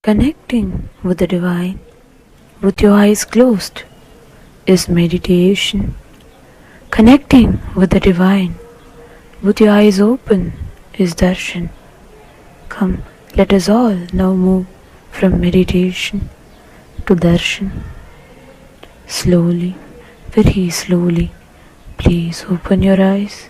Connecting with the divine with your eyes closed is meditation. Connecting with the divine with your eyes open is darshan. Come, let us all now move from meditation to darshan. Slowly, very slowly, please open your eyes.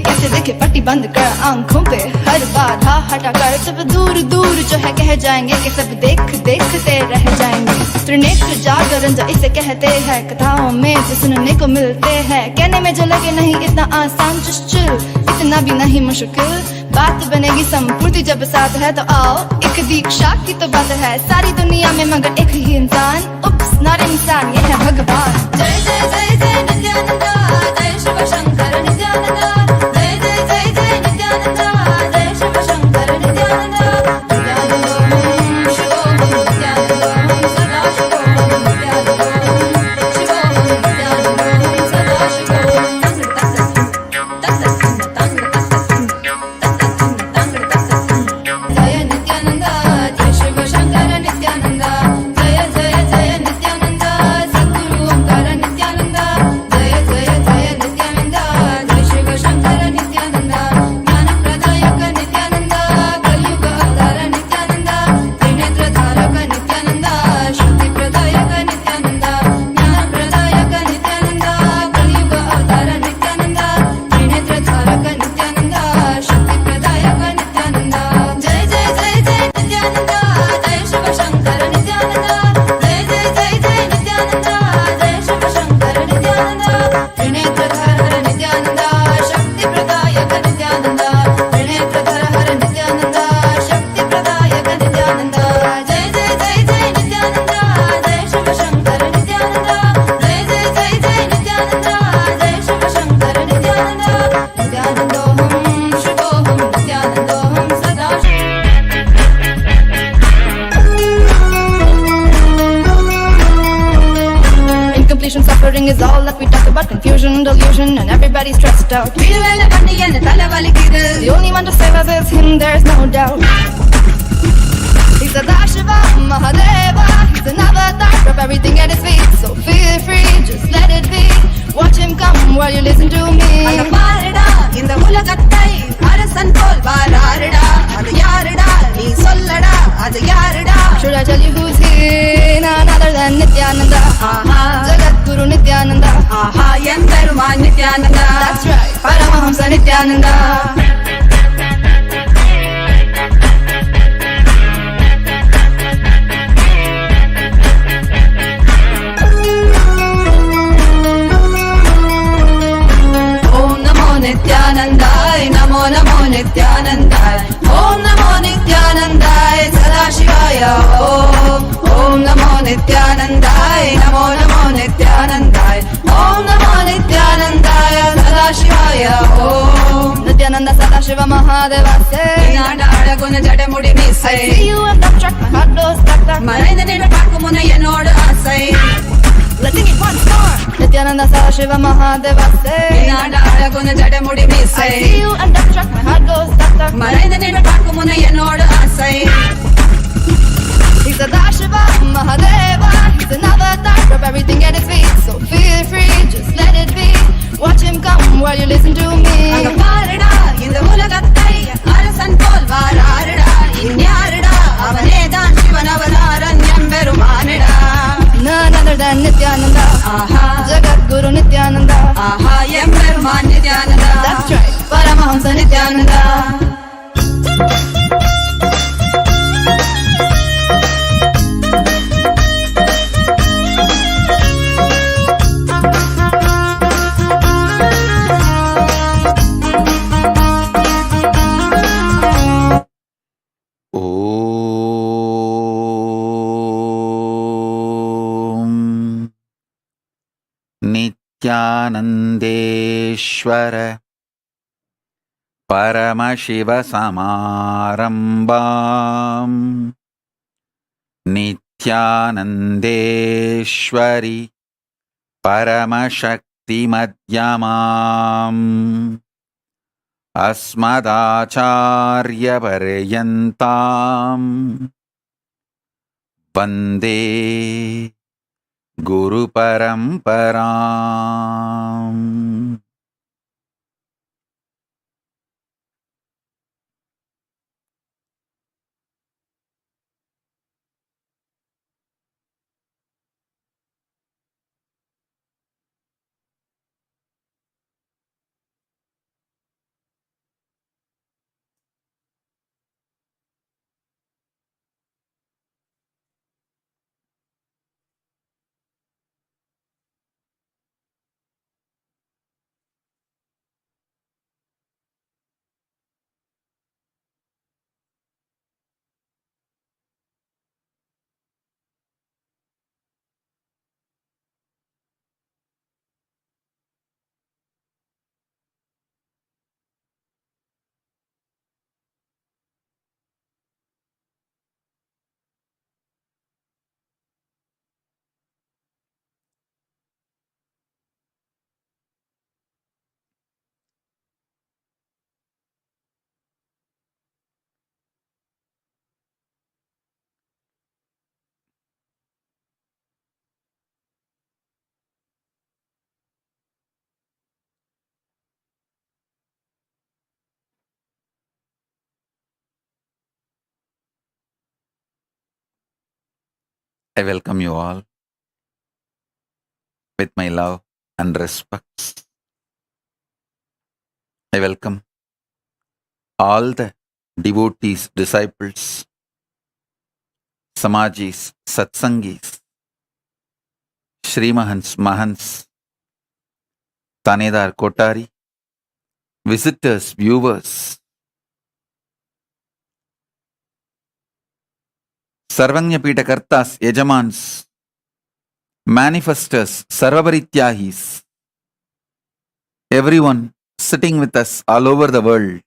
कैसे देखे पट्टी बंद कर आंखों पे हर बाधा हटा कर सब दूर दूर जो है कह जाएंगे कि सब देखते रह जाएंगे। त्रिनेत्र जागरण जो इसे कहते हैं कथाओं में जो सुनने को मिलते हैं कहने में जो लगे नहीं इतना आसान चुश्चुल इतना भी नहीं मुश्किल बात बनेगी संपूर्ति जब साथ है तो आओ एक दीक्षा की तो बात है सारी दुनिया में मगर एक ही इंसान उप्स नॉट इंसान ये है भगवान। जय जय जय जय नित्यानंदा जय Shiv Shankar Nityananda Suffering is all that we talk about, confusion, delusion, and everybody's stressed out. The only one to save us is him, there's no doubt. He's Sadashiva, Mahadeva, he's an avatar of everything at his feet. So feel free, just let it be. Watch him come while you listen to me. Should I tell you who's here? None other than Nithyananda. Jagat Guru Nithyananda. Nithyananda. That's right, Paramashiva Nithyananda. Nithyanandai, namo namo Nithyanandai, Om namo Nithyanandai, Sadashivaya Om namo Nithyanandai, namo namo Nithyanandai, Om namo Nithyanandai, Sadashivaya Nithyananda Sadashiva Mahadeva say Nanda adaguna jadamudi I misai see you on that track, my heart goes tak tak. Marainda nida pakkumuna enodu asai Let's sing it once more. Nithyananda Sadashiva Mahadeva say Nanda adaguna jadamudi misai I see you on that track, my heart goes tak tak. Marainda nida pakkumuna enodu asai He's Sadashiva Mahadeva, he's an avatar of everything at his feet. So feel free, just let it be. Watch him come while you listen to me. Paramahamsa Nithyananda. नित्यानन्देश्वर Paramshiva समारम्भाम् नित्यानन्देश्वरि परमशक्तिमध्यमाम् अस्मदाचार्यपर्यन्ताम् वन्दे गुरुपरम्पराम्. I welcome you all with my love and respect. I welcome all the devotees, disciples, Samajis, Satsangis, Srimahans, Mahants, Tanedar Kotari, visitors, viewers, Sarvanyapita Kartas, Yajamans, manifestors, Sarvabarityahis, everyone sitting with us all over the world,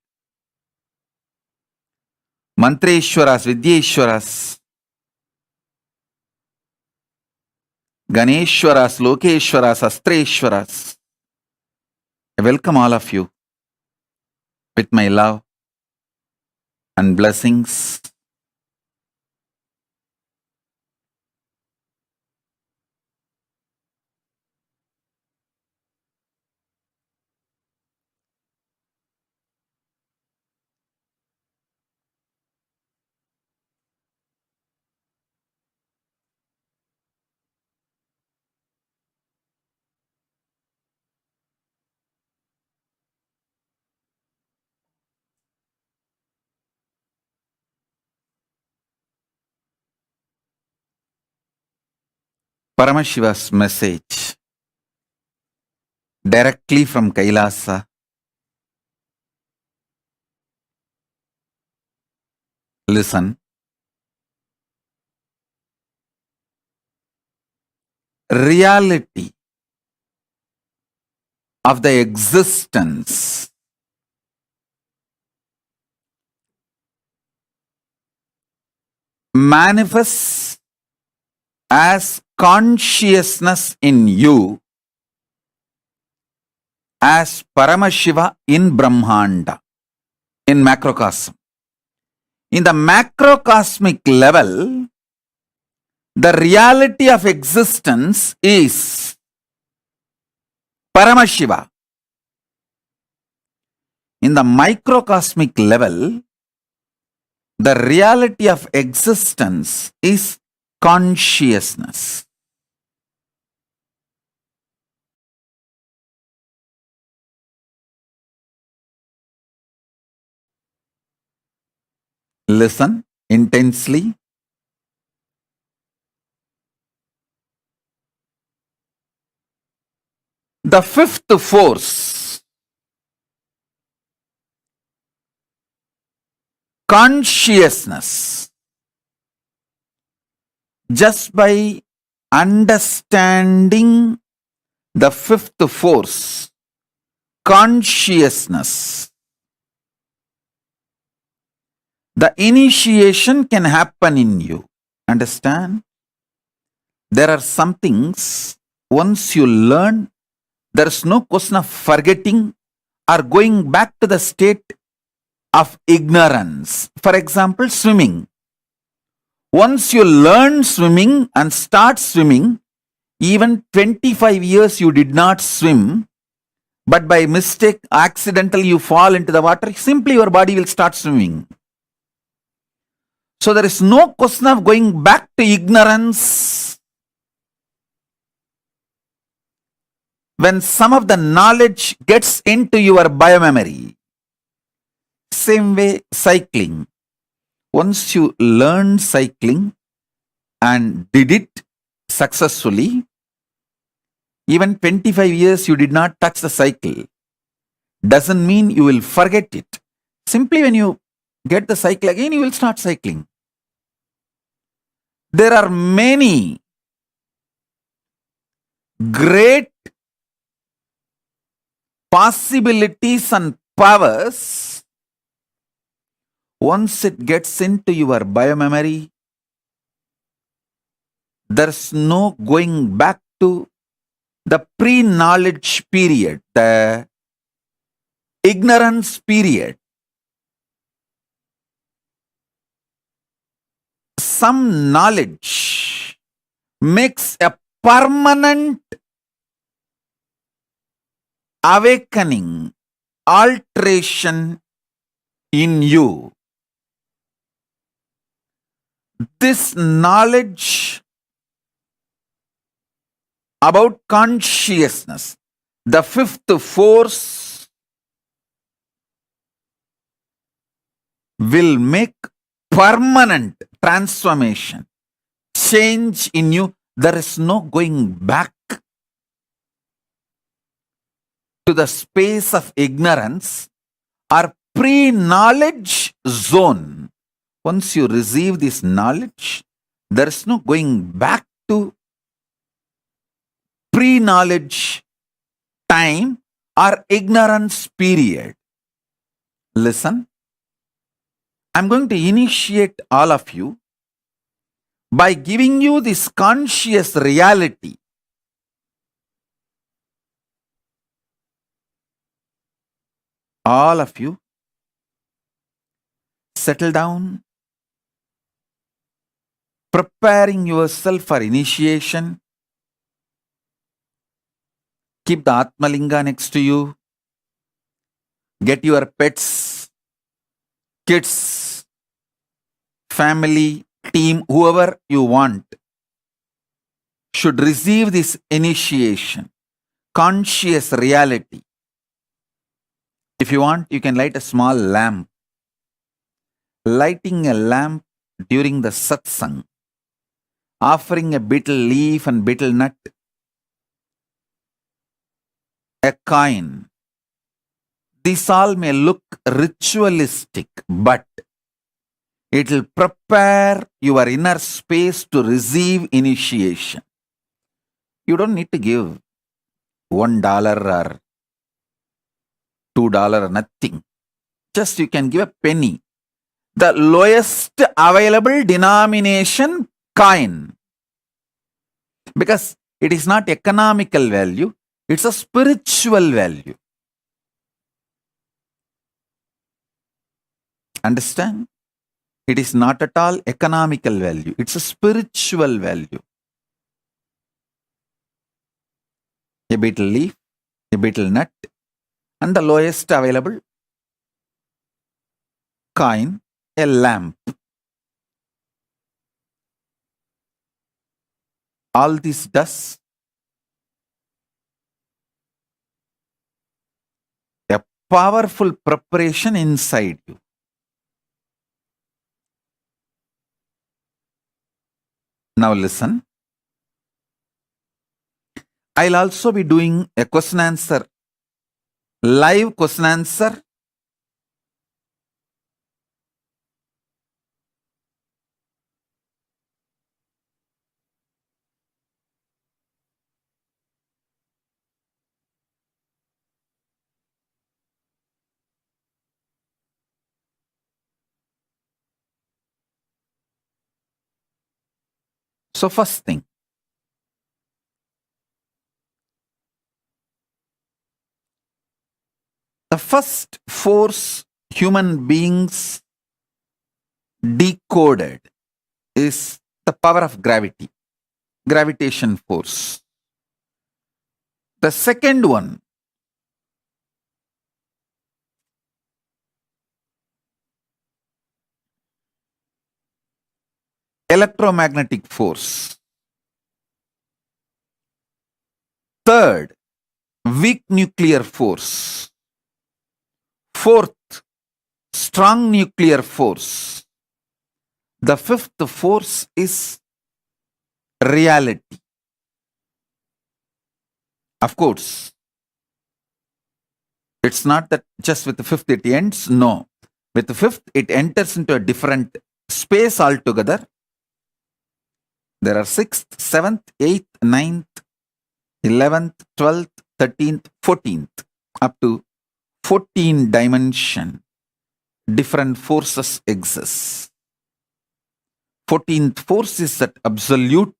Mantreshwaras, Vidyeshwaras, Ganeshwaras, Lokeshwaras, Astreshwaras. I welcome all of you with my love and blessings. Paramashiva's message directly from Kailasa. Listen. Reality of the existence manifests as consciousness in you as Paramashiva in Brahmanda, in macrocosm. In the macrocosmic level, the reality of existence is Paramashiva. In the microcosmic level, the reality of existence is consciousness. Listen intensely. The fifth force, consciousness. Just by understanding the fifth force, consciousness, the initiation can happen in you. Understand? There are some things, once you learn, there is no question of forgetting or going back to the state of ignorance. For example, swimming. Once you learn swimming and start swimming, even 25 years you did not swim, but by mistake, accidentally you fall into the water, simply your body will start swimming. So there is no question of going back to ignorance. When some of the knowledge gets into your biomemory, same way cycling. Once you learn cycling and did it successfully, even 25 years you did not touch the cycle, doesn't mean you will forget it. Simply when you get the cycle again, you will start cycling. There are many great possibilities and powers. Once it gets into your biomemory, there's no going back to the pre-knowledge period, the ignorance period. Some knowledge makes a permanent awakening, alteration in you. This knowledge about consciousness, the fifth force, will make permanent transformation, change in you. There is no going back to the space of ignorance or pre-knowledge zone. Once you receive this knowledge, there is no going back to pre-knowledge time or ignorance period. Listen, I'm going to initiate all of you by giving you this conscious reality. All of you, settle down, preparing yourself for initiation. Keep the Atmalinga next to you. Get your pets, kids, family, team, whoever you want should receive this initiation, conscious reality. If you want, you can light a small lamp. Lighting a lamp during the Satsang, offering a betel leaf and betel nut, a coin. These all may look ritualistic, but it will prepare your inner space to receive initiation. You don't need to give $1 or $2 or nothing. Just you can give a penny. The lowest available denomination coin. Because it is not economical value, it's a spiritual value. Understand? It is not at all economical value. It's a spiritual value. A betel leaf, a betel nut, and the lowest available coin, a lamp. All this does a powerful preparation inside you. Now listen. I'll also be doing a question answer, live question answer. So first thing, the first force human beings decoded is the power of gravity, gravitation force. The second one, electromagnetic force. Third, weak nuclear force. Fourth, strong nuclear force. The fifth force is reality. Of course, it's not that just with the fifth it ends. No. With the fifth, it enters into a different space altogether. There are 6th, 7th, 8th, 9th, 11th, 12th, 13th, 14th, up to 14 dimension. Different forces exist. 14th force is that absolute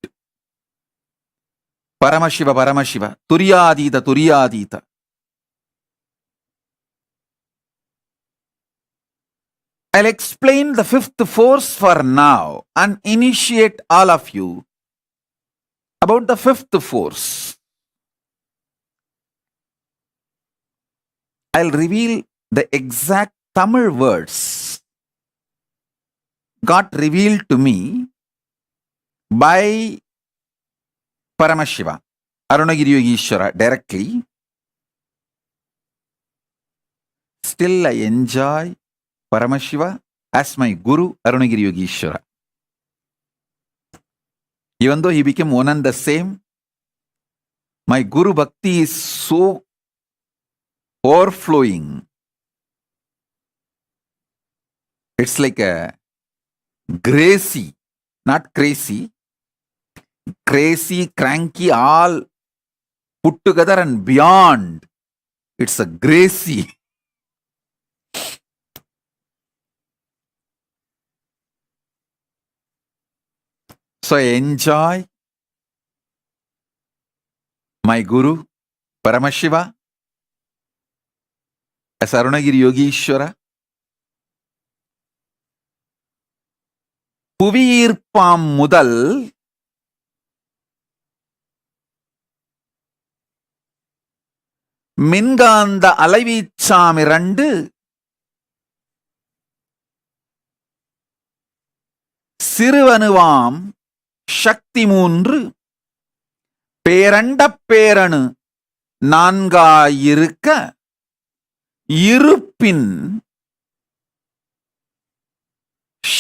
Paramashiva, Paramashiva, Turyadita, Turyadita. I'll explain the fifth force for now and initiate all of you about the fifth force. I'll reveal the exact Tamil words got revealed to me by Paramashiva, Arunagiri Yogeshwara directly. Still I enjoy Paramashiva as my Guru, Arunagiri Yogeshwara. Even though he became one and the same, my Guru Bhakti is so overflowing. It's like a gracie, not crazy, crazy, cranky, all put together and beyond. It's a gracie. So I enjoy my Guru, Paramashiva, as Arunagiri Yogeshwara. புவியீர்ப்பாம் முதல் மின்காந்த அலைவீச்சாம் 2 சிறுவனுவாம் சக்தி 3 பேரண்ட பேரணு 4 இருப்பின்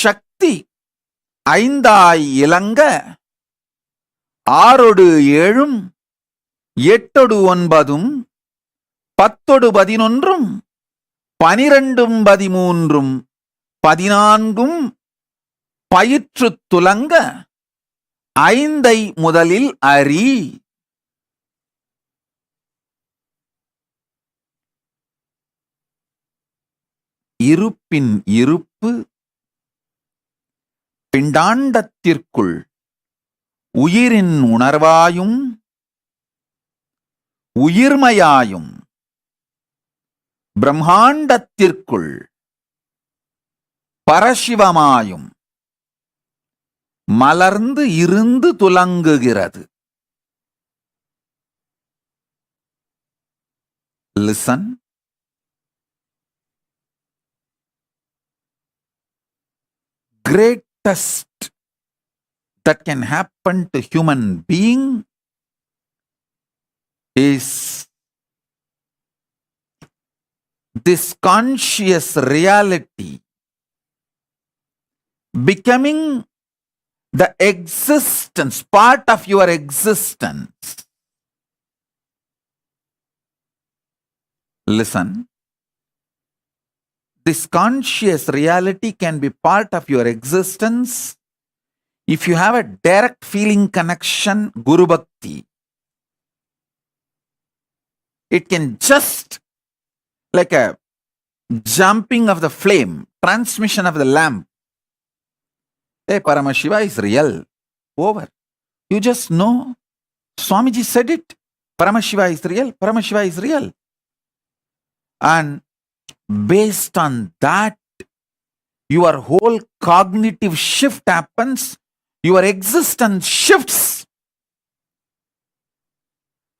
சக்தி 5 இலங்க 6 7 8 9 10 11 12 13 14 பயிற்று துலங்க 5 முதலில் அறி. இருப்பின் இருப்பு பிண்டாண்டத்திற்குள் உயிரின் உணர்வாயும் உயிர்மையாயும் பிரம்மாண்டத்திற்குள் பரசிவமாயும் மலர்ந்து இருந்து துலங்குகிறது. Listen. Greatest that can happen to human being is this conscious reality becoming The existence, part of your existence. Listen. This conscious reality can be part of your existence if you have a direct feeling connection, Guru Bhakti. It can just like a jumping of the flame, transmission of the lamp. Hey, Paramashiva is real. Over. You just know. Swamiji said it. Paramashiva is real. Paramashiva is real. And based on that, your whole cognitive shift happens. Your existence shifts.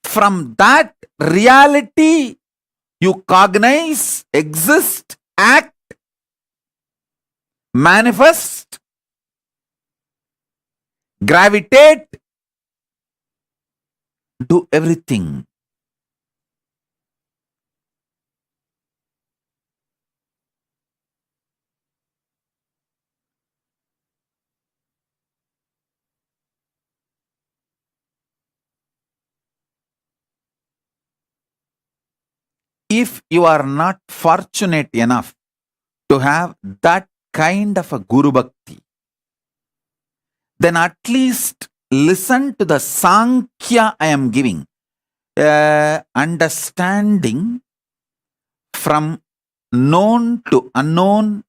From that reality, you cognize, exist, act, manifest, gravitate, do everything. If you are not fortunate enough to have that kind of a Guru Bhakti, then at least listen to the Sankhya I am giving. Understanding from known to unknown.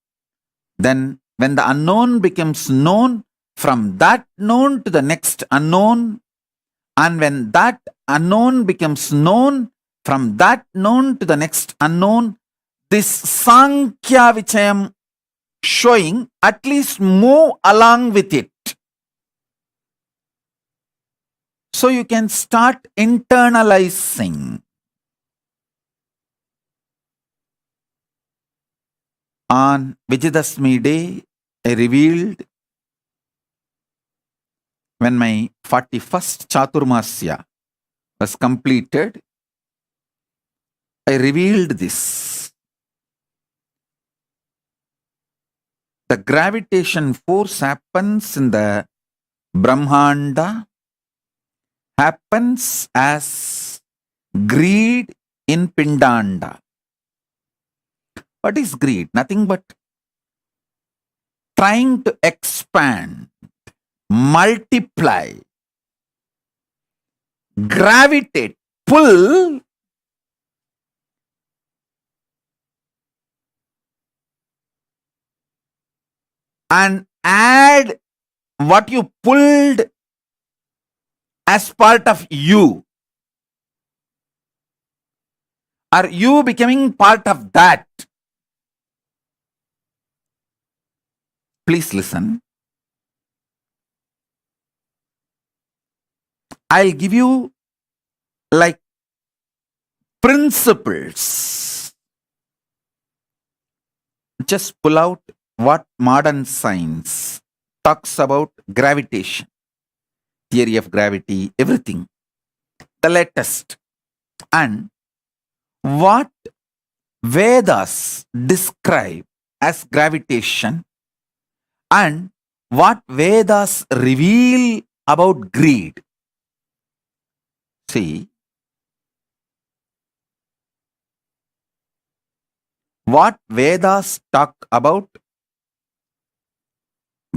Then when the unknown becomes known, from that known to the next unknown. And when that unknown becomes known, from that known to the next unknown, this Sankhya which I am showing, at least move along with it. So you can start internalizing. On Vijayadashmi day, I revealed when my 41st Chaturmasya was completed, I revealed this. The gravitation force happens in the Brahmanda, happens as greed in Pindanda. What is greed? Nothing but trying to expand, multiply, gravitate, pull, and add what you pulled as part of you. Are you becoming part of that? Please listen. I'll give you like principles. Just pull out what modern science talks about gravitation, theory of gravity, everything, the latest, and what Vedas describe as gravitation and what Vedas reveal about greed. See, what Vedas talk about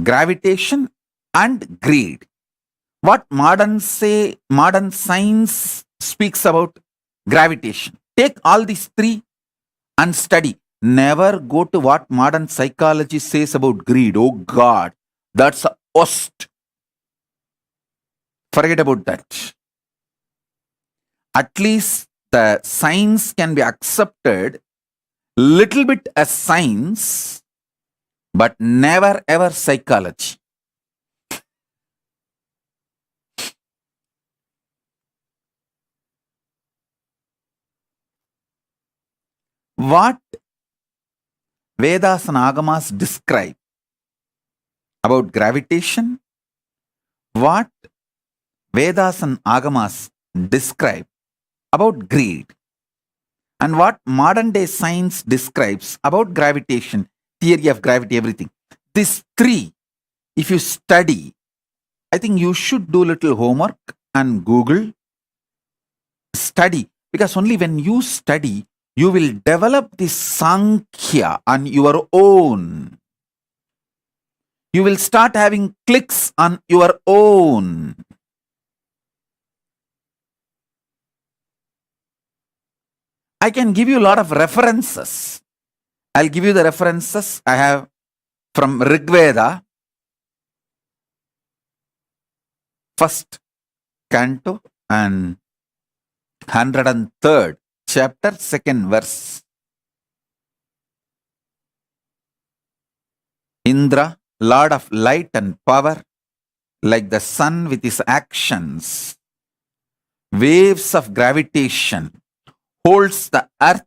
gravitation and greed. What modern science speaks about gravitation. Take all these three and study. Never go to what modern psychology says about greed. Oh God, that's a worst. Forget about that. At least the science can be accepted little bit as science, but never ever psychology. What Vedas and Agamas describe about gravitation, what Vedas and Agamas describe about greed, and what modern day science describes about gravitation, theory of gravity, everything. These three, if you study, I think you should do little homework and Google, study, because only when you study, you will develop this Sankhya on your own. You will start having clicks on your own. I can give you a lot of references. I'll give you the references I have from Rig Veda, first canto and 103rd chapter, second verse. Indra, Lord of light and power, like the sun with his actions, waves of gravitation, holds the earth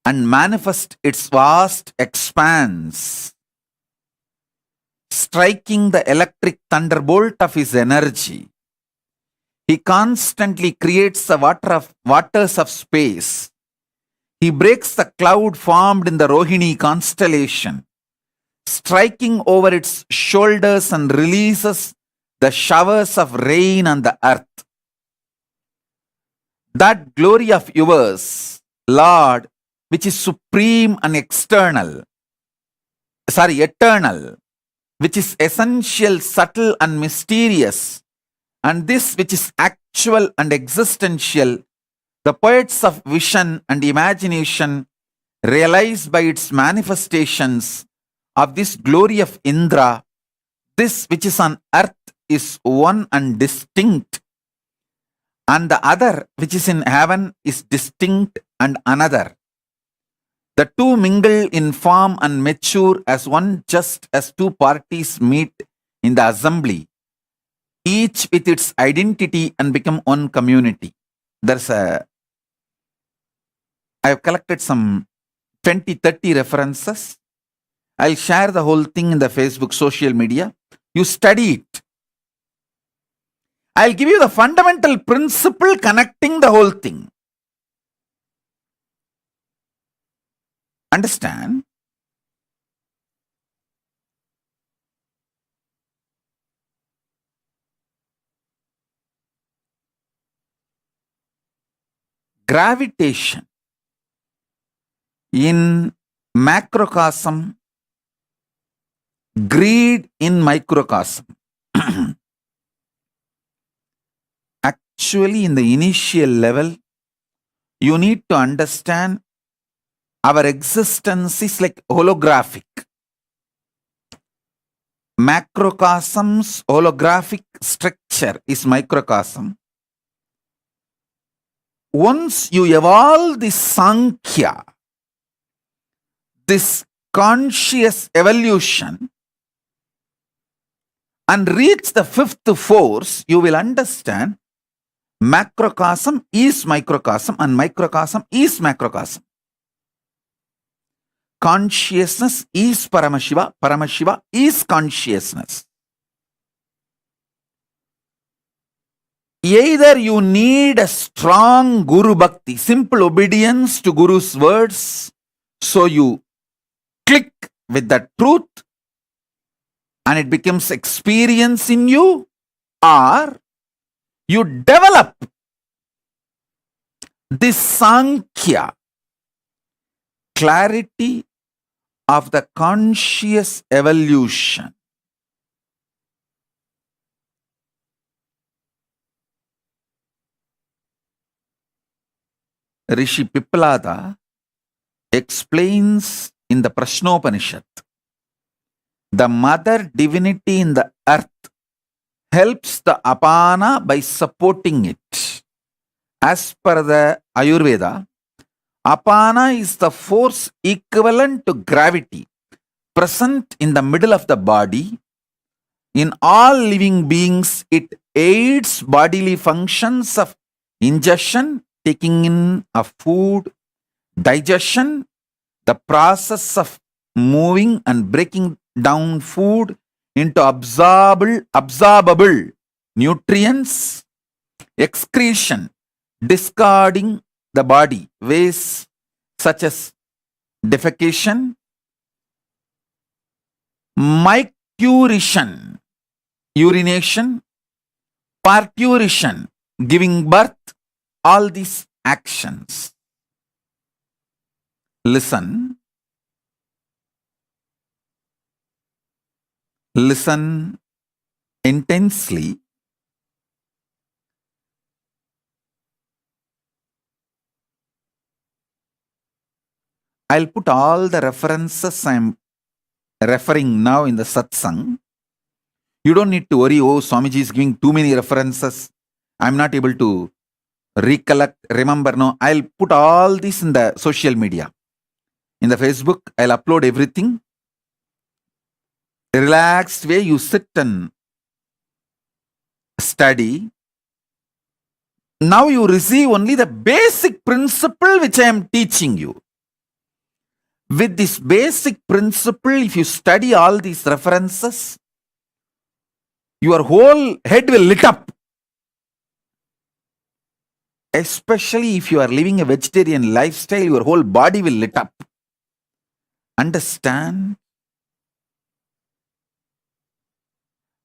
and manifests its vast expanse, striking the electric thunderbolt of his energy. He constantly creates the waters of space. He breaks the cloud formed in the Rohini constellation, striking over its shoulders and releases the showers of rain on the earth. That glory of yours, Lord, which is supreme and eternal, which is essential, subtle and mysterious, and this which is actual and existential, the poets of vision and imagination realize by its manifestations of this glory of Indra, this which is on earth is one and distinct, and the other which is in heaven is distinct and another. The two mingle in form and mature as one, just as two parties meet in the assembly, each with its identity, and become one community. I have collected some 20-30 references. I'll share the whole thing in the Facebook social media. You study it. I'll give you the fundamental principle connecting the whole thing. Understand? Gravitation in macrocosm, greed in microcosm. Actually, in the initial level, you need to understand our existence is like holographic. Macrocosm's holographic structure is microcosm. Once you evolve this Sankhya, this conscious evolution, and reach the fifth force, you will understand macrocosm is microcosm and microcosm is macrocosm. Consciousness is Paramashiva, Paramashiva is consciousness. Either you need a strong Guru Bhakti, simple obedience to Guru's words, so you click with the truth and it becomes experience in you, or you develop this Sankhya, clarity of the conscious evolution. Rishi Piplada explains in the Prashnopanishad, the mother divinity in the earth helps the apana by supporting it. As per the Ayurveda, apana is the force equivalent to gravity, present in the middle of the body. In all living beings, it aids bodily functions of ingestion, taking in of food, digestion, the process of moving and breaking down food into absorbable nutrients, excretion, discarding the body waste such as defecation, micturition, urination, parturition, giving birth, all these actions. Listen. Listen intensely. I'll put all the references I'm referring now in the Satsang. You don't need to worry, oh, Swamiji is giving too many references. I'm not able to recollect, remember. No, I'll put all this in the social media. In the Facebook, I'll upload everything. Relaxed way, you sit and study. Now you receive only the basic principle which I am teaching you. With this basic principle, if you study all these references, your whole head will lit up. Especially if you are living a vegetarian lifestyle, your whole body will lit up. Understand?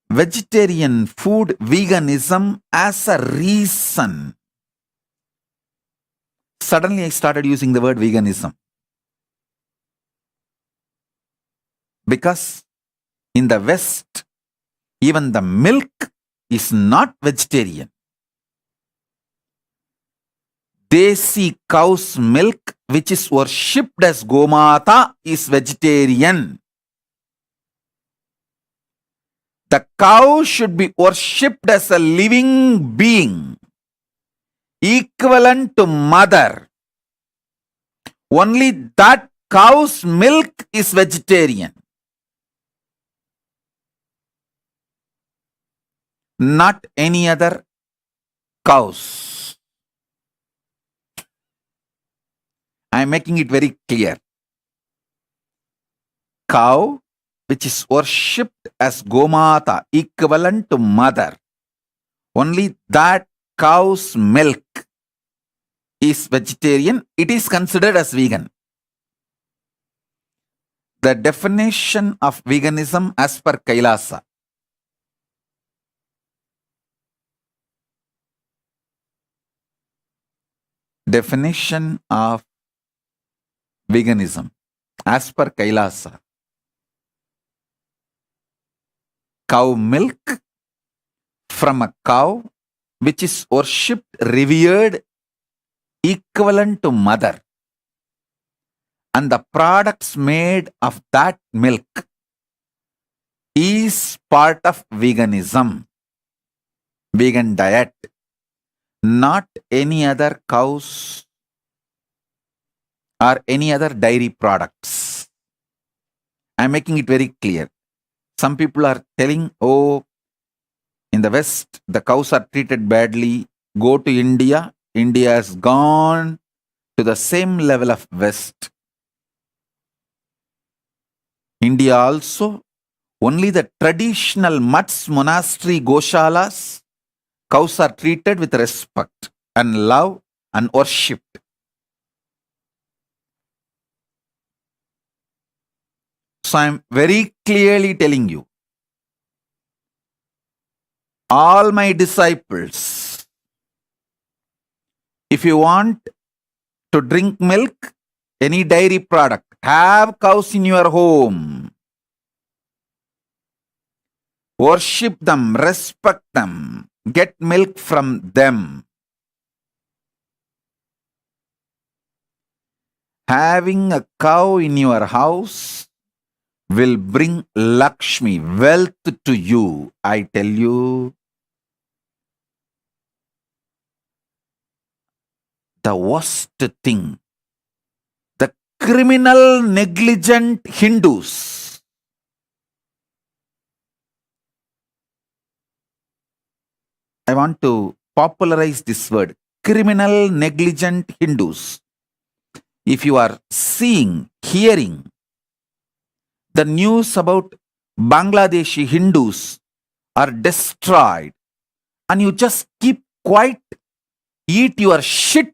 Vegetarian food, veganism as a reason. Suddenly I started using the word veganism. Because in the West, even the milk is not vegetarian. Desi cow's milk, which is worshipped as Gomata, is vegetarian. The cow should be worshipped as a living being, equivalent to mother. Only that cow's milk is vegetarian. Not any other cows. I am making it very clear. Cow, which is worshipped as Gomata, equivalent to mother. Only that cow's milk is vegetarian. It is considered as vegan. The definition of veganism as per Kailasa. Definition of veganism as per Kailasa. Cow milk from a cow which is worshipped, revered, equivalent to mother. And the products made of that milk is part of veganism, vegan diet. Not any other cows or any other dairy products. I'm making it very clear. Some people are telling, oh, in the West, the cows are treated badly. Go to India. India has gone to the same level of West. India also, only the traditional mutts, monastery, goshalas, cows are treated with respect and love and worshipped. So I am very clearly telling you, all my disciples, if you want to drink milk, any dairy product, have cows in your home. Worship them, respect them, get milk from them. Having a cow in your house will bring Lakshmi, wealth to you. I tell you, the worst thing, the criminal, negligent Hindus, I want to popularize this word, criminal, negligent Hindus. If you are seeing, hearing the news about Bangladeshi Hindus are destroyed and you just keep quiet, eat your shit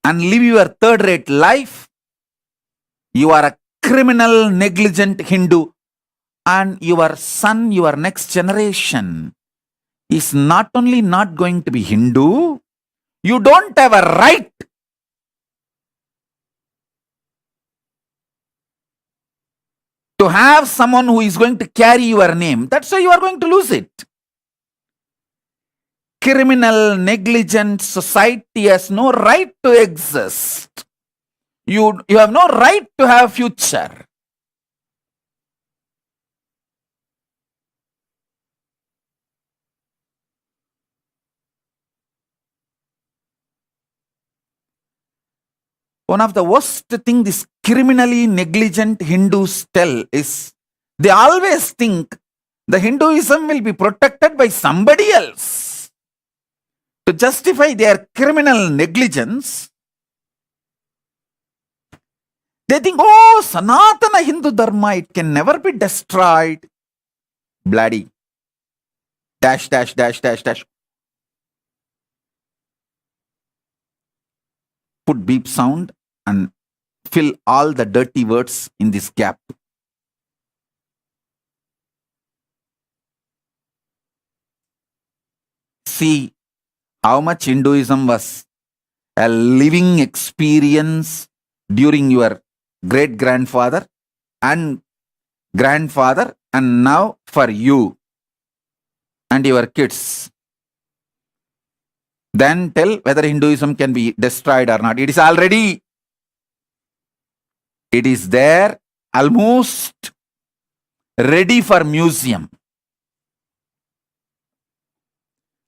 and live your third-rate life, you are a criminal, negligent Hindu and your son, your next generation, is not only not going to be Hindu, you don't have a right to have someone who is going to carry your name. That's why you are going to lose it. Criminal, negligent society has no right to exist. You have no right to have future. One of the worst thing these criminally negligent Hindus tell is they always think the Hinduism will be protected by somebody else. To justify their criminal negligence, they think, oh, Sanatana Hindu Dharma, it can never be destroyed. Bloody. Dash, dash, dash, dash, dash. Put beep sound and fill all the dirty words in this gap. See how much Hinduism was a living experience during your great-grandfather and grandfather, and now for you and your kids. Then tell whether Hinduism can be destroyed or not. It is already. It is there, almost ready for museum.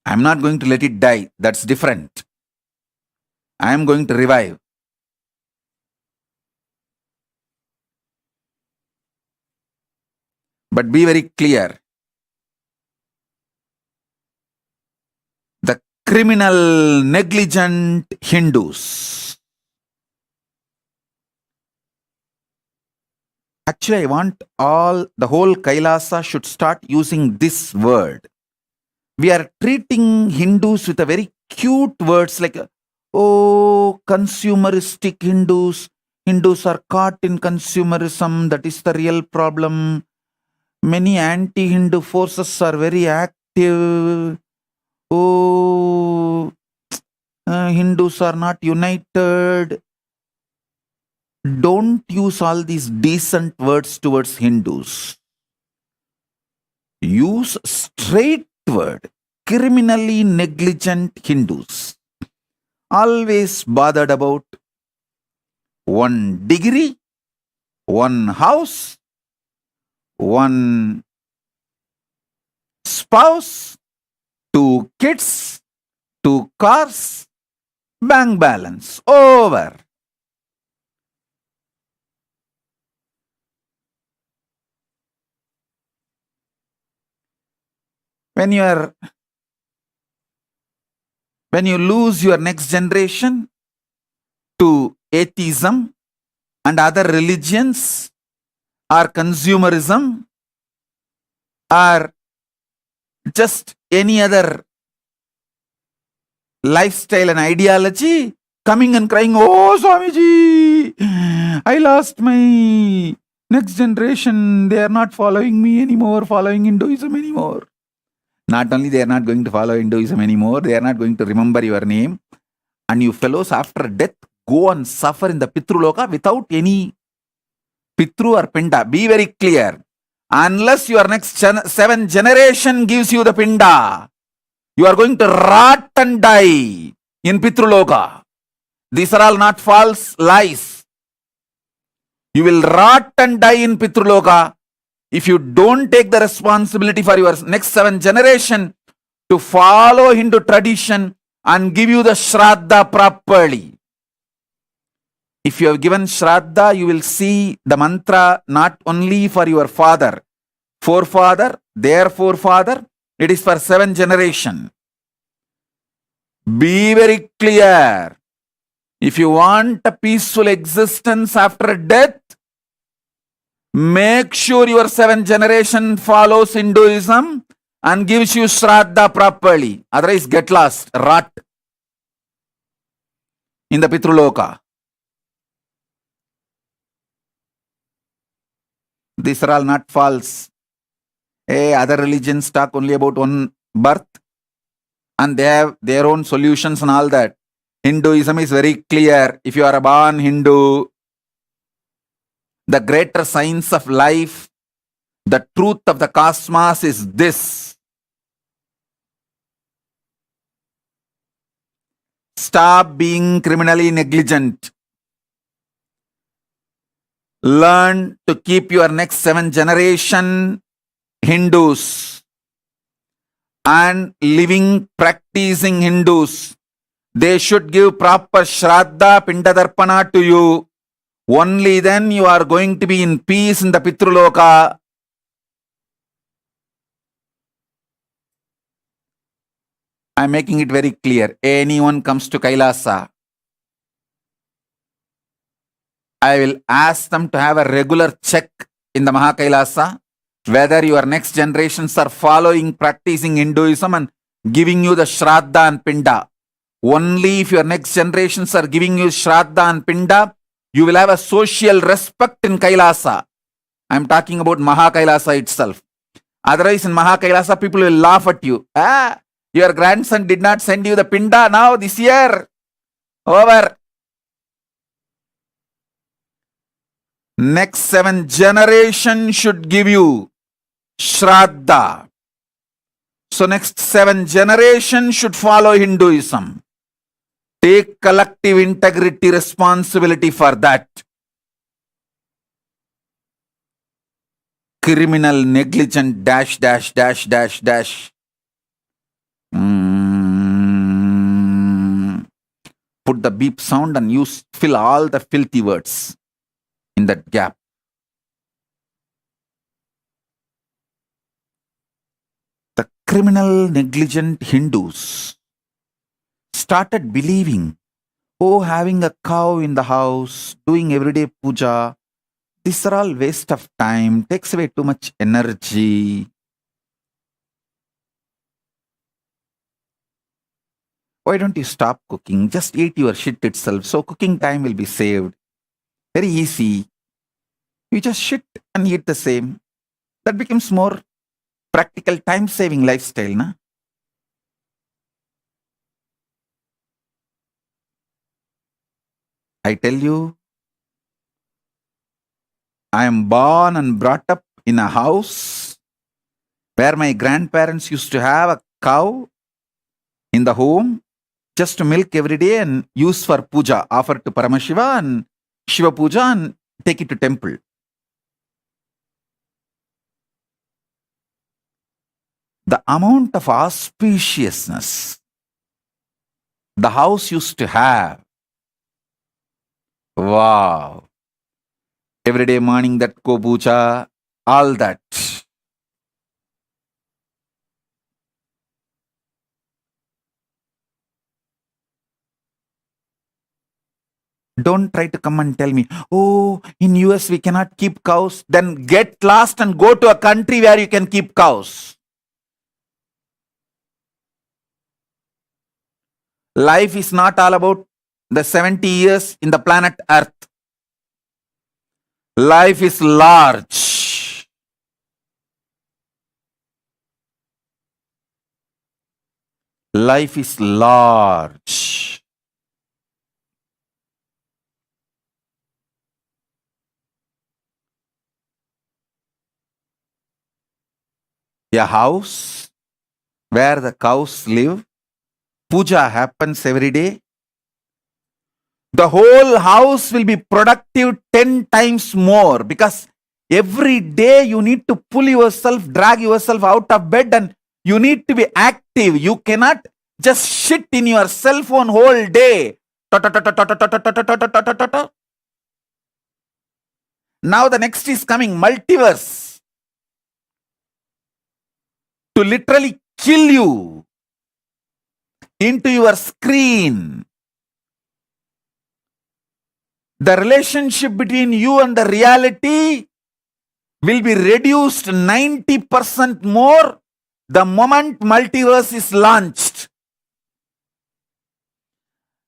I am not going to let it die. That's different. I am going to revive. But be very clear. The criminal, negligent Hindus. Actually, I want the whole Kailasa should start using this word. We are treating Hindus with a very cute words like, oh, consumeristic Hindus. Hindus are caught in consumerism. That is the real problem. Many anti-Hindu forces are very active. Oh, Hindus are not united. Don't use all these decent words towards Hindus. Use straight word. Criminally negligent Hindus. Always bothered about one degree, one house, one spouse, 2 kids, 2 cars, bank balance, over. When you lose your next generation to atheism and other religions or consumerism or just any other lifestyle and ideology, coming and crying, oh Swamiji, I lost my next generation. They are not following me anymore, following Hinduism anymore. Not only they are not going to follow Hinduism anymore, they are not going to remember your name. And you fellows after death go and suffer in the Pitruloka without any Pitru or Pinda. Be very clear. Unless your next 7 generation gives you the Pinda, you are going to rot and die in Pitruloka. These are all not false lies. You will rot and die in Pitruloka if you don't take the responsibility for your next 7 generation to follow Hindu tradition and give you the Shraddha properly. If you have given Shraddha, you will see the mantra not only for your father, forefather, their forefather, it is for 7 generation. Be very clear. If you want a peaceful existence after death, make sure your 7 generation follows Hinduism and gives you Shraddha properly. Otherwise, get lost, rot in the Pitruloka. These are all not false Other religions talk only about one birth and they have their own solutions and all that. Hinduism is very clear. If you are a born Hindu, the greater science of life, the truth of the cosmos is this. Stop being criminally negligent. Learn to keep your next 7 generation Hindus and living, practicing Hindus. They should give proper Shraddha Pindadarpana to you. Only then you are going to be in peace in the Pitruloka. I am making it very clear. Anyone comes to Kailasa, I will ask them to have a regular check in the Mahakailasa whether your next generations are following, practicing Hinduism and giving you the Shraddha and Pinda. Only if your next generations are giving you Shraddha and Pinda, you will have a social respect in Kailasa. I am talking about Mahakailasa itself. Otherwise, in Mahakailasa, people will laugh at you. Your grandson did not send you the Pinda now this year. Over. Next 7 generations should give you Shraddha. So next 7 generations should follow Hinduism. Take collective integrity responsibility for that. Criminal, negligent, dash. Put the beep sound and fill all the filthy words in that gap. The criminal, negligent Hindus started believing, having a cow in the house, doing everyday puja, these are all waste of time, takes away too much energy. Why don't you stop cooking? Just eat your shit itself. So cooking time will be saved. Very easy. You just shit and eat the same. That becomes more practical, time-saving lifestyle, na? I tell you, I am born and brought up in a house where my grandparents used to have a cow in the home just to milk every day and use for puja, offer to Paramashiva and Shiva puja and take it to temple. The amount of auspiciousness the house used to have. Wow. Every day morning that go puja, all that. Don't try to come and tell me, in US we cannot keep cows. Then get lost and go to a country where you can keep cows. Life is not all about the 70 years in the planet Earth. Life is large. Life is large. A house where the cows live, puja happens every day. The whole house will be productive 10 times more because every day you need to pull yourself, drag yourself out of bed and you need to be active. You cannot just sit in your cell phone whole day. Now the next is coming, multiverse. To literally kill you into your screen. The relationship between you and the reality will be reduced 90% more the moment multiverse is launched.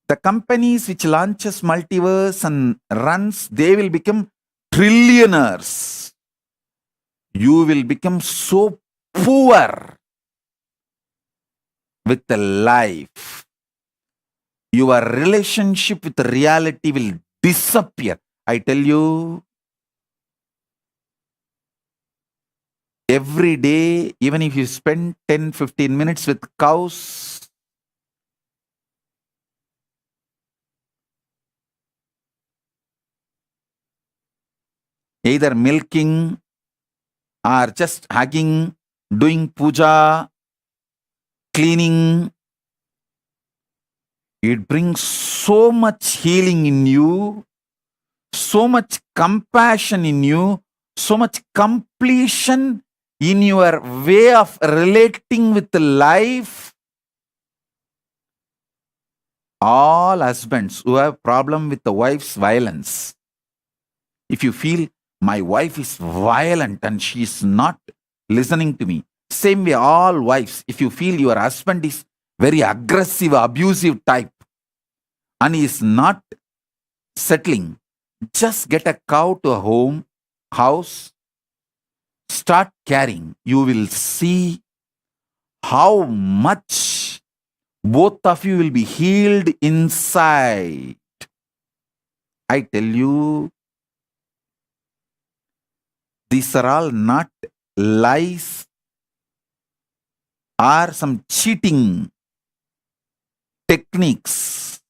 The companies which launches multiverse and runs, they will become trillionaires. You will become so poor with the life, your relationship with reality will disappear. I tell you, every day, even if you spend 10-15 minutes with cows, either milking or just hugging, doing puja, cleaning, it brings so much healing in you, so much compassion in you, so much completion in your way of relating with life. All husbands who have problem with the wife's violence, if you feel my wife is violent and she is not listening to me, same way all wives, if you feel your husband is very aggressive, abusive type and he is not settling, just get a cow to a house, start caring. You will see how much both of you will be healed inside. I tell you, these are all not lies or some cheating techniques.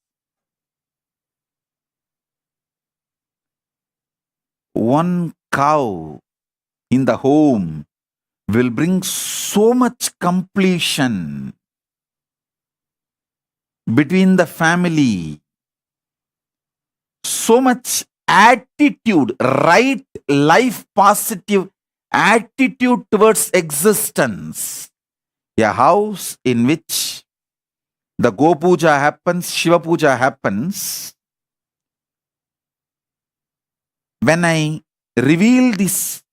One cow in the home will bring so much completion between the family, so much attitude, right life positive attitude towards existence. A house in which the Go Puja happens, Shiva Puja happens, when I reveal this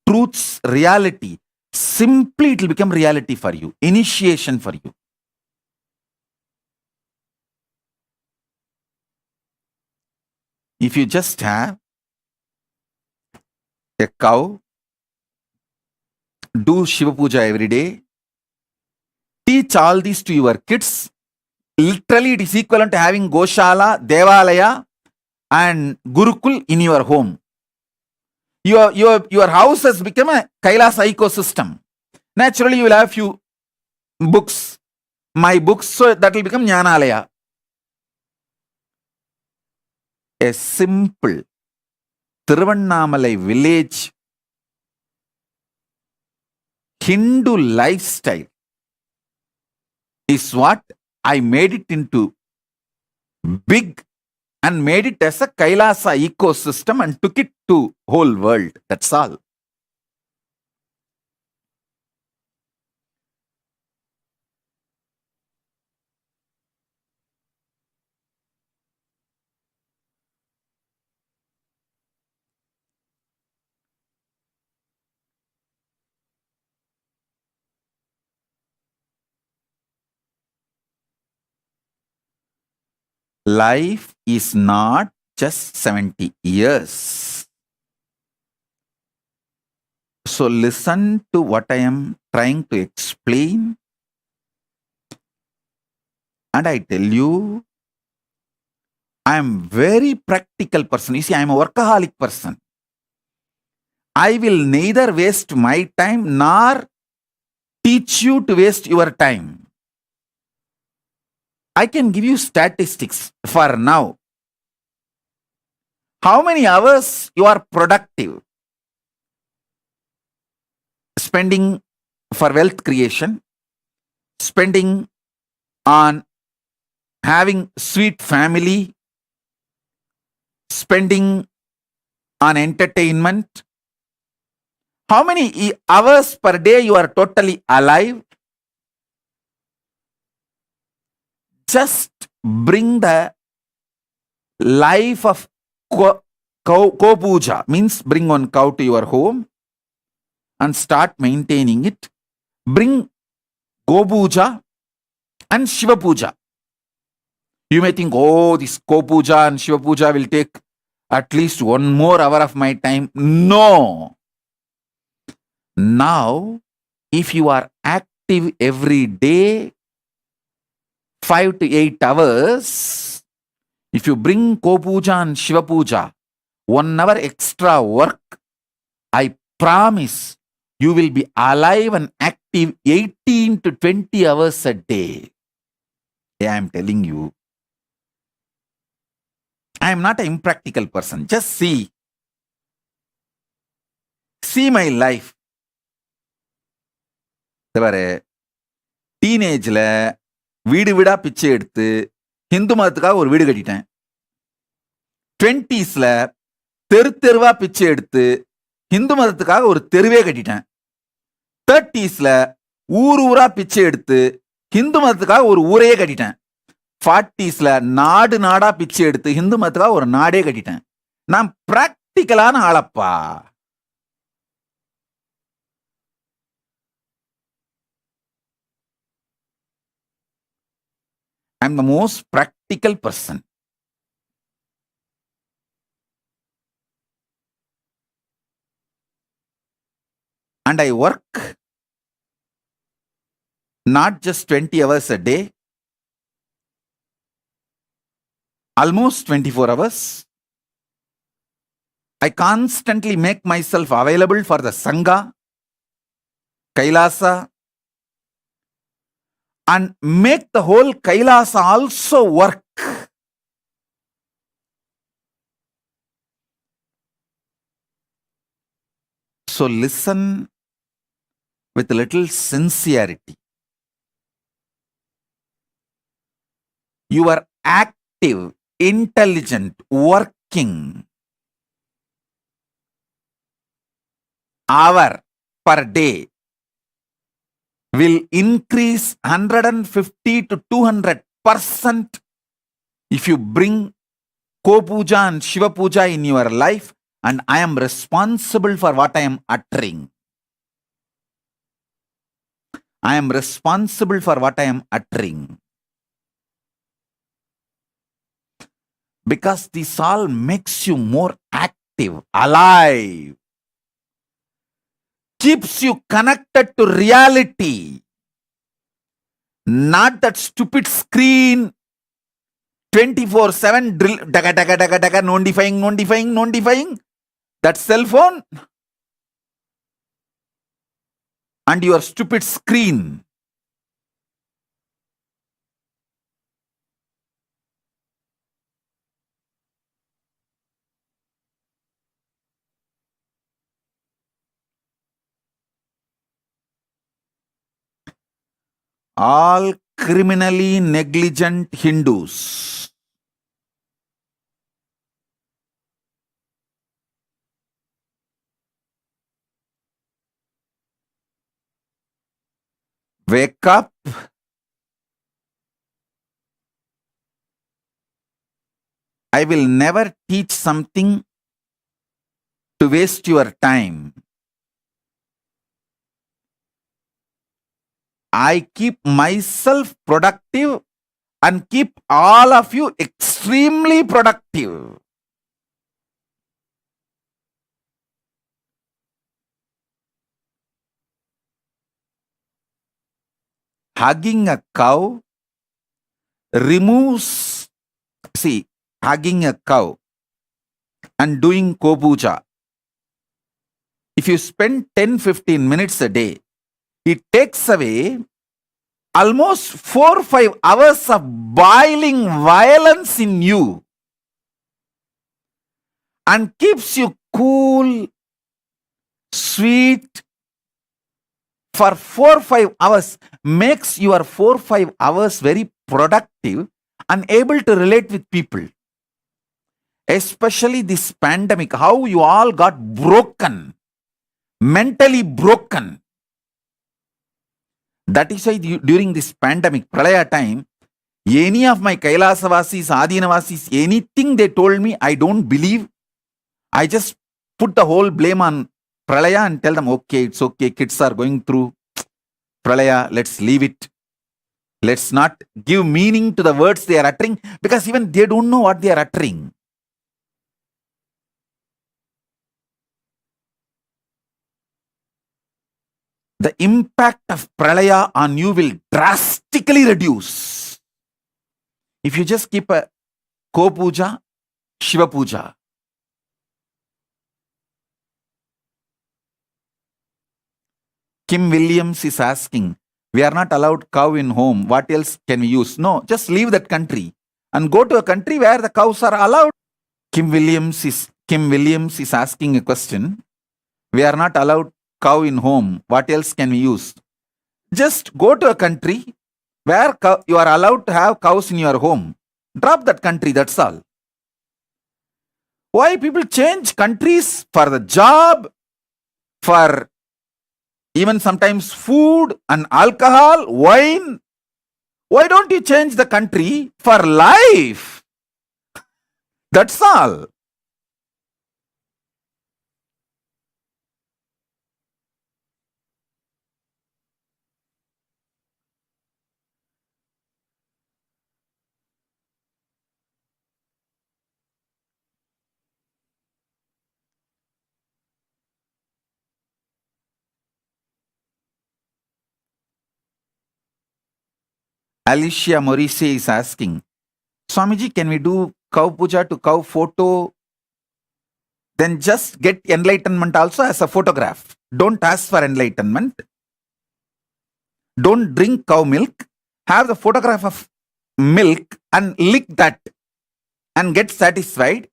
truth's reality, simply it will become reality for you, initiation for you. If you just have a cow, do Shiva Puja every day, teach all this to your kids, literally it is equivalent to having Goshala, Devalaya and Gurukul in your home. Your house has become a Kailasa ecosystem. Naturally, you will have few books, my books, so that will become Jnanalaya. A simple Tiruvannamalai village Hindu lifestyle is what I made it into big and made it as a Kailasa ecosystem and took it to whole world. That's all. Life is not just 70 years. So listen to what I am trying to explain. And I tell you, I am very practical person. You see, I am a workaholic person. I will neither waste my time nor teach you to waste your time. I can give you statistics for now. How many hours you are productive? Spending for wealth creation, spending on having sweet family, spending on entertainment. How many hours per day you are totally alive? Just bring the life of Go Puja, means bring one cow to your home and start maintaining it. Bring Go Puja and Shiva Puja. You may think, oh, this Go Puja and Shiva Puja will take at least 1 more hour of my time. No. Now, if you are active every day, 5 to 8 hours, if you bring Ko-Puja and Shiva Puja, 1 hour extra work, I promise you will be alive and active 18 to 20 hours a day. Yeah, I am telling you. I am not an impractical person. Just see. See my life. டீனேஜில் வீடு வீடாக பிச்சை எடுத்து ஹிந்து மதத்துக்காக ஒரு வீடு கட்டிட்டேன். 20s தெருவா பிச்சை எடுத்து ஹிந்து மதத்துக்காக ஒரு தெருவே கட்டிட்டேன். 30s ஊரா பிச்சை எடுத்து ஹிந்து மதத்துக்காக ஒரு ஊரையே கட்டிட்டேன். 40s நாடா பிச்சை எடுத்து ஹிந்து மதத்துக்காக ஒரு நாடே கட்டிட்டேன். நான் பிராக்டிக்கலான ஆளப்பா. I'm the most practical person. And I work not just 20 hours a day, almost 24 hours. I constantly make myself available for the Sangha, Kailasa, and make the whole Kailasa also work. So listen with a little sincerity. You are active, intelligent, working hour per day will increase 150 to 200% if you bring Ko-Puja and Shiva Puja in your life, and I am responsible for what I am uttering. I am responsible for what I am uttering. Because this all makes you more active, alive, keeps you connected to reality, not that stupid screen 24/7 drill, daga daga daga daga, notifying, that cell phone and your stupid screen. All criminally negligent Hindus wake up, I will never teach something to waste your time. I keep myself productive and keep all of you extremely productive. Hugging a cow removes, hugging a cow and doing Ko-Puja. If you spend 10-15 minutes a day, it takes away almost 4-5 hours of boiling violence in you and keeps you cool, sweet for 4-5 hours, makes your 4-5 hours very productive and able to relate with people. Especially this pandemic, how you all got broken, mentally broken. That is why during this pandemic, Pralaya time, any of my Kailasavasis, Adinavasis, anything they told me, I don't believe. I just put the whole blame on Pralaya and tell them, okay, it's okay, kids are going through Pralaya, let's leave it. Let's not give meaning to the words they are uttering, because even they don't know what they are uttering. the impact of pralaya on you will drastically reduce. If you just keep a Ko-puja, Shiva-puja. Kim Williams is asking, we are not allowed cow in home. What else can we use? No, just leave that country and go to a country where the cows are allowed. Kim Williams is asking a question. We are not allowed cow in home. What else can we use? Just go to a country where you are allowed to have cows in your home. Drop that country, that's all. Why people change countries for the job, for even sometimes food and alcohol, wine? Why don't you change the country for life? That's all. Alicia Morrissey is asking, Swamiji, can we do cow puja to cow photo? Then just get enlightenment also as a photograph. Don't ask for enlightenment. Don't drink cow milk. Have the photograph of milk and lick that and get satisfied.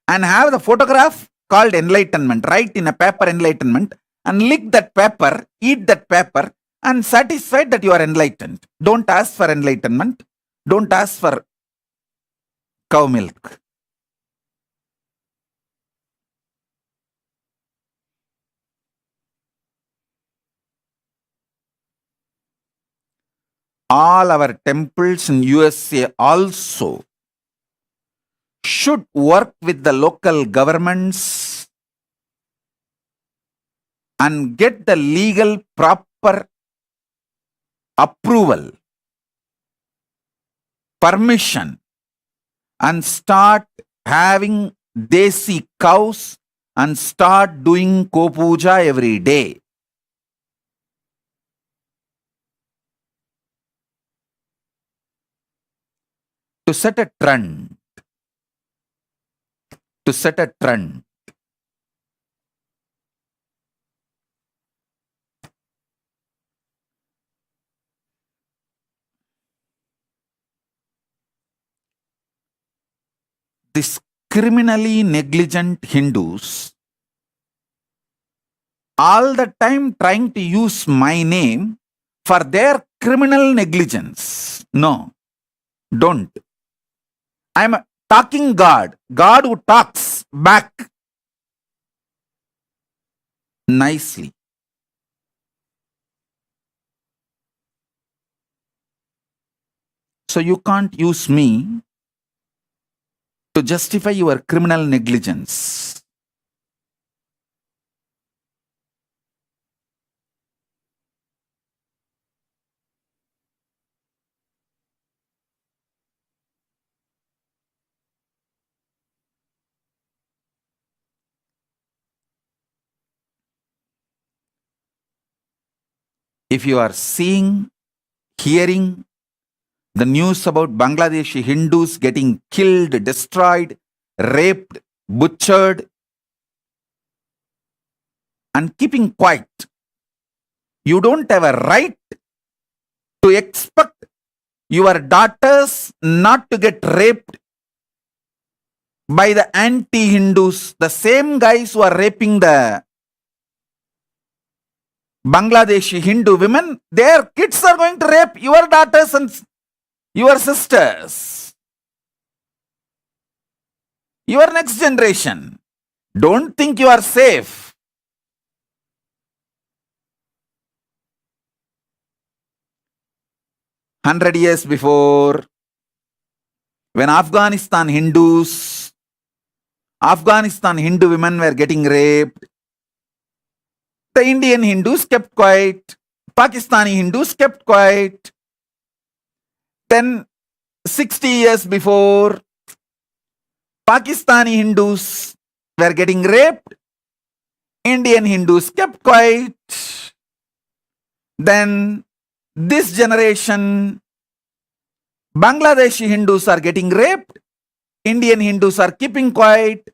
And have the photograph called enlightenment. Write in a paper enlightenment and lick that paper, eat that paper, and satisfied that you are enlightened. Don't ask for enlightenment. Don't ask for cow milk. All our temples in USA also should work with the local governments and get the legal proper approval, permission, and start having desi cows and start doing Ko-puja every day. To set a trend. To set a trend. These criminally negligent Hindus all the time trying to use my name for their criminal negligence. No, don't. I'm a talking God, God who talks back nicely. So you can't use me to justify your criminal negligence. If you are seeing, hearing the news about Bangladeshi Hindus getting killed, destroyed, raped, butchered, and keeping quiet, you don't have a right to expect your daughters not to get raped by the anti-Hindus, the same guys who are raping the Bangladeshi Hindu women. Their kids are going to rape your daughters and your sisters, your next generation. Don't think you are safe. "100 years before, when Afghanistan Hindu women were getting raped, the Indian Hindus kept quiet. Pakistani Hindus kept quiet. Then 60 years before, Pakistani Hindus were getting raped. Indian Hindus kept quiet. Then this generation, Bangladeshi Hindus are getting raped. Indian Hindus are keeping quiet.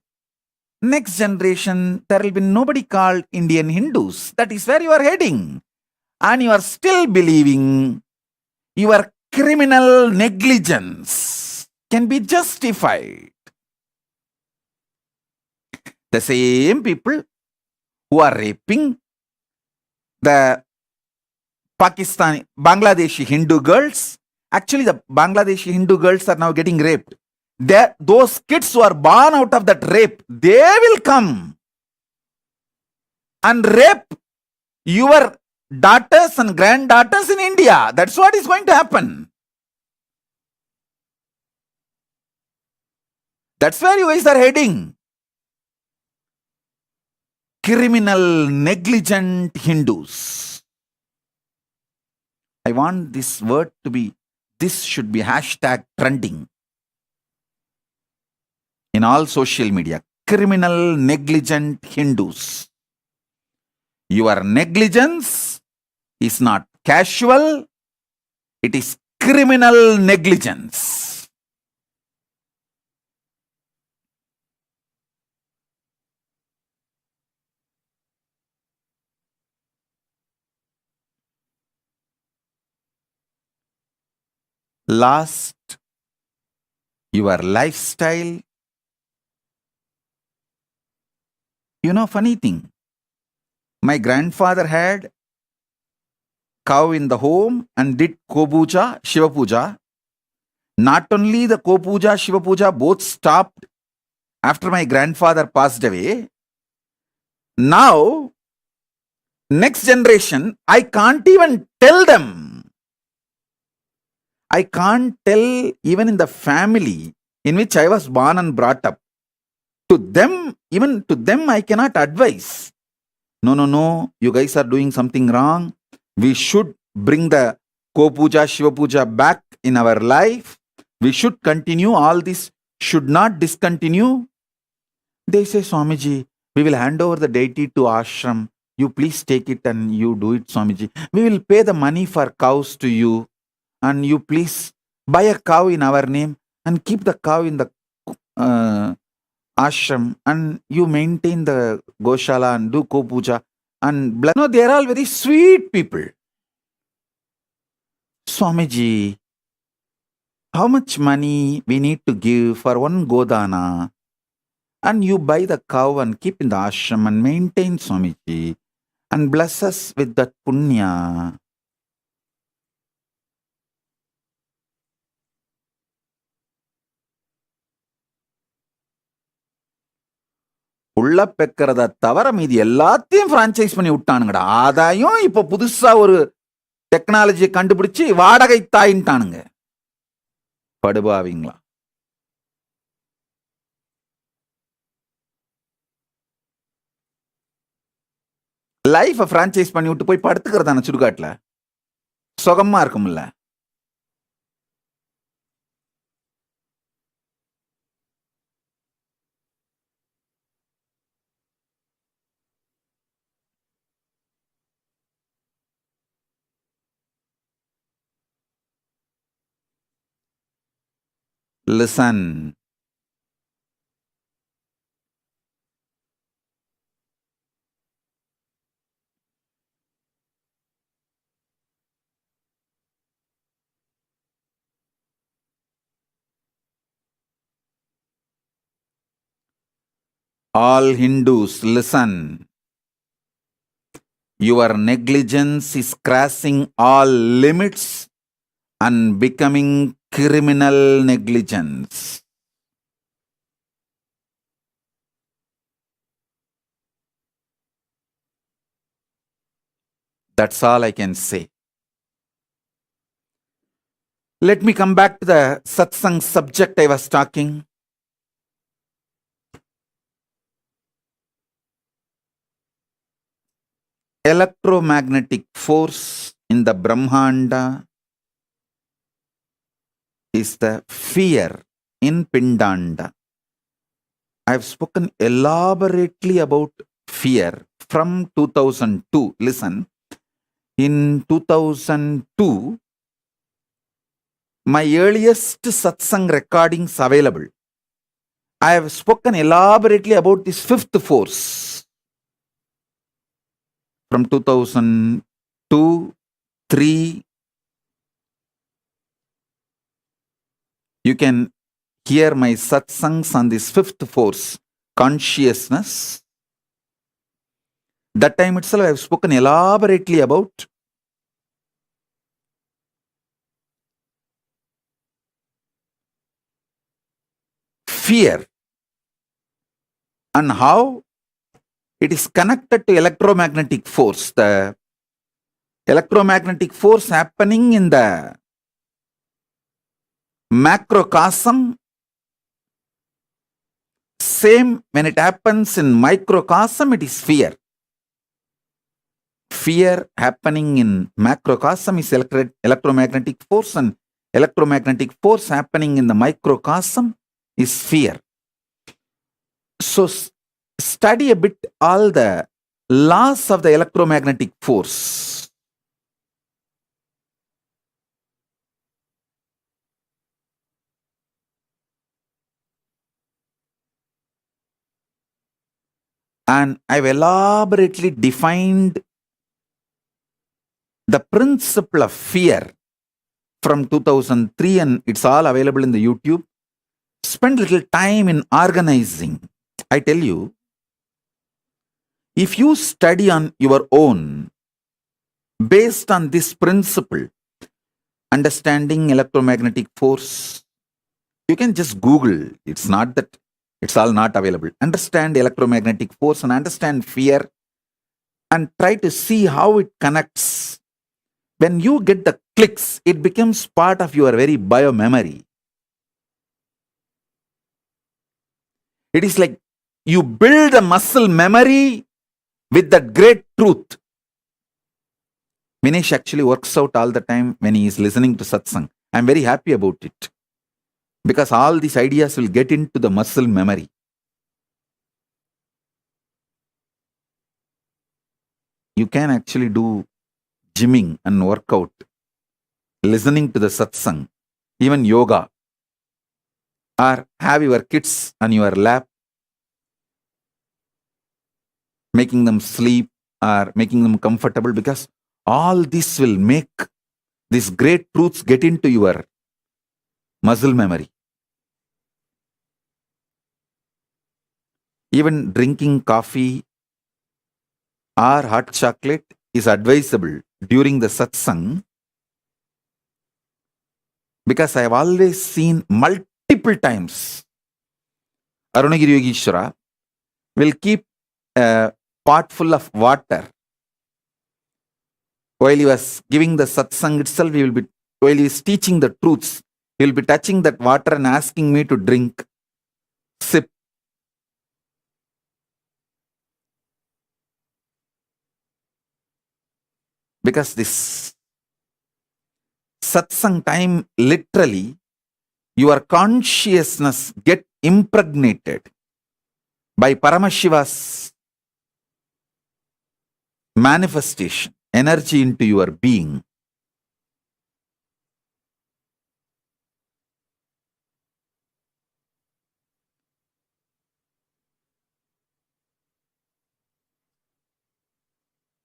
Next generation, there will be nobody called Indian Hindus. That is where you are heading. And you are still believing your criminal negligence can be justified. The same people who are raping the Bangladeshi Hindu girls, actually the Bangladeshi Hindu girls are now getting raped. Those kids who are born out of that rape, they will come and rape your daughters and granddaughters in India. That's what is going to happen. That's where you guys are heading. Criminal, negligent Hindus. I want this word to be, this should be hashtag trending in all social media. Criminal, negligent Hindus. Your negligence is not casual, it is criminal negligence. Last, your lifestyle. You know, funny thing, my grandfather had cow in the home and did Ko-puja, Shiva Puja. Not only the Ko-puja, Shiva Puja both stopped after my grandfather passed away. Now, next generation, I can't even tell them. I can't tell even in the family in which I was born and brought up. To them, even to them, I cannot advise. No, you guys are doing something wrong. We should bring the Ko-puja, Shiva Puja back in our life. We should continue. All this should not discontinue. They say, Swamiji, we will hand over the deity to ashram. You please take it and you do it, Swamiji. We will pay the money for cows to you. And you please buy a cow in our name and keep the cow in the ashram, and you maintain the Goshala and do Ko-puja. And no, they are all very sweet people. Swamiji, how much money we need to give for one Godana? And you buy the cow and keep in the ashram and maintain, Swamiji, and bless us with that punya. உள்ள பெக்கிறத தவிர மீதி எல்லாத்தையும் franchise பண்ணி விட்டானுங்கடா. ஆதாயம் இப்ப புதுசா ஒரு டெக்னாலஜியை கண்டுபிடிச்சு வாடகை தாயின்ட்டானுங்க. படுபாவீங்களா? லைஃபை பிரான்ச்சைஸ் பண்ணி விட்டு போய் படுத்துக்கிறதான சுடுகாட்டுல சுகமா இருக்கும்ல. Listen. All Hindus, listen. Your negligence is crossing all limits and becoming criminal negligence. That's all I can say. Let me come back to the Satsang subject I was talking. Electromagnetic force in the Brahmanda is the fear in Pindanda. I have spoken elaborately about fear from 2002. Listen, in 2002, my earliest satsang recordings available. I have spoken elaborately about this fifth force from 2002, 3. You can hear my satsangs on this fifth force, consciousness. That time itself I have spoken elaborately about fear and how it is connected to electromagnetic force. The electromagnetic force happening in the macrocosm, same when it happens in microcosm, it is fear. Fear happening in macrocosm is electromagnetic force, and electromagnetic force happening in the microcosm is fear. So study a bit all the laws of the electromagnetic force. And I've elaborately defined the principle of fear from 2003, and it's all available in the YouTube. Spend little time in organizing. I tell you, if you study on your own, based on this principle, understanding electromagnetic force, you can just Google. It's not that it's all not available. Understand electromagnetic force and understand fear and try to see how it connects. When you get the clicks, it becomes part of your very bio-memory. It is like you build a muscle memory with that great truth. Vinesh actually works out all the time when he is listening to Satsang. I'm very happy about it because all these ideas will get into the muscle memory. You can actually do gymming and workout, listening to the Satsang, even yoga, or have your kids on your lap, making them sleep or making them comfortable, because all this will make these great truths get into your muscle memory. Even drinking coffee or hot chocolate is advisable during the satsang, because I have always seen multiple times Arunagiri Yogeshwara will keep a pot full of water. While he was giving the satsang itself, while he is teaching the truths, he will be touching that water and asking me to drink, sip. Because this satsang time, literally, your consciousness get impregnated by Paramashiva's manifestation, energy into your being.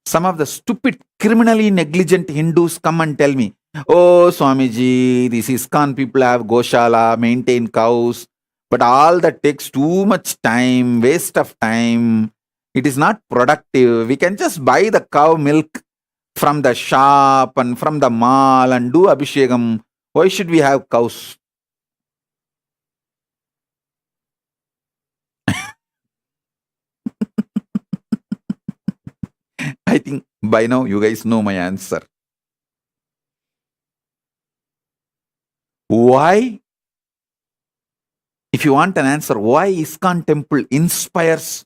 Some of the stupid, criminally negligent Hindus come and tell me, oh, Swamiji, these ISKCON people have Goshala, maintain cows, but all that takes too much time, waste of time. It is not productive. We can just buy the cow milk from the shop and from the mall and do Abhishekam. Why should we have cows? I think by now you guys know my answer. Why? If you want an answer, why ISKCON temple inspires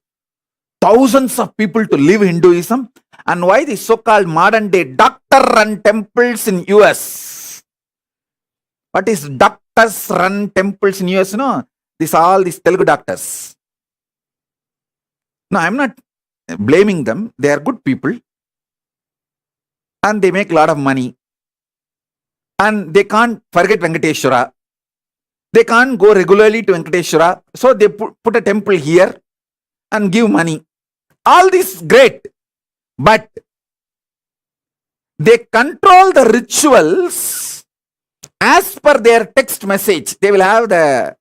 thousands of people to live Hinduism, and why the so-called modern day doctor-run temples in US? What is doctors-run temples in US? No, all these Telugu doctors. No, I'm not blaming them. They are good people. and they make a lot of money. And they can't forget Venkateshwara. They can't go regularly to Venkateshwara. So they put a temple here and give money. All this great. But they control the rituals as per their text message. They will have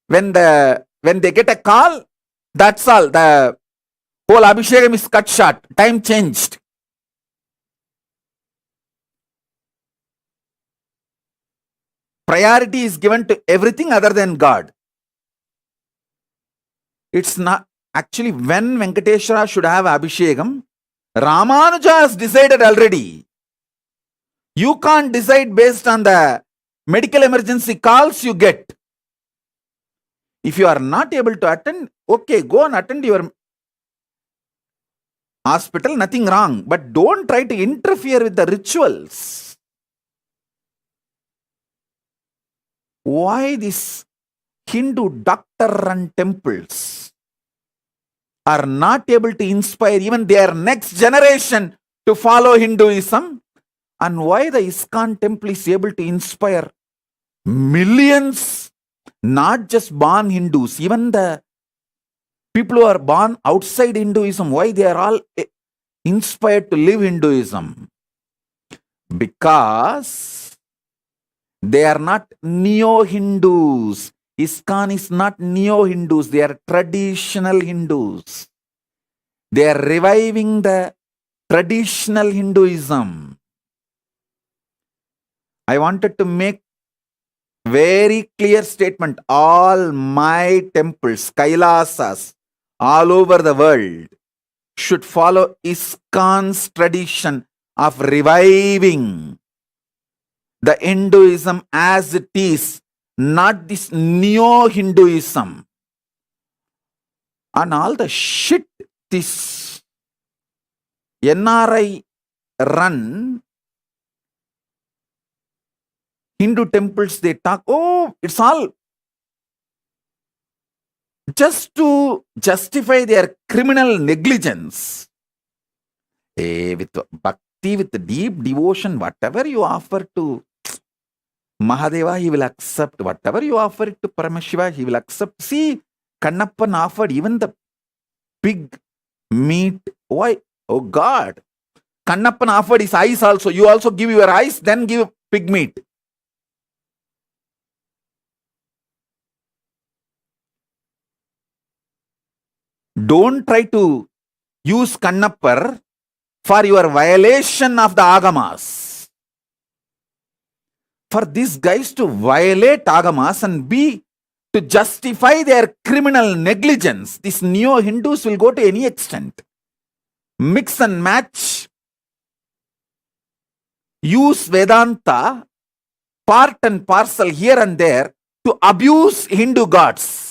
when they get a call, that's all. The whole Abhishekam is cut short. Time changed. Priority is given to everything other than God. It's not actually when Venkateshwara should have Abhishekam. Ramanuja has decided already. You can't decide based on the medical emergency calls you get. If you are not able to attend, okay, go and attend your hospital, nothing wrong. But don't try to interfere with the rituals. Why this Hindu doctor-run temples are not able to inspire even their next generation to follow Hinduism? And why the ISKCON temple is able to inspire millions, not just born Hindus, even the people who are born outside Hinduism, why they are all inspired to live Hinduism? Because they are not neo-Hindus. ISKCON is not neo-Hindus. They are traditional Hindus. They are reviving the traditional Hinduism. I wanted to make very clear statement. All my temples, Kailasas, all over the world should follow ISKCON's tradition of reviving the Hinduism as it is, not this neo-Hinduism. And all the shit this NRI run Hindu temples, they talk, oh, it's all just to justify their criminal negligence. With bhakti, with deep devotion, whatever you offer to Mahadeva, he will accept. Whatever you offer it to Paramashiva, he will accept. See, Kannappan offered even the pig meat. Why? Oh God. Kannappan offered his eyes also. You also give your eyes, then give pig meat. Don't try to use Kannappar for your violation of the Agamas. For these guys to violate Agamas and to justify their criminal negligence, these neo-Hindus will go to any extent. Mix and match. Use Vedanta, part and parcel here and there, to abuse Hindu gods.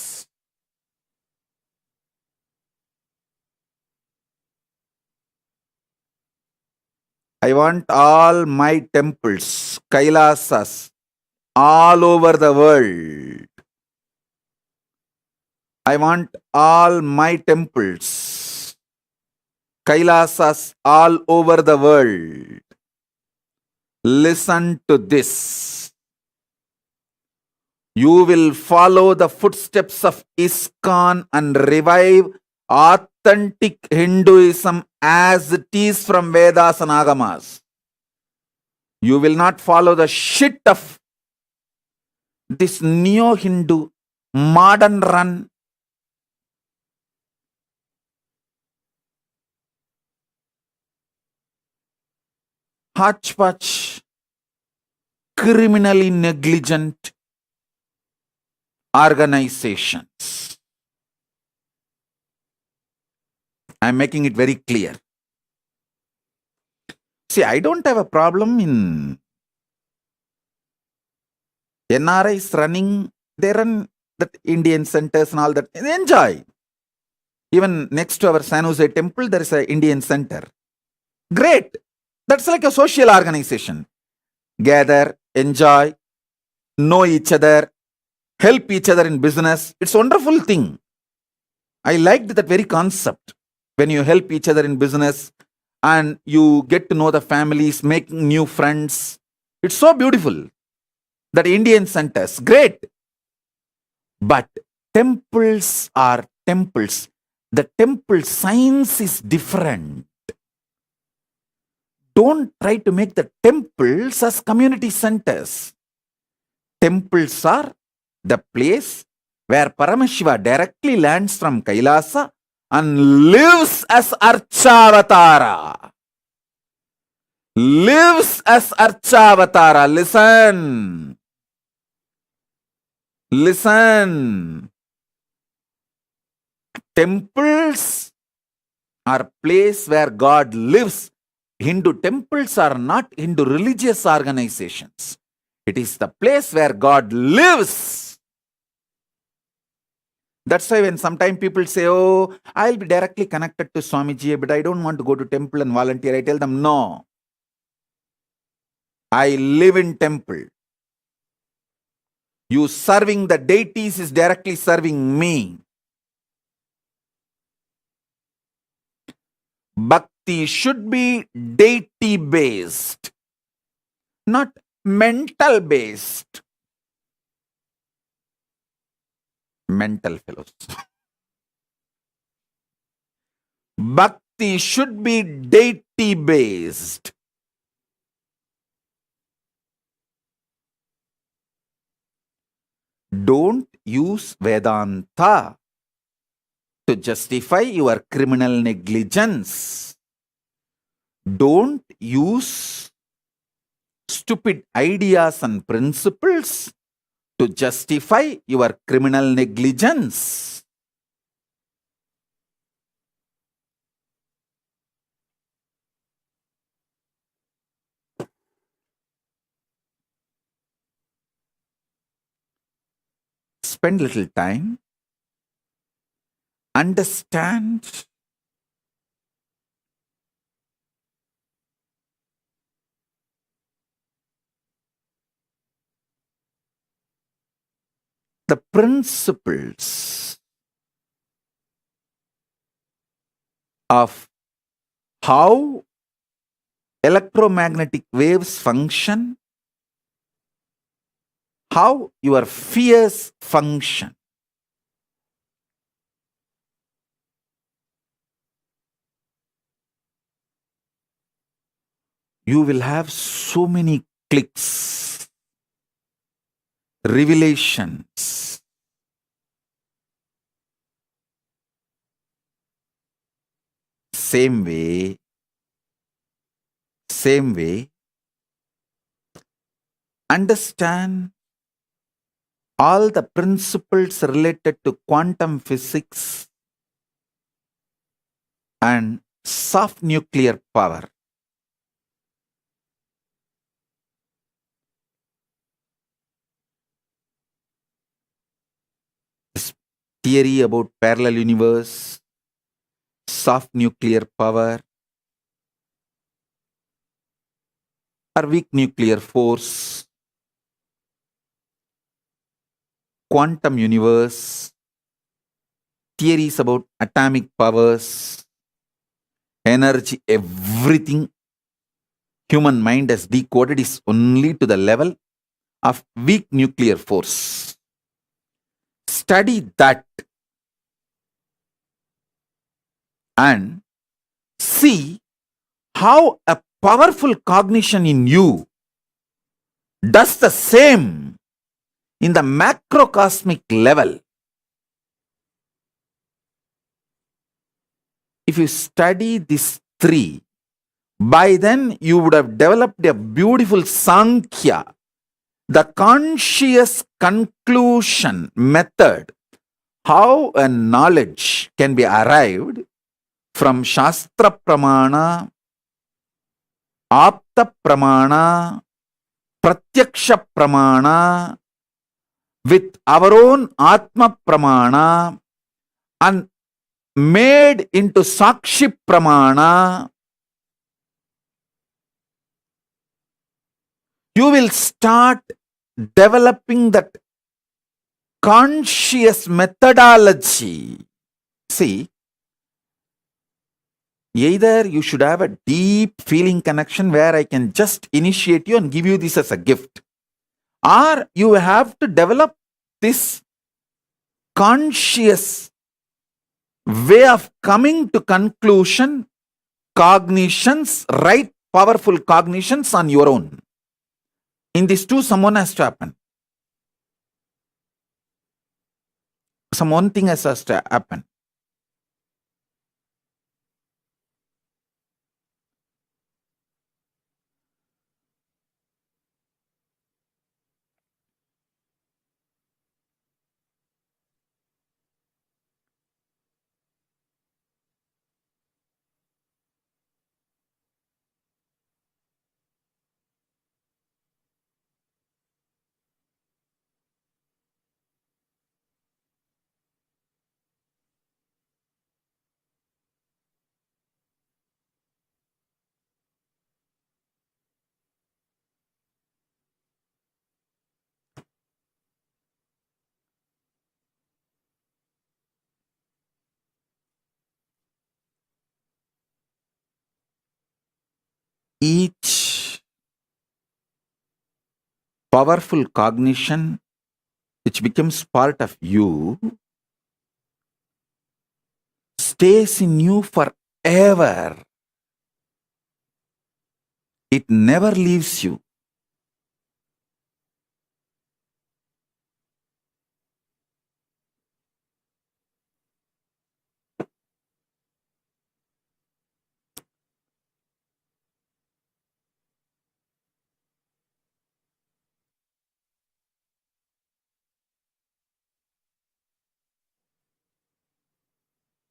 I want all my temples, Kailasas, all over the world. I want all my temples, Kailasas, all over the world. Listen to this. You will follow the footsteps of ISKCON and revive authentic Hinduism as it is from Vedas and Agamas. You will not follow the shit of this neo-Hindu modern run. Hodgepodge, criminally negligent organizations. I'm making it very clear. See, I don't have a problem in NRIs running. They run the Indian centers and all that. They enjoy. Even next to our San Jose temple, there is an Indian center. Great. That's like a social organization. Gather, enjoy, know each other, help each other in business. It's a wonderful thing. I liked that very concept. When you help each other in business and you get to know the families, making new friends. It's so beautiful that Indian centers. Great. But temples are temples. The temple science is different. Don't try to make the temples as community centers. Temples are the place where Paramashiva directly lands from Kailasa and lives as Archavatara. Lives as Archavatara. Listen. Listen. Temples are place where God lives. Hindu temples are not Hindu religious organizations. It is the place where God lives. That's why when sometimes people say, oh, I'll be directly connected to Swamiji, but I don't want to go to temple and volunteer. I tell them, no. I live in temple. You serving the deities is directly serving me. Bhakti should be deity based, not mental based. Mental fellows. Bhakti should be deity based. Don't use Vedanta to justify your criminal negligence. Don't use stupid ideas and principles to justify your criminal negligence. Spend little time. Understand the principles of how electromagnetic waves function, how your fears function. You will have so many clicks, revelations. Same way, understand all the principles related to quantum physics and soft nuclear power. This theory about parallel universe, soft nuclear power, or weak nuclear force, quantum universe, theories about atomic powers, energy, everything human mind has decoded is only to the level of weak nuclear force. Study that and see how a powerful cognition in you does the same in the macrocosmic level. If you study these three, by then you would have developed a beautiful Sankhya, the conscious conclusion method, how a knowledge can be arrived from Shastra Pramana, Apta Pramana, Pratyaksha Pramana, with our own Atma Pramana and made into Sakshi Pramana. You will start developing that conscious methodology. See, Either you should have a deep feeling connection where I can just initiate you and give you this as a gift, or you have to develop this conscious way of coming to conclusion, cognitions, right powerful cognitions on your own. In these two, someone has to happen. Some one thing has to happen. Each powerful cognition which becomes part of you stays in you forever. It never leaves you.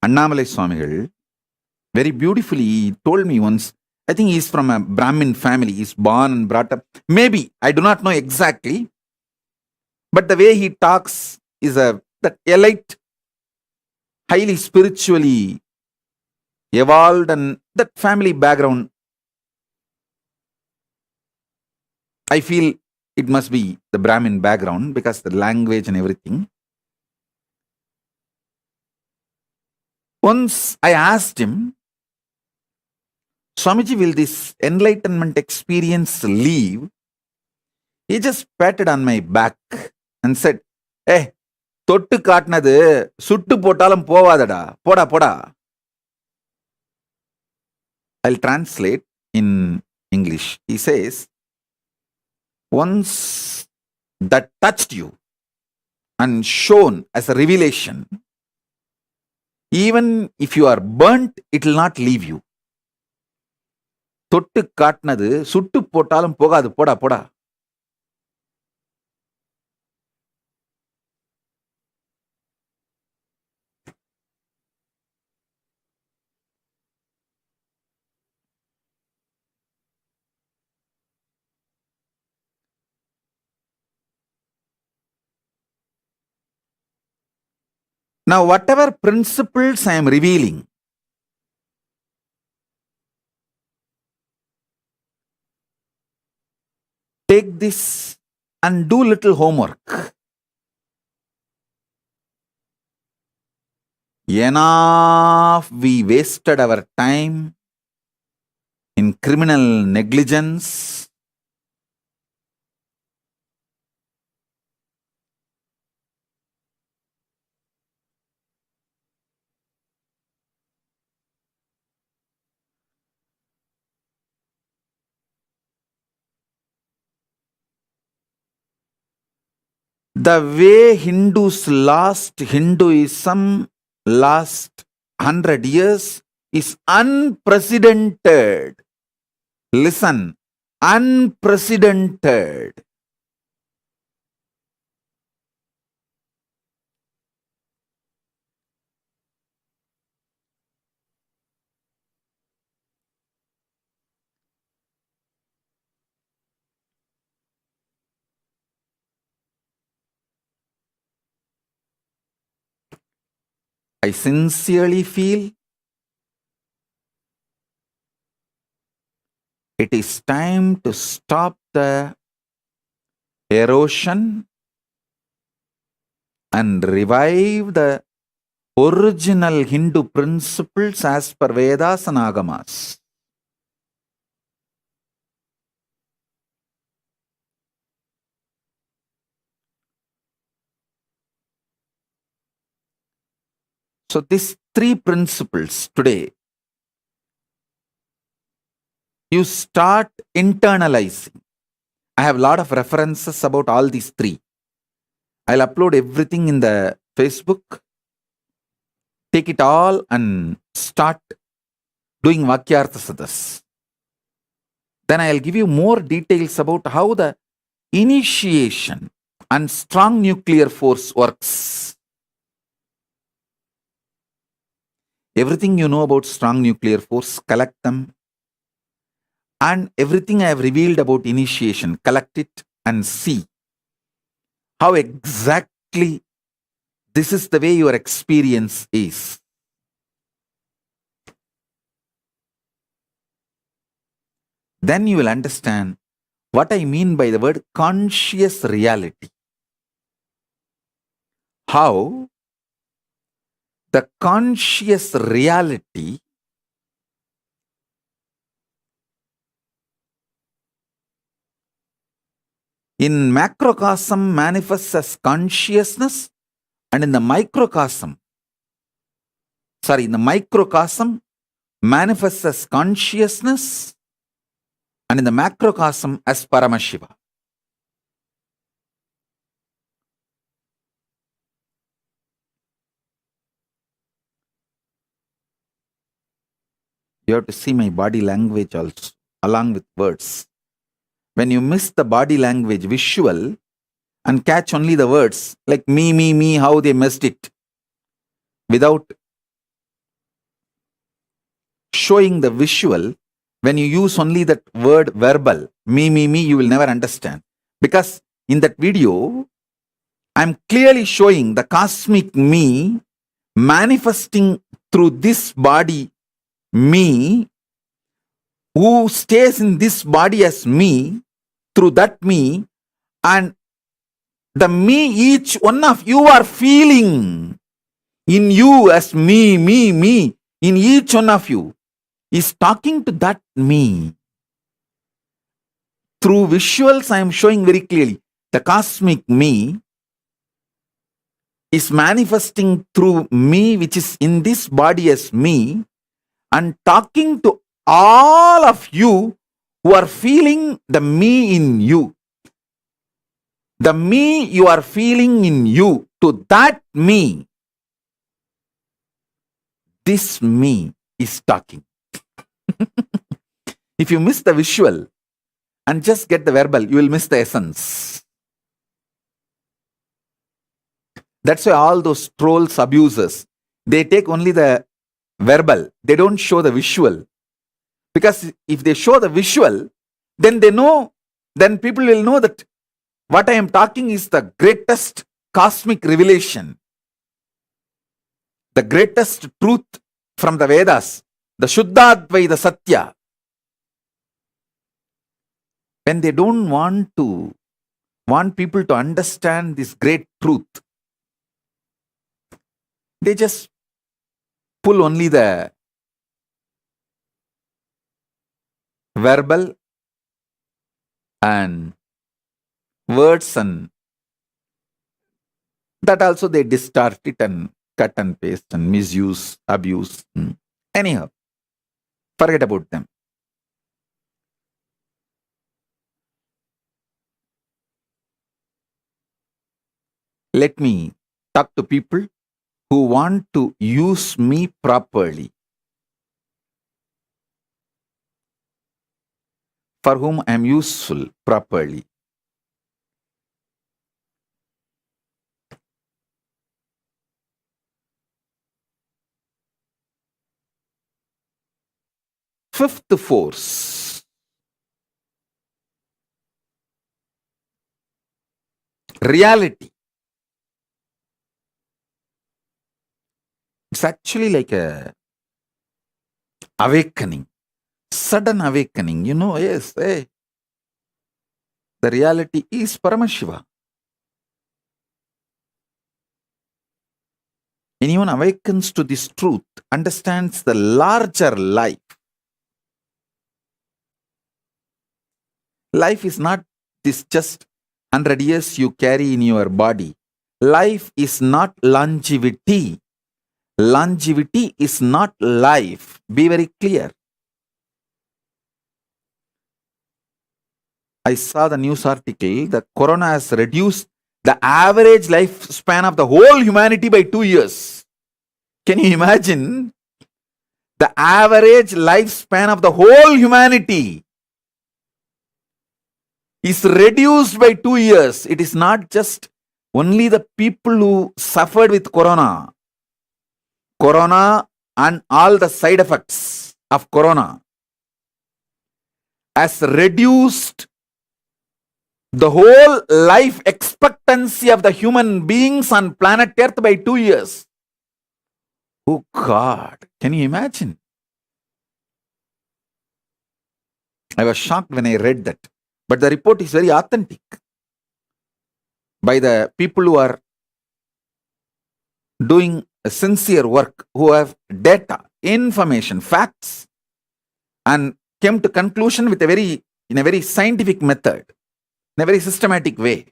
Annamalai Swamigal very beautifully told me once, I think he's from a Brahmin family, he's born and brought up, maybe, I do not know exactly, but the way he talks is that elite, highly spiritually evolved, and that family background, I feel it must be the Brahmin background because the language and everything. Once I asked him, Swamiji, will this enlightenment experience leave? He just patted on my back and said, "Hey, தொட்டு காட்டினது சுட்டு போட்டாலும் போவாதடா, போடா போடா." I'll translate in English. He says, once that touched you and shown as a revelation, even if you are burnt, it will not leave you. தொட்டு காட்டினது சுட்டு போட்டாலும் போகாது, போடா போடா. Now, whatever principles I am revealing, take this and do little homework. Enough we wasted our time in criminal negligence, the way Hindus lost Hinduism last 100 years is unprecedented. Listen, unprecedented. I sincerely feel it is time to stop the erosion and revive the original Hindu principles as per Vedas and Agamas. So these three principles today, you start internalizing. I have a lot of references about all these three. I'll upload everything in the Facebook. Take it all and start doing Vakyartha Sadas. Then I'll give you more details about how the initiation and strong nuclear force works. Everything you know about strong nuclear force, collect them. And everything I have revealed about initiation, collect it and see how exactly this is the way your experience is. Then you will understand what I mean by the word conscious reality. How the conscious reality in macrocosm manifests as consciousness, and in the microcosm manifests as consciousness, and in the macrocosm as Paramashiva. You have to see my body language also, along with words. When you miss the body language visual and catch only the words, like me, how they missed it, without showing the visual, when you use only that word verbal, me, you will never understand. Because in that video, I'm clearly showing the cosmic me manifesting through this body, me, who stays in this body as me, through that me, and the me each one of you are feeling in you as me, in each one of you is talking to that me. Through visuals, I am showing very clearly the cosmic me is manifesting through me, which is in this body as me, and talking to all of you who are feeling the me in you. The me you are feeling in you, to that me, this me is talking. If you miss the visual and just get the verbal, you will miss the essence. That's why all those trolls, abusers, they take only the verbal. They don't show the visual. Because if they show the visual, then they know, then people will know that what I am talking is the greatest cosmic revelation, the greatest truth from the Vedas, the Shuddhadvaita Satya. When they don't want people to understand this great truth, they just pull only the verbal and words, and that also they distort it and cut and paste and misuse, abuse. Anyhow, forget about them. Let me talk to people who want to use me properly, for whom I am useful properly. Fifth force, reality. It's actually like a awakening, sudden awakening. Yes, the reality is Paramashiva. Anyone awakens to this truth, understands the larger life. Life is not this just 100 years you carry in your body. Life is not longevity. Longevity is not life. Be very clear. I saw the news article that corona has reduced the average lifespan of the whole humanity by 2 years. Can you imagine? The average lifespan of the whole humanity is reduced by 2 years. It is not just only the people who suffered with corona. Corona and all the side effects of corona has reduced the whole life expectancy of the human beings on planet Earth by 2 years. Oh God, can you imagine? I was shocked when I read that. But the report is very authentic by the people who are doing sincere work, who have data, information, facts, and came to conclusion with in a very scientific method, in a very systematic way.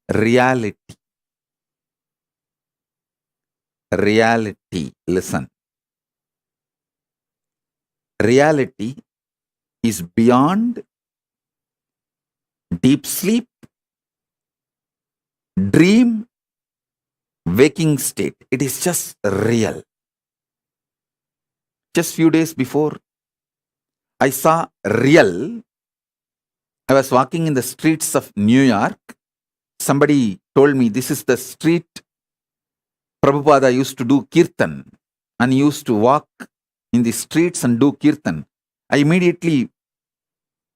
Reality. Reality. Listen. Reality is beyond deep sleep, dream, waking state. It is just real. Just few days before, I saw real. I was walking in the streets of New York. Somebody told me this is the street Prabhupada used to do kirtan and he used to walk in the streets and do kirtan. I immediately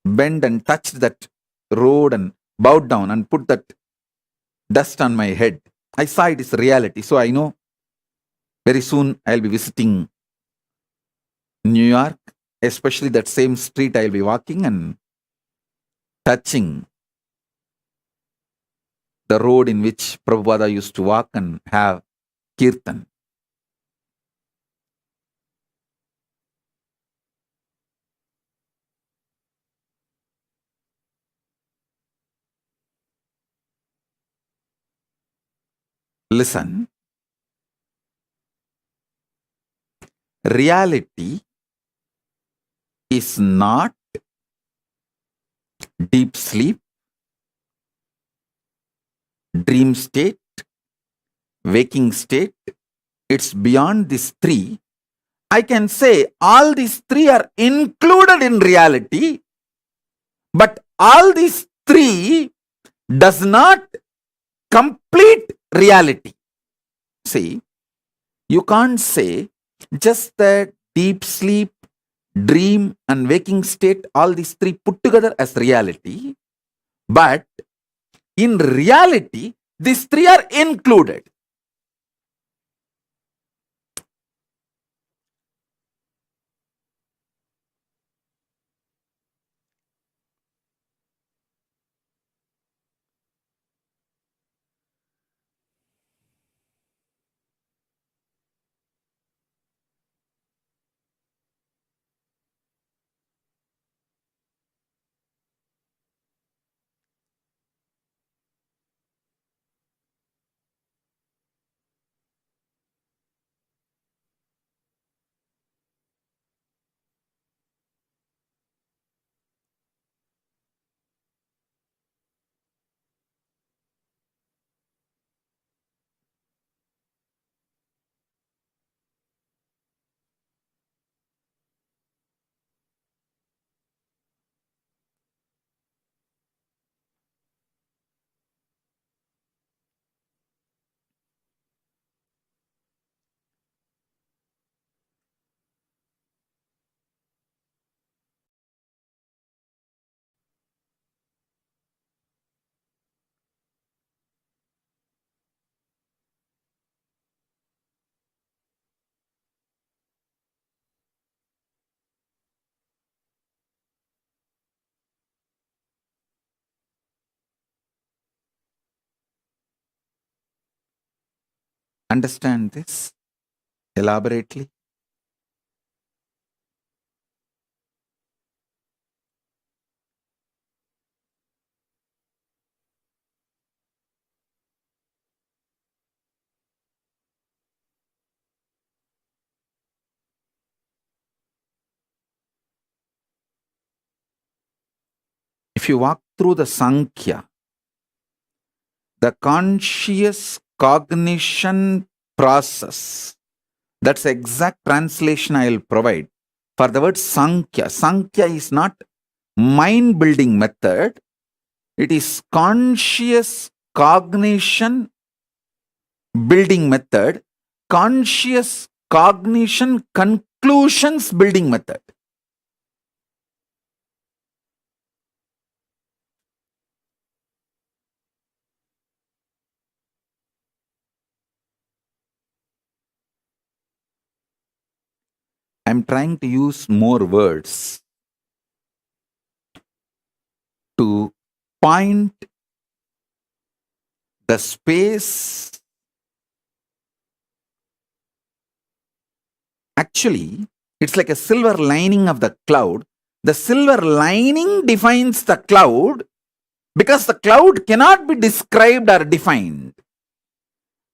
bent and touched that road and bowed down and put that dust on my head. I saw it is reality. So I know very soon I'll be visiting New York, especially that same street I'll be walking and touching the road in which Prabhupada used to walk and have kirtan. Listen, reality is not deep sleep, dream state, waking state. It's beyond these three. I can say all these three are included in reality, but all these three does not complete reality. See, you can't say just the deep sleep, dream, and waking state, all these three put together as reality. But in reality, these three are included. Understand this elaborately. If you walk through the Sankhya, the conscious cognition process, that's the exact translation I will provide for the word Sankhya. Sankhya is not mind building method, it is conscious cognition building method, conscious cognition conclusions building method. I'm trying to use more words to point the space. Actually, it's like a silver lining of the cloud. The silver lining defines the cloud because the cloud cannot be described or defined.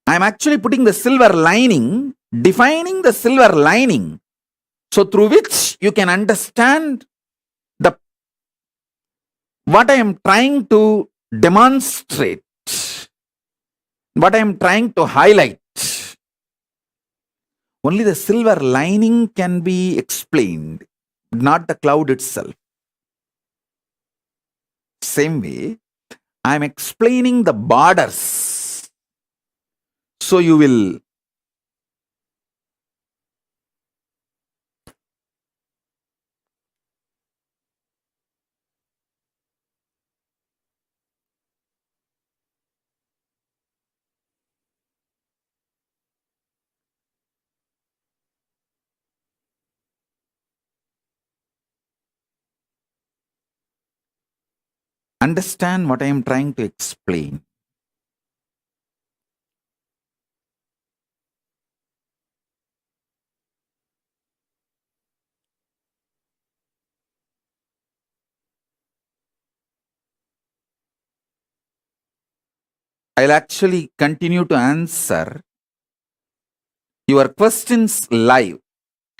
I'm actually putting the silver lining, defining the silver lining, so through which you can understand the what I am trying to demonstrate, what I am trying to highlight. Only the silver lining can be explained, not the cloud itself. Same way, I am explaining the borders. So you will understand what I am trying to explain. I'll actually continue to answer your questions live.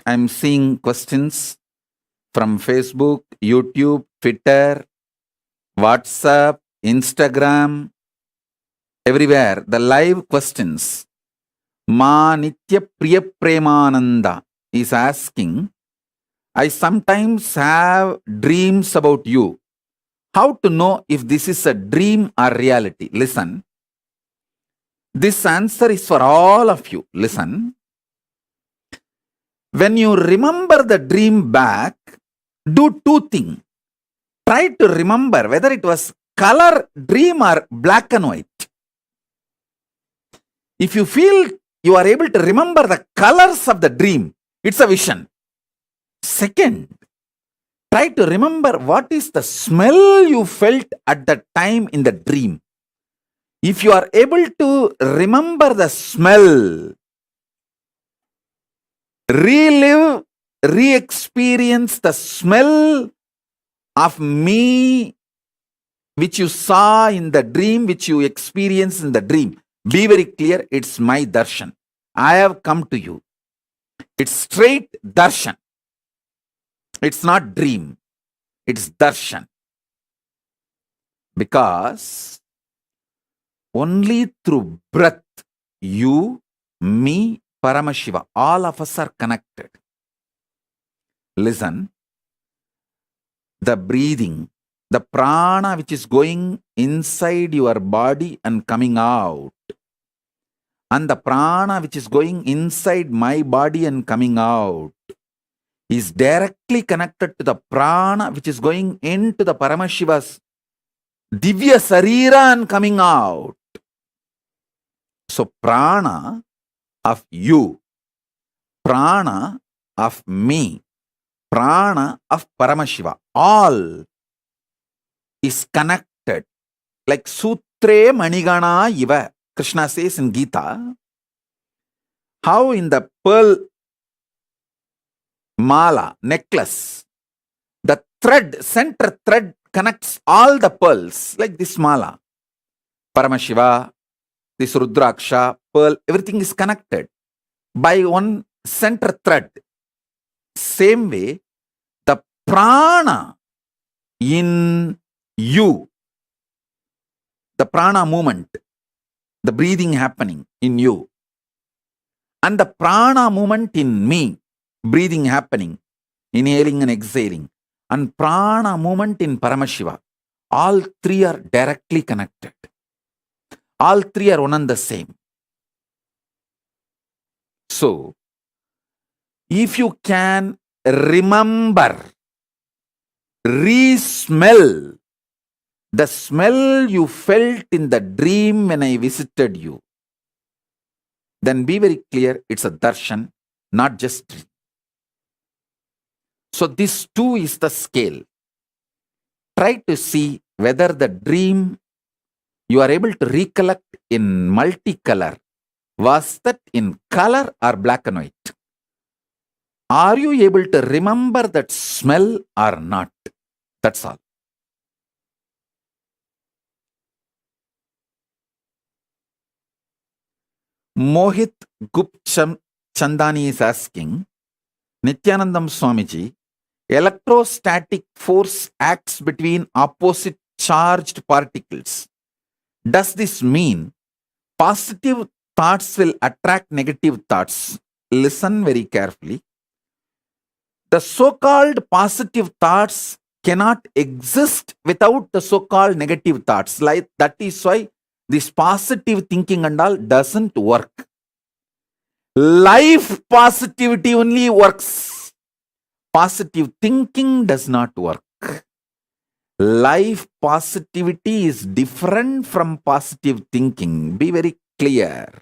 I'm seeing questions from Facebook, YouTube, Twitter, WhatsApp, Instagram, everywhere. The live questions. Ma Nitya Priya Premananda is asking, I sometimes have dreams about you. How to know if this is a dream or reality? Listen. This answer is for all of you. Listen. When you remember the dream back, do two things. Try to remember whether it was color dream or black and white. If you feel you are able to remember the colors of the dream, it's a vision. Second, try to remember what is the smell you felt at the time in the dream. If you are able to remember the smell, relive, re-experience the smell of me which you saw in the dream, which you experienced in the dream. Be very clear, it's my darshan. I have come to you. It's straight darshan. It's not dream. It's darshan. Because only through breath, you, me, Paramashiva, all of us are connected. Listen, the breathing, the prana which is going inside your body and coming out, and the prana which is going inside my body and coming out, is directly connected to the prana which is going into the Paramashiva's Divya Sarira and coming out. So prana of you, prana of me, prana of Paramashiva, all is connected. Like Sutre Manigana Iva, Krishna says in Gita, How in the pearl mala, necklace, the thread, center thread connects all the pearls, like this mala. Paramashiva, this Rudraksha, pearl, everything is connected by one center thread. Same way, the prana in you, the prana movement, the breathing happening in you, and the prana movement in me, breathing happening, inhaling and exhaling, and prana movement in Paramashiva, all three are directly connected. All three are one and the same. So, if you can remember, re-smell the smell you felt in the dream when I visited you, then be very clear, it's a darshan, not just dream. So this too is the scale. Try to see whether the dream you are able to recollect in multicolor, was that in color or black and white? Are you able to remember that smell or not? That's all. Mohit Gupcham Chandani is asking, Nithyanandam Swamiji, electrostatic force acts between opposite charged particles. Does this mean positive thoughts will attract negative thoughts? Listen very carefully. The so-called positive thoughts cannot exist without the so-called negative thoughts. Like that is why this positive thinking and all doesn't work. Life positivity only works. Positive thinking does not work. Life positivity is different from positive thinking. Be very clear.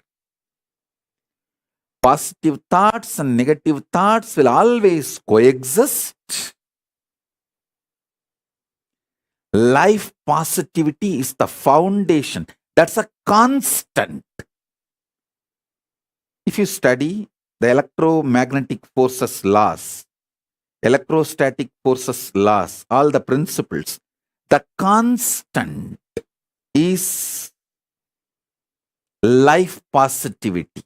Positive thoughts and negative thoughts will always coexist. Life positivity is the foundation. That's a constant. If you study the electromagnetic forces laws, electrostatic forces laws, all the principles, the constant is life positivity.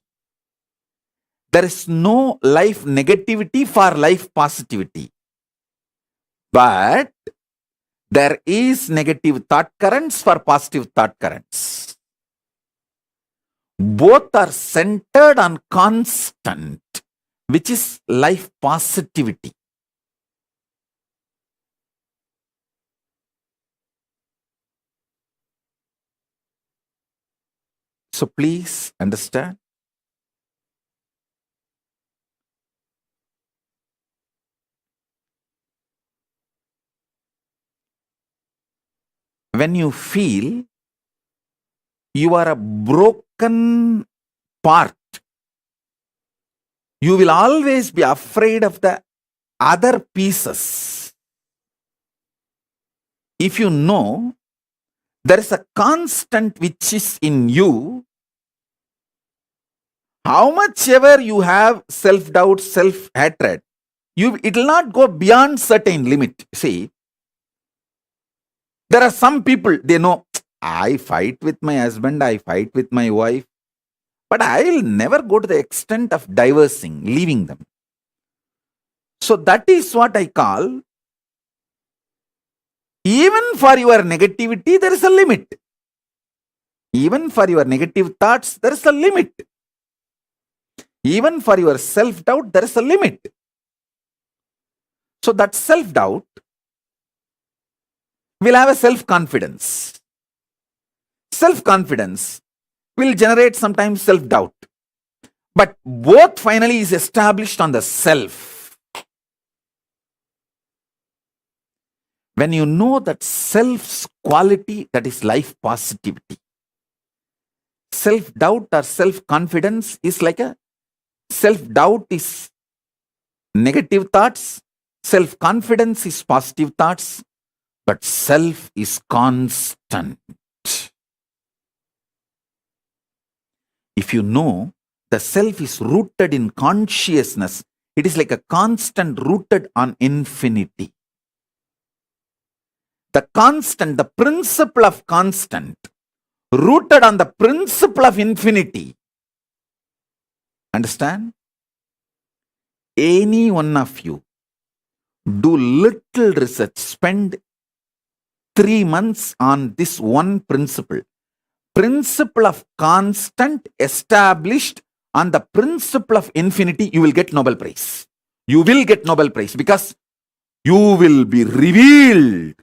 There is no life negativity for life positivity. But there is negative thought currents for positive thought currents. Both are centered on constant, which is life positivity. So please understand. When you feel you are a broken part, you will always be afraid of the other pieces. If you know there is a constant which is in you, how much ever you have self-doubt, self-hatred, it will not go beyond certain limit. See, there are some people, they know, I fight with my husband, I fight with my wife, but I will never go to the extent of divorcing, leaving them. So that is what I call, even for your negativity, there is a limit. Even for your negative thoughts, there is a limit. Even for your self-doubt, there is a limit. So that self-doubt will have a self-confidence. Self-confidence will generate sometimes self-doubt. But both finally is established on the self. When you know that self's quality, that is life positivity. Self-doubt or self-confidence is like a self-doubt is negative thoughts, self-confidence is positive thoughts, but self is constant. If you know The self is rooted in consciousness. It is like a constant rooted on infinity. The constant, the principle of constant, rooted on the principle of infinity. Understand? Any one of you do little research, spend 3 months on this one principle. Principle of constant established on the principle of infinity, you will get Nobel Prize. You will get Nobel Prize because you will be revealed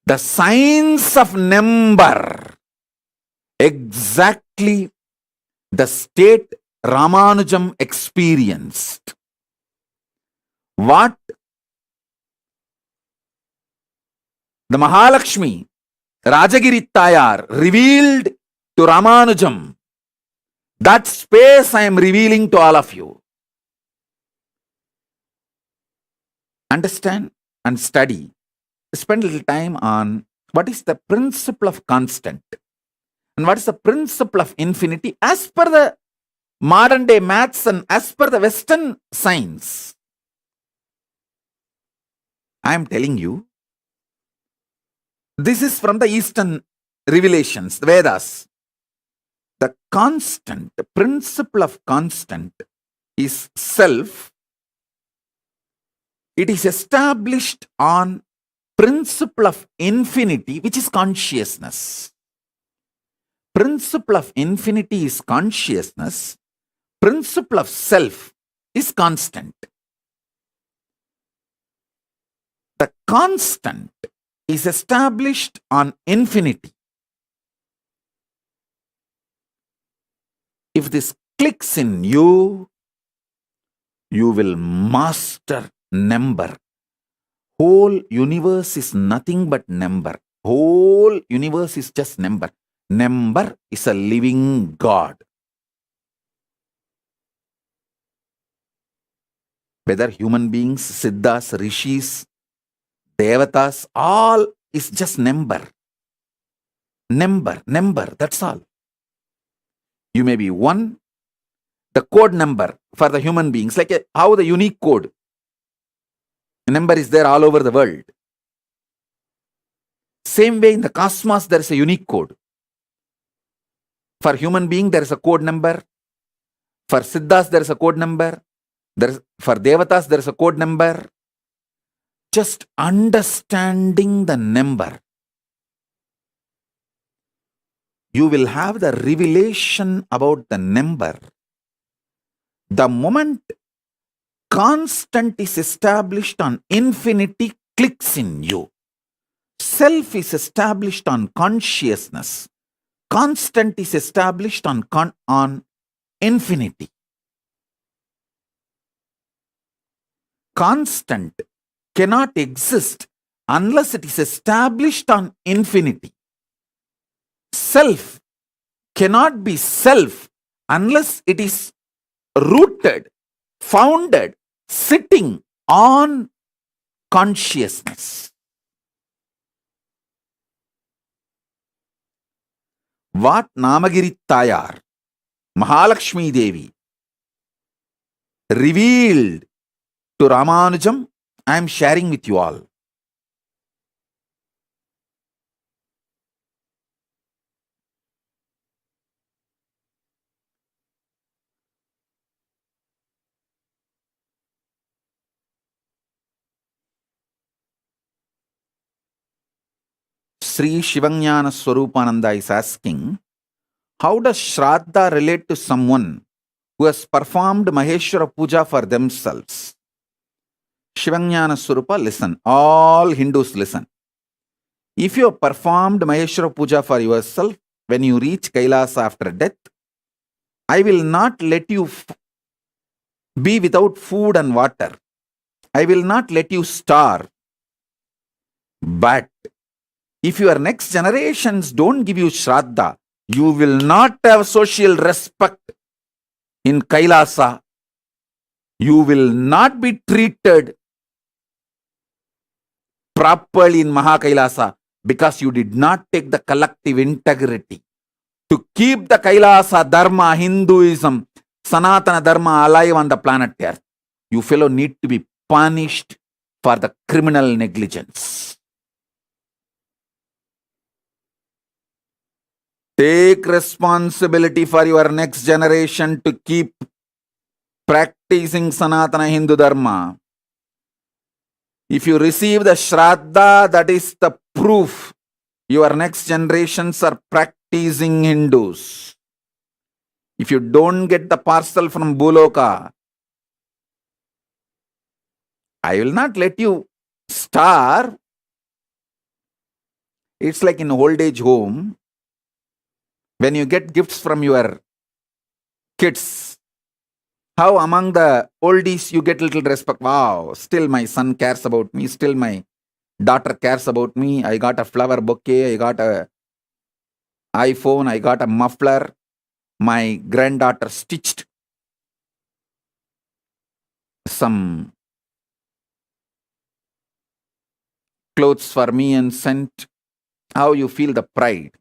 the science of number, exactly the state Ramanujam experienced. What the Mahalakshmi, Rajagiri Tayar revealed to Ramanujam, that space I am revealing to all of you. Understand and study. Spend a little time on what is the principle of constant and what is the principle of infinity as per the modern day maths and as per the Western science. I am telling you, this is from the Eastern revelations, the Vedas. The constant, the principle of constant is self. It is established on principle of infinity, which is consciousness. Principle of infinity is consciousness. Principle of self is constant. The constant is established on infinity. If this clicks in you, you will master number. Whole universe is nothing but number. Whole universe is just number. Number is a living God. Whether human beings, siddhas, rishis, devatas, all is just number. Number, that's all. You may be one, the code number for the human beings, like how the unique code. The number is there all over the world. Same way in the cosmos, there is a unique code. For human being, there is a code number. For siddhas, there is a code number. For devatas, there is a code number. Just understanding the number, you will have the revelation about the number. The moment constant is established on infinity, clicks in you. Self is established on consciousness. Constant is established on infinity. Constant cannot exist unless it is established on infinity. Self cannot be self unless it is rooted, founded, sitting on consciousness. What Namagiri Tayar, Mahalakshmi Devi, revealed to Ramanujam, I am sharing with you all. Sri Shivanyana Swarupananda is asking, how does Shraddha relate to someone who has performed Maheshwara Puja for themselves? Shivanyana Swarupa, listen. All Hindus listen. If you have performed Maheshwara Puja for yourself, when you reach Kailasa after death, I will not let you be without food and water. I will not let you starve. But if your next generations don't give you Shraddha, you will not have social respect in Kailasa. You will not be treated properly in Mahakailasa because you did not take the collective integrity. to keep the Kailasa Dharma, Hinduism, Sanatana Dharma alive on the planet Earth. You fellow need to be punished for the criminal negligence. Take responsibility for your next generation to keep practicing Sanatana Hindu Dharma. If you receive the Shraddha, that is the proof your next generations are practicing Hindus. If you don't get the parcel from Buloka, I will not let you starve. It's like in old age home, when you get gifts from your kids, how among the oldies you get little respect. Wow, still my son cares about me, still my daughter cares about me. I got a flower bouquet, I got a iPhone, I got a muffler. My granddaughter stitched some clothes for me and sent. How you feel the pride.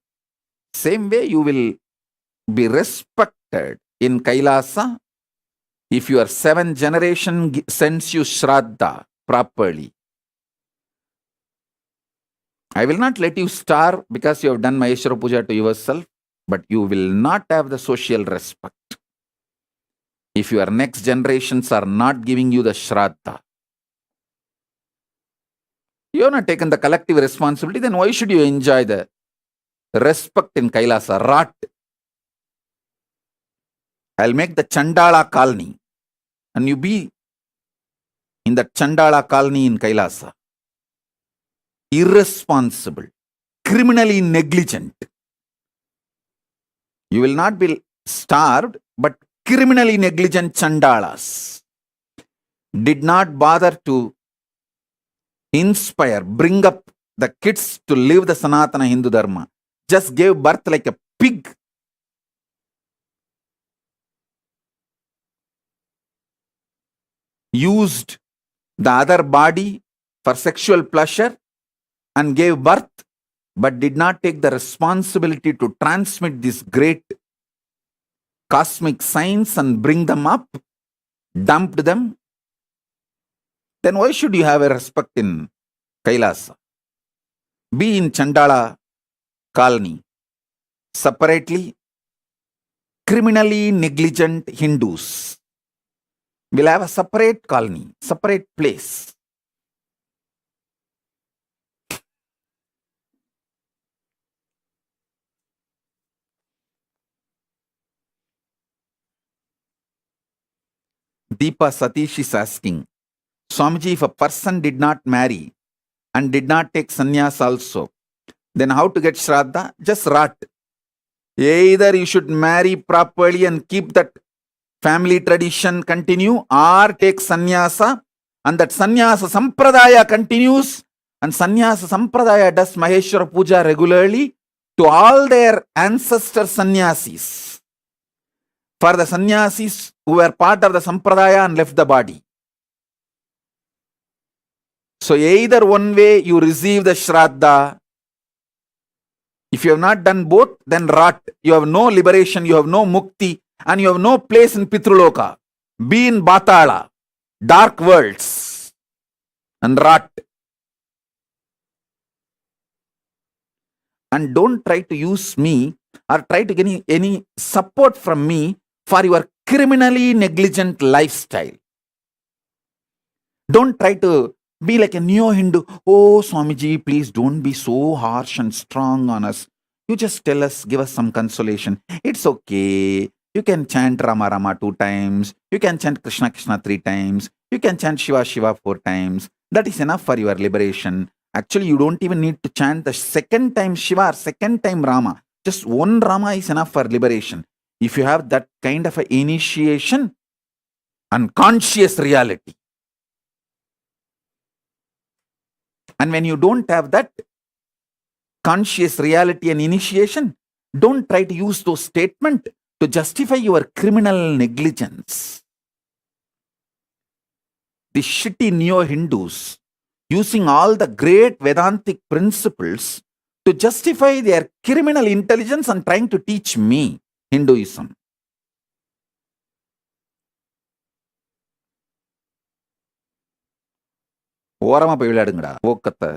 Same way you will be respected in Kailasa if your 7th generation sends you Shraddha properly. I will not let you starve because you have done Maheshwara Puja to yourself, but you will not have the social respect if your next generations are not giving you the Shraddha. You have not taken the collective responsibility, then why should you enjoy the respect in Kailasa? Rot. I'll make the Chandala colony and you be in the Chandala colony in Kailasa. Irresponsible, criminally negligent. You will not be starved, but criminally negligent Chandalas did not bother to inspire, bring up the kids to live the Sanatana Hindu Dharma. Just gave birth like a pig. Used the other body for sexual pleasure and gave birth, but did not take the responsibility to transmit this great cosmic science and bring them up, dumped them. Then why should you have a respect in Kailasa? Be in Chandala colony. Separately, criminally negligent Hindus will have a separate colony, separate place. Deepa Satish is asking, Swamiji, if a person did not marry and did not take sannyas also, then how to get Shraddha? Just rot. Either you should marry properly and keep that family tradition continue, or take sannyasa and that sannyasa sampradaya continues, and sannyasa sampradaya does Maheshwara Puja regularly to all their ancestor sannyasis. For the sannyasis who were part of the sampradaya and left the body. So either one way you receive the Shraddha. If you have not done both, then rot. You have no liberation, you have no mukti, and you have no place in Pitruloka. Be in Batala, dark worlds, and rot. And don't try to use me or try to get any support from me for your criminally negligent lifestyle. Don't try to be like a neo-Hindu. Oh, Swamiji, please don't be so harsh and strong on us. You just tell us, give us some consolation. It's okay. You can chant Rama Rama 2 times. You can chant Krishna Krishna 3 times. You can chant Shiva Shiva 4 times. That is enough for your liberation. Actually, you don't even need to chant the second time Shiva or second time Rama. Just one Rama is enough for liberation. If you have that kind of an initiation and conscious reality. And when you don't have that conscious reality and initiation, don't try to use those statements to justify your criminal negligence. The shitty neo-Hindus, using all the great Vedantic principles to justify their criminal intelligence and trying to teach me Hinduism. ஓரமா போய் விளையாடுங்கடா ஓக்கத்தை.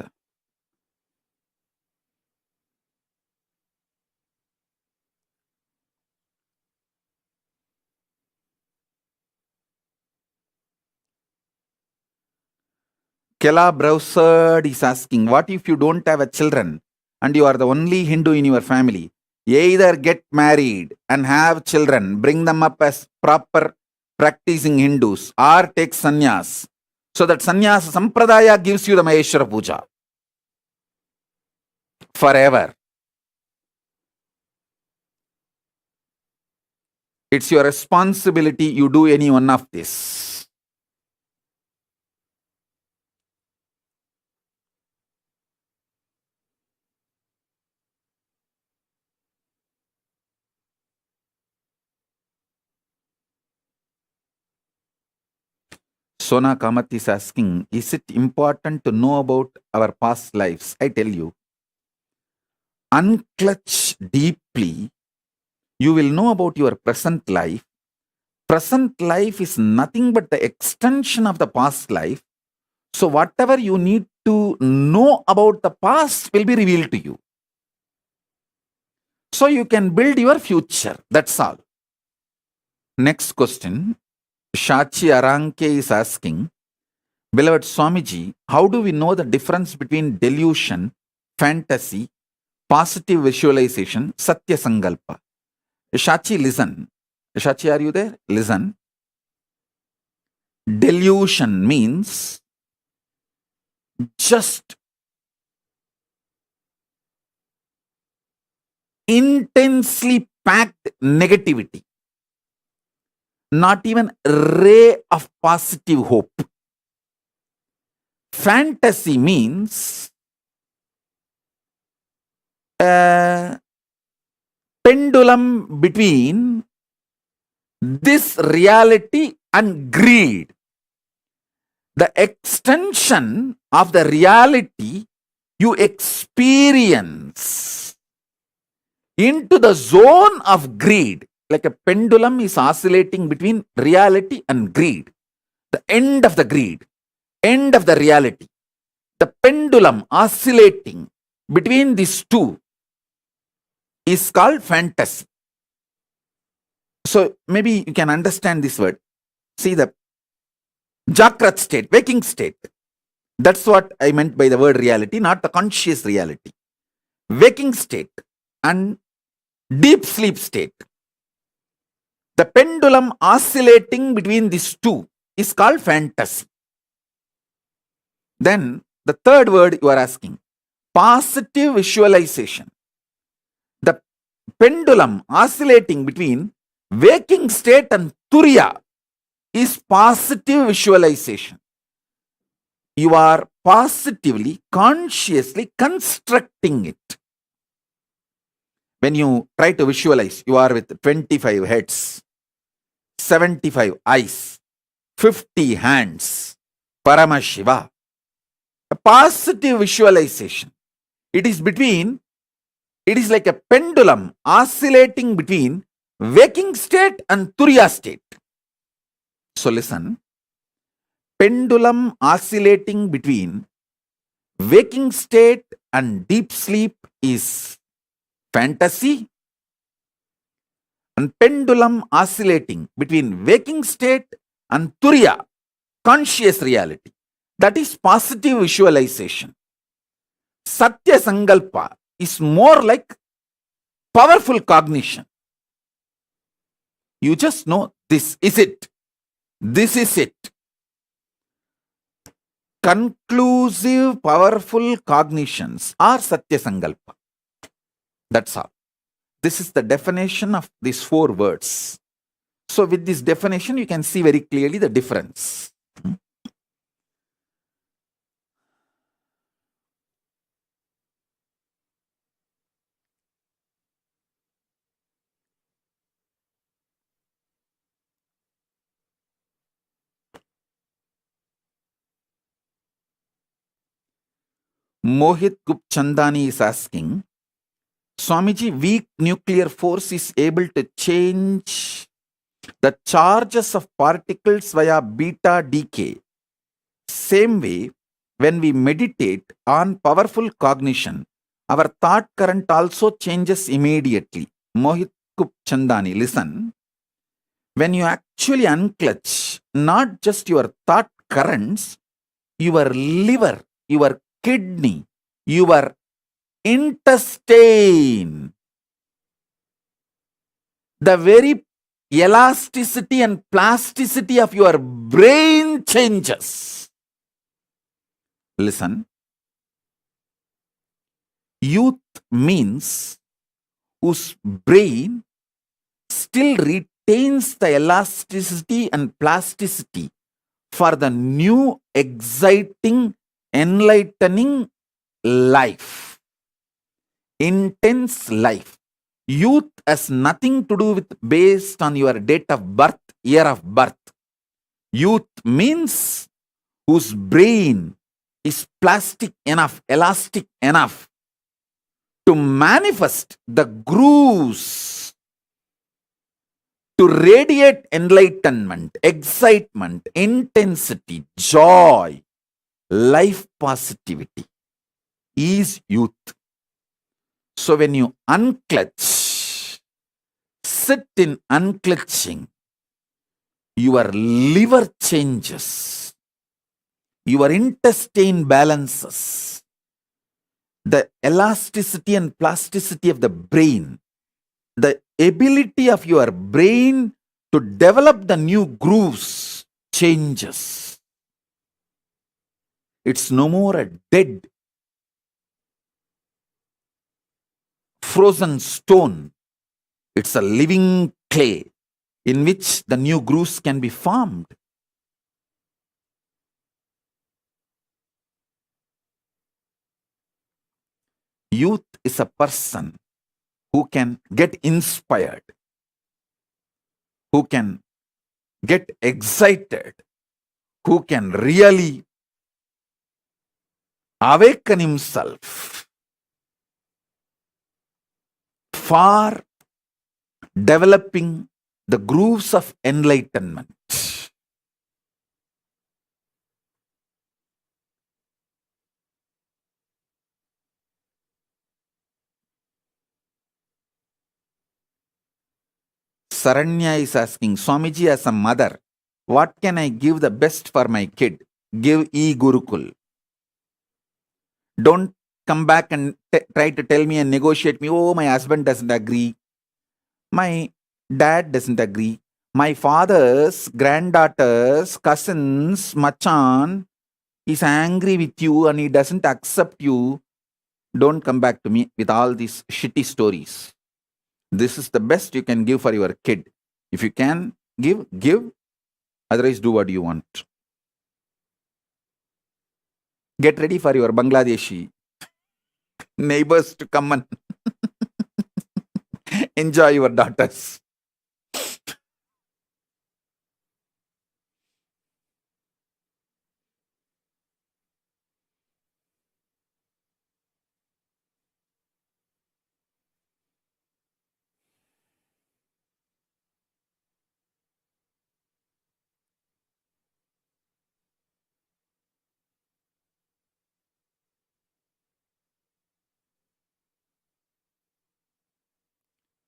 Kela Browserd is asking, what if you don't have a children and you are the only Hindu in your family? Either get married and have children, bring them up as proper practicing Hindus, or take sannyas. So that sannyas sampradaya gives you the Maheshwara Puja forever. It's your responsibility you do any one of this. Sona Kamath is asking, is it important to know about our past lives? I tell you, unclutch deeply, you will know about your present life. Present life is nothing but the extension of the past life. So whatever you need to know about the past will be revealed to you. So you can build your future. That's all. Next question. Shachi Aranke is asking, beloved Swamiji, how do we know the difference between delusion, fantasy, positive visualization, Satya Sankalpa? Shachi, listen. Shachi, are you there? Listen. Delusion means just intensely packed negativity, not even a ray of positive hope. Fantasy means a pendulum between this reality and greed. The extension of the reality you experience into the zone of greed, like a pendulum is oscillating between reality and greed. The end of the greed, end of the reality. The pendulum oscillating between these two is called fantasy. So maybe you can understand this word. See the Jagrat state, waking state. That's what I meant by the word reality, not the conscious reality. Waking state and deep sleep state. The pendulum oscillating between these two is called fantasy. Then the third word you are asking, positive visualization. The pendulum oscillating between waking state and turiya is positive visualization. You are positively, consciously constructing it. When you try to visualize, you are with 25 heads, 75 eyes, 50 hands, Paramashiva. A positive visualization. It is like a pendulum oscillating between waking state and turiya state. So listen, pendulum oscillating between waking state and deep sleep is fantasy, and pendulum oscillating between waking state and turiya, conscious reality, that is positive visualization. Satya Sankalpa is more like powerful cognition. You just know this is it. This is it. Conclusive, powerful cognitions are Satya Sankalpa. That's all. This is the definition of these 4 words. So with this definition, you can see very clearly the difference. Mohit Gupchandani is asking, Swamiji, weak nuclear force is able to change the charges of particles via beta decay. Same way, when we meditate on powerful cognition, our thought current also changes immediately. Mohit Gupchandani, listen. When you actually unclutch not just your thought currents, your liver, your kidney, your intestine, the very elasticity and plasticity of your brain changes. Listen, youth means whose brain still retains the elasticity and plasticity for the new, exciting, enlightening life, intense life. Youth has nothing to do with based on your date of birth, year of birth. Youth means whose brain is plastic enough, elastic enough to manifest the grooves, to radiate enlightenment, excitement, intensity, joy, life positivity is youth. So when you unclutch, sit in unclutching, your liver changes, your intestine balances, the elasticity and plasticity of the brain, the ability of your brain to develop the new grooves changes. It's no more a dead, frozen stone. It's a living clay in which the new grooves can be formed. Youth is a person who can get inspired, who can get excited, who can really awaken himself for developing the grooves of enlightenment. Saranya is asking, Swamiji, as a mother, what can I give the best for my kid? Give e-Gurukul. Don't come back and try to tell me and negotiate me. Oh, my husband doesn't agree. My dad doesn't agree. My father's granddaughters, cousins, machan is angry with you and he doesn't accept you. Don't come back to me with all these shitty stories. This is the best you can give for your kid. If you can give, give. Otherwise, do what you want. Get ready for your Bangladeshi neighbors to come and enjoy your daughters.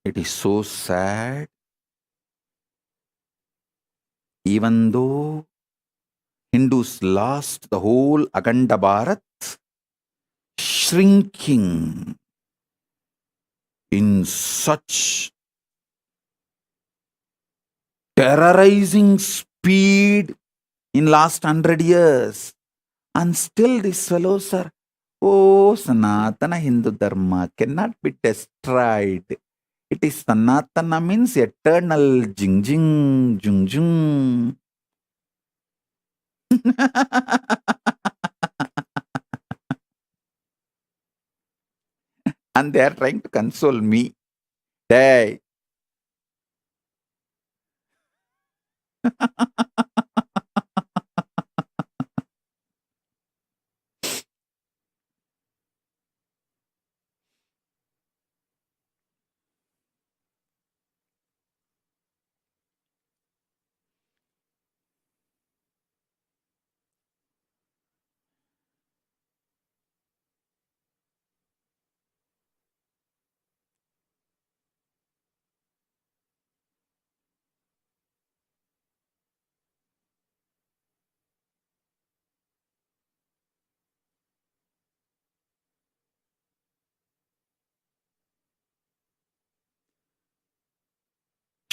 It is so sad. Even though Hindus lost the whole Akhanda Bharat, shrinking in such terrorizing speed in last 100 years. And still these fellows are, oh, Sanatana Hindu Dharma cannot be destroyed. It is Sanatana means eternal, jing jing, jung jung. And they are trying to console me. Hey.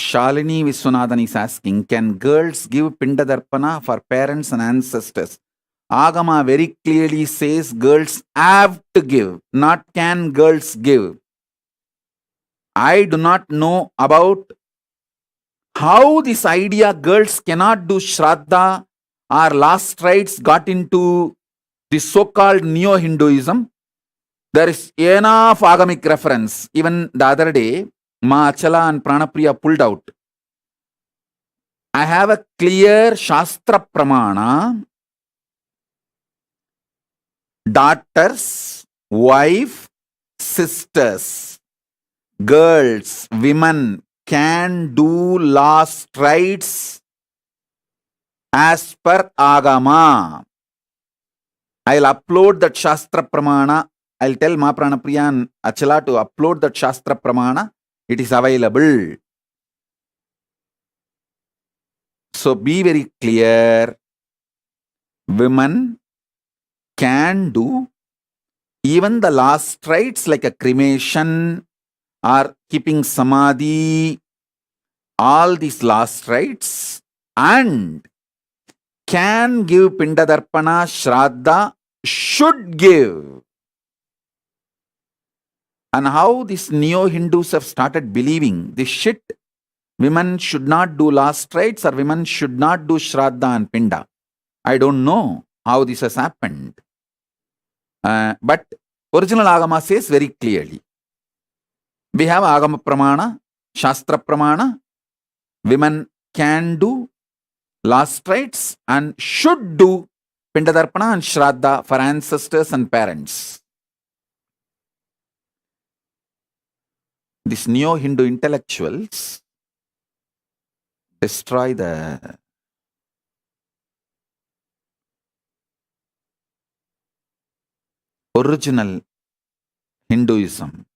Shalini Viswanathan is asking, can girls give Pindadarpana for parents and ancestors? Agama very clearly says girls have to give, not can girls give. I do not know about how this idea girls cannot do Shraddha or last rites got into the so-called Neo-Hinduism. There is enough agamic reference. Even the other day, Ma Achala and Pranapriya pulled out. I have a clear Shastra Pramana. Daughters, wife, sisters, girls, women can do last rites as per Agama. I'll upload that Shastra Pramana. I'll tell Ma Pranapriya and Achala to upload that Shastra Pramana. It is available. So be very clear. Women can do even the last rites like a cremation or keeping samadhi, all these last rites, and can give Pindadarpana, Shraddha, should give. And how these neo-Hindus have started believing this shit, women should not do last rites or women should not do Shraddha and Pinda. I don't know how this has happened. But original Agama says very clearly. We have Agama Pramana, Shastra Pramana. Women can do last rites and should do Pindadarpana and Shraddha for ancestors and parents. These neo-Hindu intellectuals destroy the original Hinduism.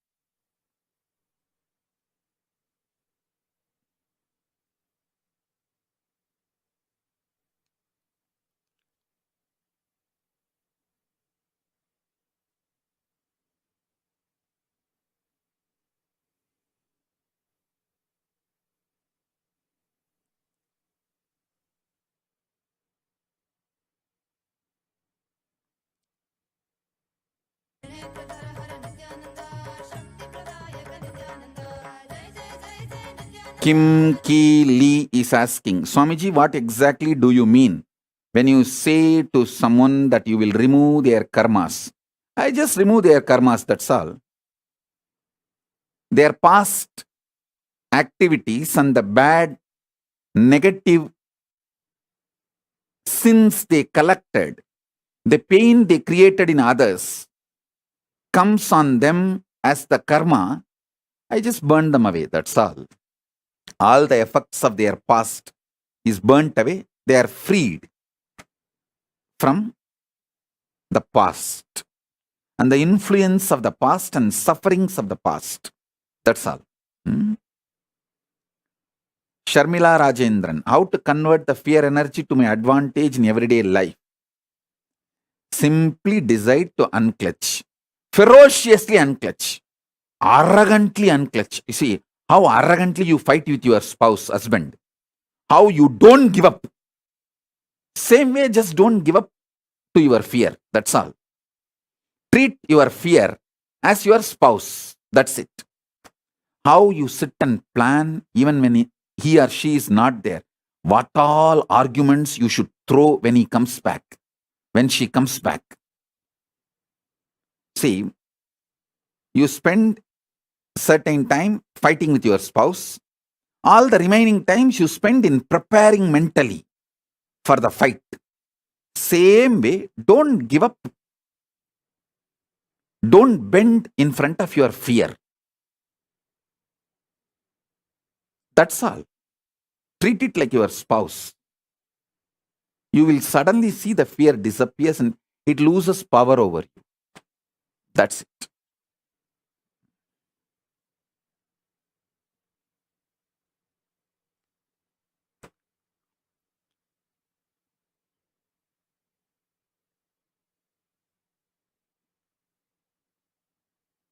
Kim Ki Lee is asking, Swamiji, what exactly do you mean when you say to someone that you will remove their karmas? I just remove their karmas, that's all. Their past activities and the bad, negative sins they collected, the pain they created in others, comes on them as the karma. I just burn them away, that's all. All the effects of their past is burnt away. They are freed from the past and the influence of the past and sufferings of the past. That's all. Sharmila Rajendran, how to convert the fear energy to my advantage in everyday life? Simply decide to unclutch. Ferociously unclutch. Arrogantly unclutch. You see, how arrogantly you fight with your spouse, husband. How you don't give up. Same way, just don't give up to your fear. That's all. Treat your fear as your spouse. That's it. How you sit and plan even when he or she is not there. What all arguments you should throw when he comes back, when she comes back. See, you spend certain time fighting with your spouse. All the remaining times you spend in preparing mentally for the fight. Same way, don't give up. Don't bend in front of your fear. That's all. Treat it like your spouse. You will suddenly see the fear disappears and it loses power over you. That's it.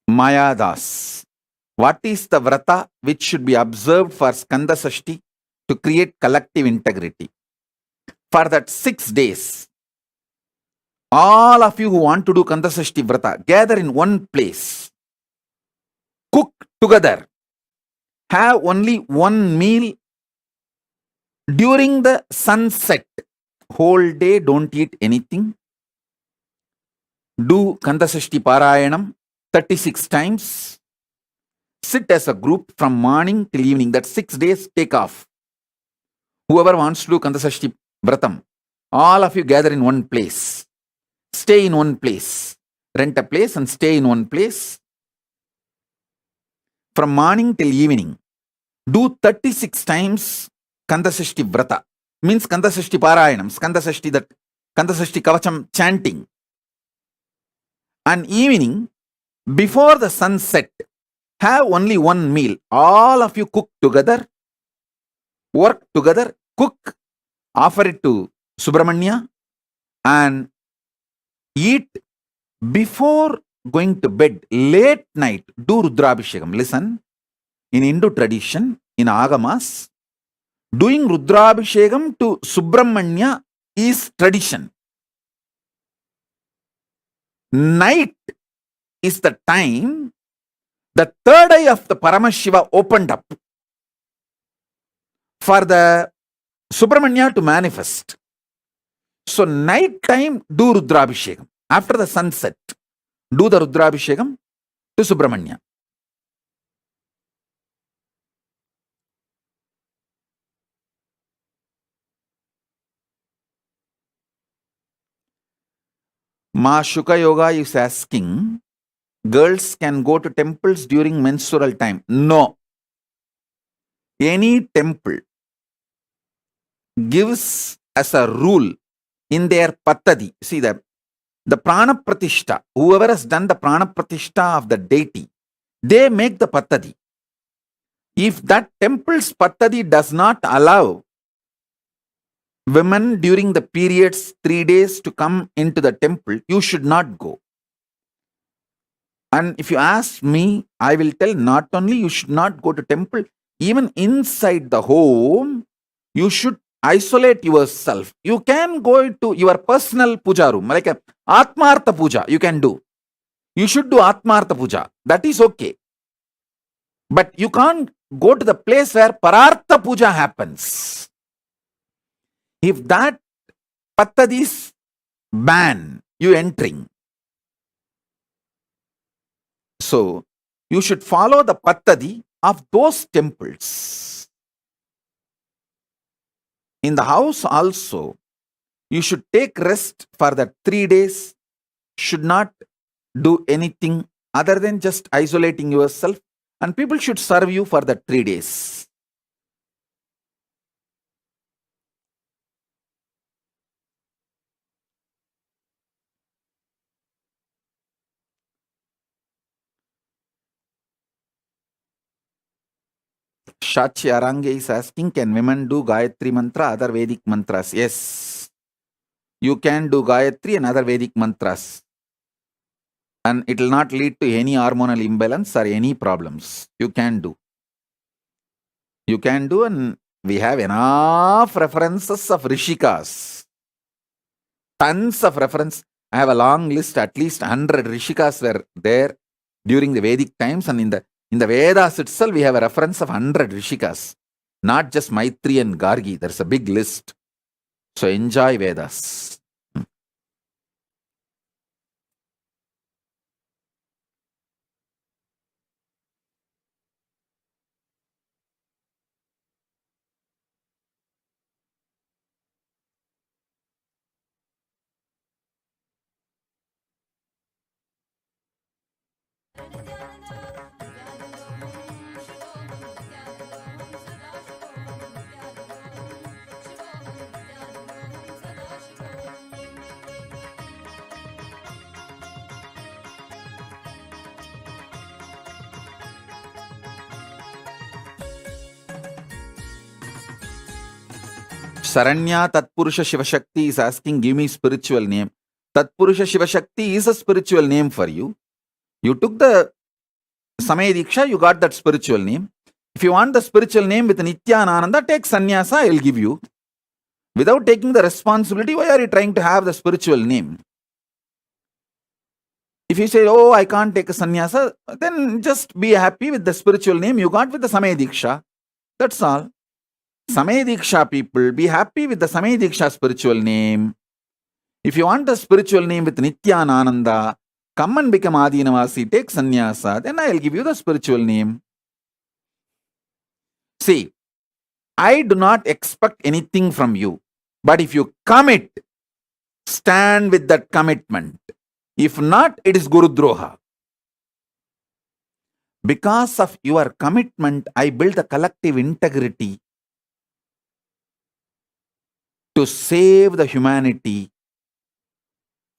Maya Das. What is the vrata which should be observed for Skanda Sashti to create collective integrity? For that 6 days, all of you who want to do Kanda Sashti vrata, gather in one place, cook together, have only one meal during the sunset. Whole day don't eat anything. Do Kanda Sashti Parayanam 36 times. Sit as a group from morning till evening. That 6 days take off. Whoever wants to do Kanda Sashti Vratam, all of you gather in one place. Stay in one place. Rent a place and stay in one place. From morning till evening. Do 36 times Kanda Sashti Vrata. Means Kanda Sashti Parayanam. Kanda Sashti Kavacham chanting. And evening, before the sunset, have only one meal. All of you cook together, work together, cook, offer it to Subramanya, and eat before going to bed. Late night, do Rudrabhishekam. Listen, in Hindu tradition, in Agamas, doing Rudrabhishekam to Subramanya is tradition. Night is the time the third eye of the Paramashiva opened up for the Subramanya to manifest. So night time, do Rudrabhishekam. After the sunset, do the Rudrabhishekam to Subramanya. Ma Shuka Yoga is asking, girls can go to temples during menstrual time. No. Any temple gives as a rule in their patadi. See the prana pratishta, whoever has done the prana pratishta of the deity, they make the patadi. If that temple's patadi does not allow women during the periods 3 days to come into the temple, you should not go. And if you ask me, I will tell not only you should not go to temple, even inside the home, you should isolate yourself. You can go to your personal puja room, like a Atmartha puja, you can do. You should do Atmartha puja. That is okay. But you can't go to the place where Parartha puja happens. If that pattadi is ban you entering, so you should follow the pattadi of those temples. In the house also, you should take rest for the 3 days, should not do anything other than just isolating yourself, and people should serve you for the 3 days. Shachi Arange is asking, can women do Gayatri mantra, other Vedic mantras? Yes. You can do Gayatri and other Vedic mantras. And it will not lead to any hormonal imbalance or any problems. You can do. You can do, and we have enough references of Rishikas. Tons of reference. I have a long list, at least 100 Rishikas were there during the Vedic times, and in the Vedas itself, we have a reference of 100 Rishikas. Not just Maitri and Gargi. There's a big list. So enjoy Vedas. Saranya Tatpurusha Shivashakti is asking, give me spiritual name. Tatpurusha Shivashakti is a spiritual name for you. You took the Samaya Diksha, you got that spiritual name. If you want the spiritual name with Nithyananda, take sannyasa, I will give you. Without taking the responsibility, why are you trying to have the spiritual name? If you say, oh, I can't take a sannyasa, then just be happy with the spiritual name you got with the Samaya Diksha. That's all. Samaya Diksha people, be happy with the Samaya Diksha spiritual name. If you want the spiritual name with Nithyananda, come and become Adinavasi, take sannyasa, then I will give you the spiritual name. See, I do not expect anything from you. But if you commit, stand with that commitment. If not, it is Gurudroha. Because of your commitment, I build a collective integrity to save the humanity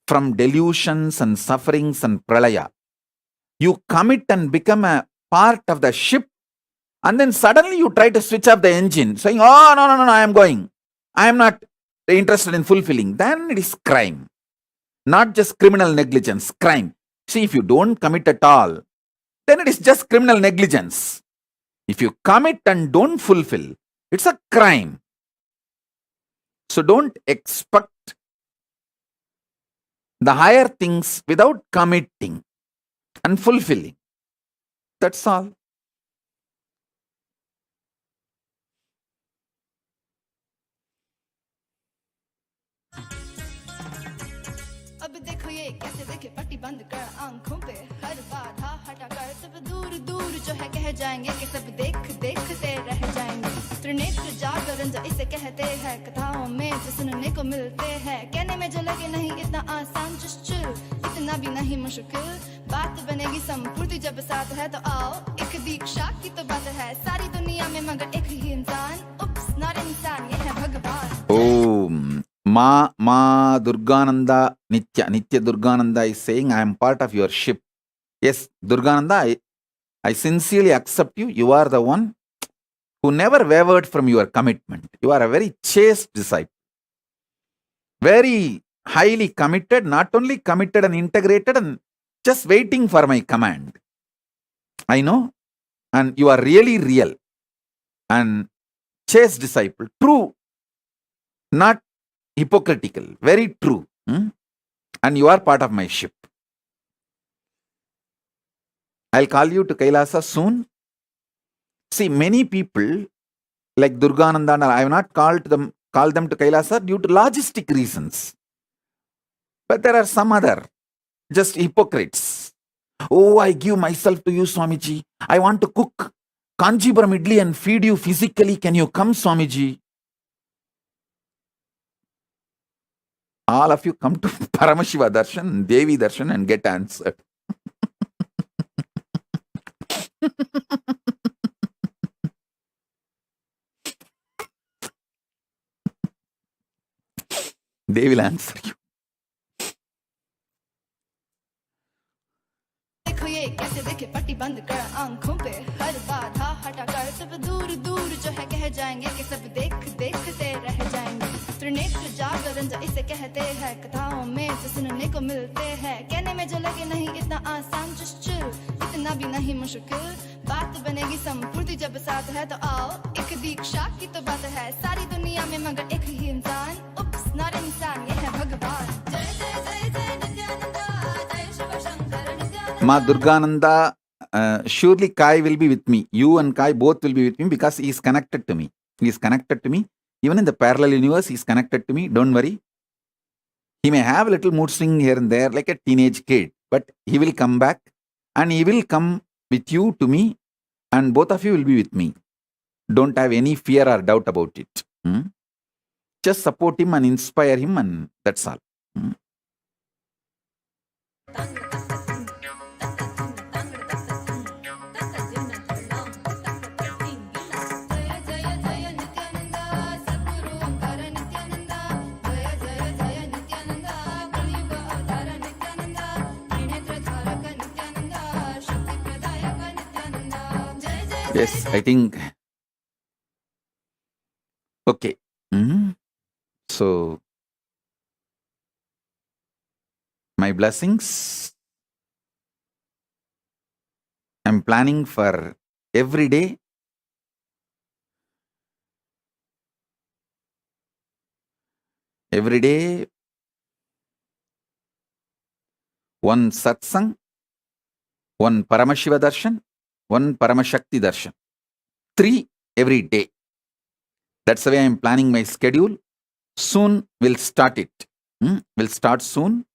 from delusions and sufferings and pralaya. You commit and become a part of the ship, and then suddenly you try to switch off the engine, saying, oh, no, I am going. I am not interested in fulfilling. Then it is crime. Not just criminal negligence, crime. See, if you don't commit at all, then it is just criminal negligence. If you commit and don't fulfill, it's a crime. So don't expect the higher things without committing and fulfilling. That's all. अब देखो ये कैसे देखे पट्टी बंद कर आंखों पे हर बाधा हटा कर सब दूर दूर जो है कह जाएंगे कि सब देखते रह जाएंगे त्रिनेत्र जागरण जो इसे कहते हैं कथाओं में जो सुनने को मिलते हैं कहने में जो लगे नहीं इतना आसान चुश्चुल इतना भी नहीं मुश्किल बात बनेगी संपूर्ति जब साथ है तो आओ एक दीक्षा की तो बात है सारी दुनिया में मगर एक ही इंसान उप्स नॉट इंसान ये है भगवान ओम Ma Durgananda Nitya Durgananda is saying, I am part of your ship. Yes, Durgananda, I sincerely accept you. You are the one who never wavered from your commitment. You are a very chaste disciple. Very highly committed, not only committed and integrated and just waiting for my command. I know. And you are really real. And chaste disciple. True. Not hypocritical, very true. And you are part of my ship. I'll call you to Kailasa soon. See, many people like Durgananda, I have not called them to Kailasa due to logistic reasons. But there are some other just hypocrites. Oh, I give myself to you, Swamiji. I want to cook Kanjipuram idli and feed you physically. Can you come, Swamiji? All of you come to Paramashiva Darshan, Devi Darshan and get answered. They will answer you. देखो ये कैसे देखे पट्टी बंद कर आंखों पे हर बाधा हटा कर सब दूर दूर जो है कह जाएंगे कि सब देखते रह जाएंगे त्रिनेत्र जागरण जो इसे कहते हैं कथाओं में जो सुनने को मिलते हैं कहने में जो लगे नहीं इतना आसान चुश्चुल इतना भी नहीं मुश्किल बात बनेगी संपूर्ति जब साथ है तो आओ एक दीक्षा की तो बात है सारी दुनिया में मगर एक ही इंसान उप्स नॉट इंसान ये है भगवान जय जय जय जय नित्यानंदा जय Shiv Shankar Nityananda Ma Durgananda, surely Kai will be with me. You and Kai both will be with me because he is connected to me. He is connected to me. Even in the parallel universe, he is connected to me. Don't worry. He may have a little mood swing here and there like a teenage kid, but he will come back and he will come with you to me and both of you will be with me. Don't have any fear or doubt about it. Just support him and inspire him and that's all. Yes, I think. Okay. So, my blessings. I'm planning for every day one Satsang, one Paramashiva darshan, one Paramashakti darshan. 3 every day. That's the way I'm planning my schedule. Soon we'll start it. We'll start soon.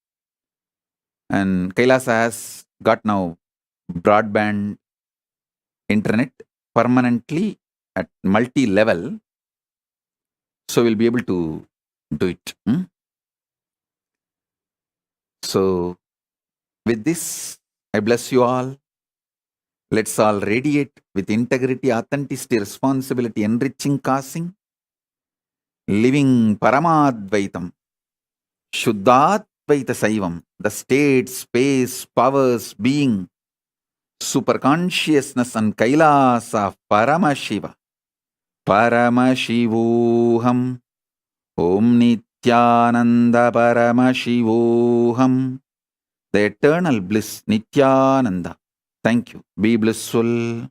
And Kailasa has got now broadband internet permanently at multi-level. So we'll be able to do it. So with this, I bless you all. Let's all radiate with integrity, authenticity, responsibility, enriching, causing, living Paramadvaitam, Shuddhadvaita Saivam, the state, space, powers, being, super consciousness and Kailasa of Paramashiva. Paramashivoham, Om Nithyananda Paramashivoham, the eternal bliss, Nithyananda. Thank you. Be blissful.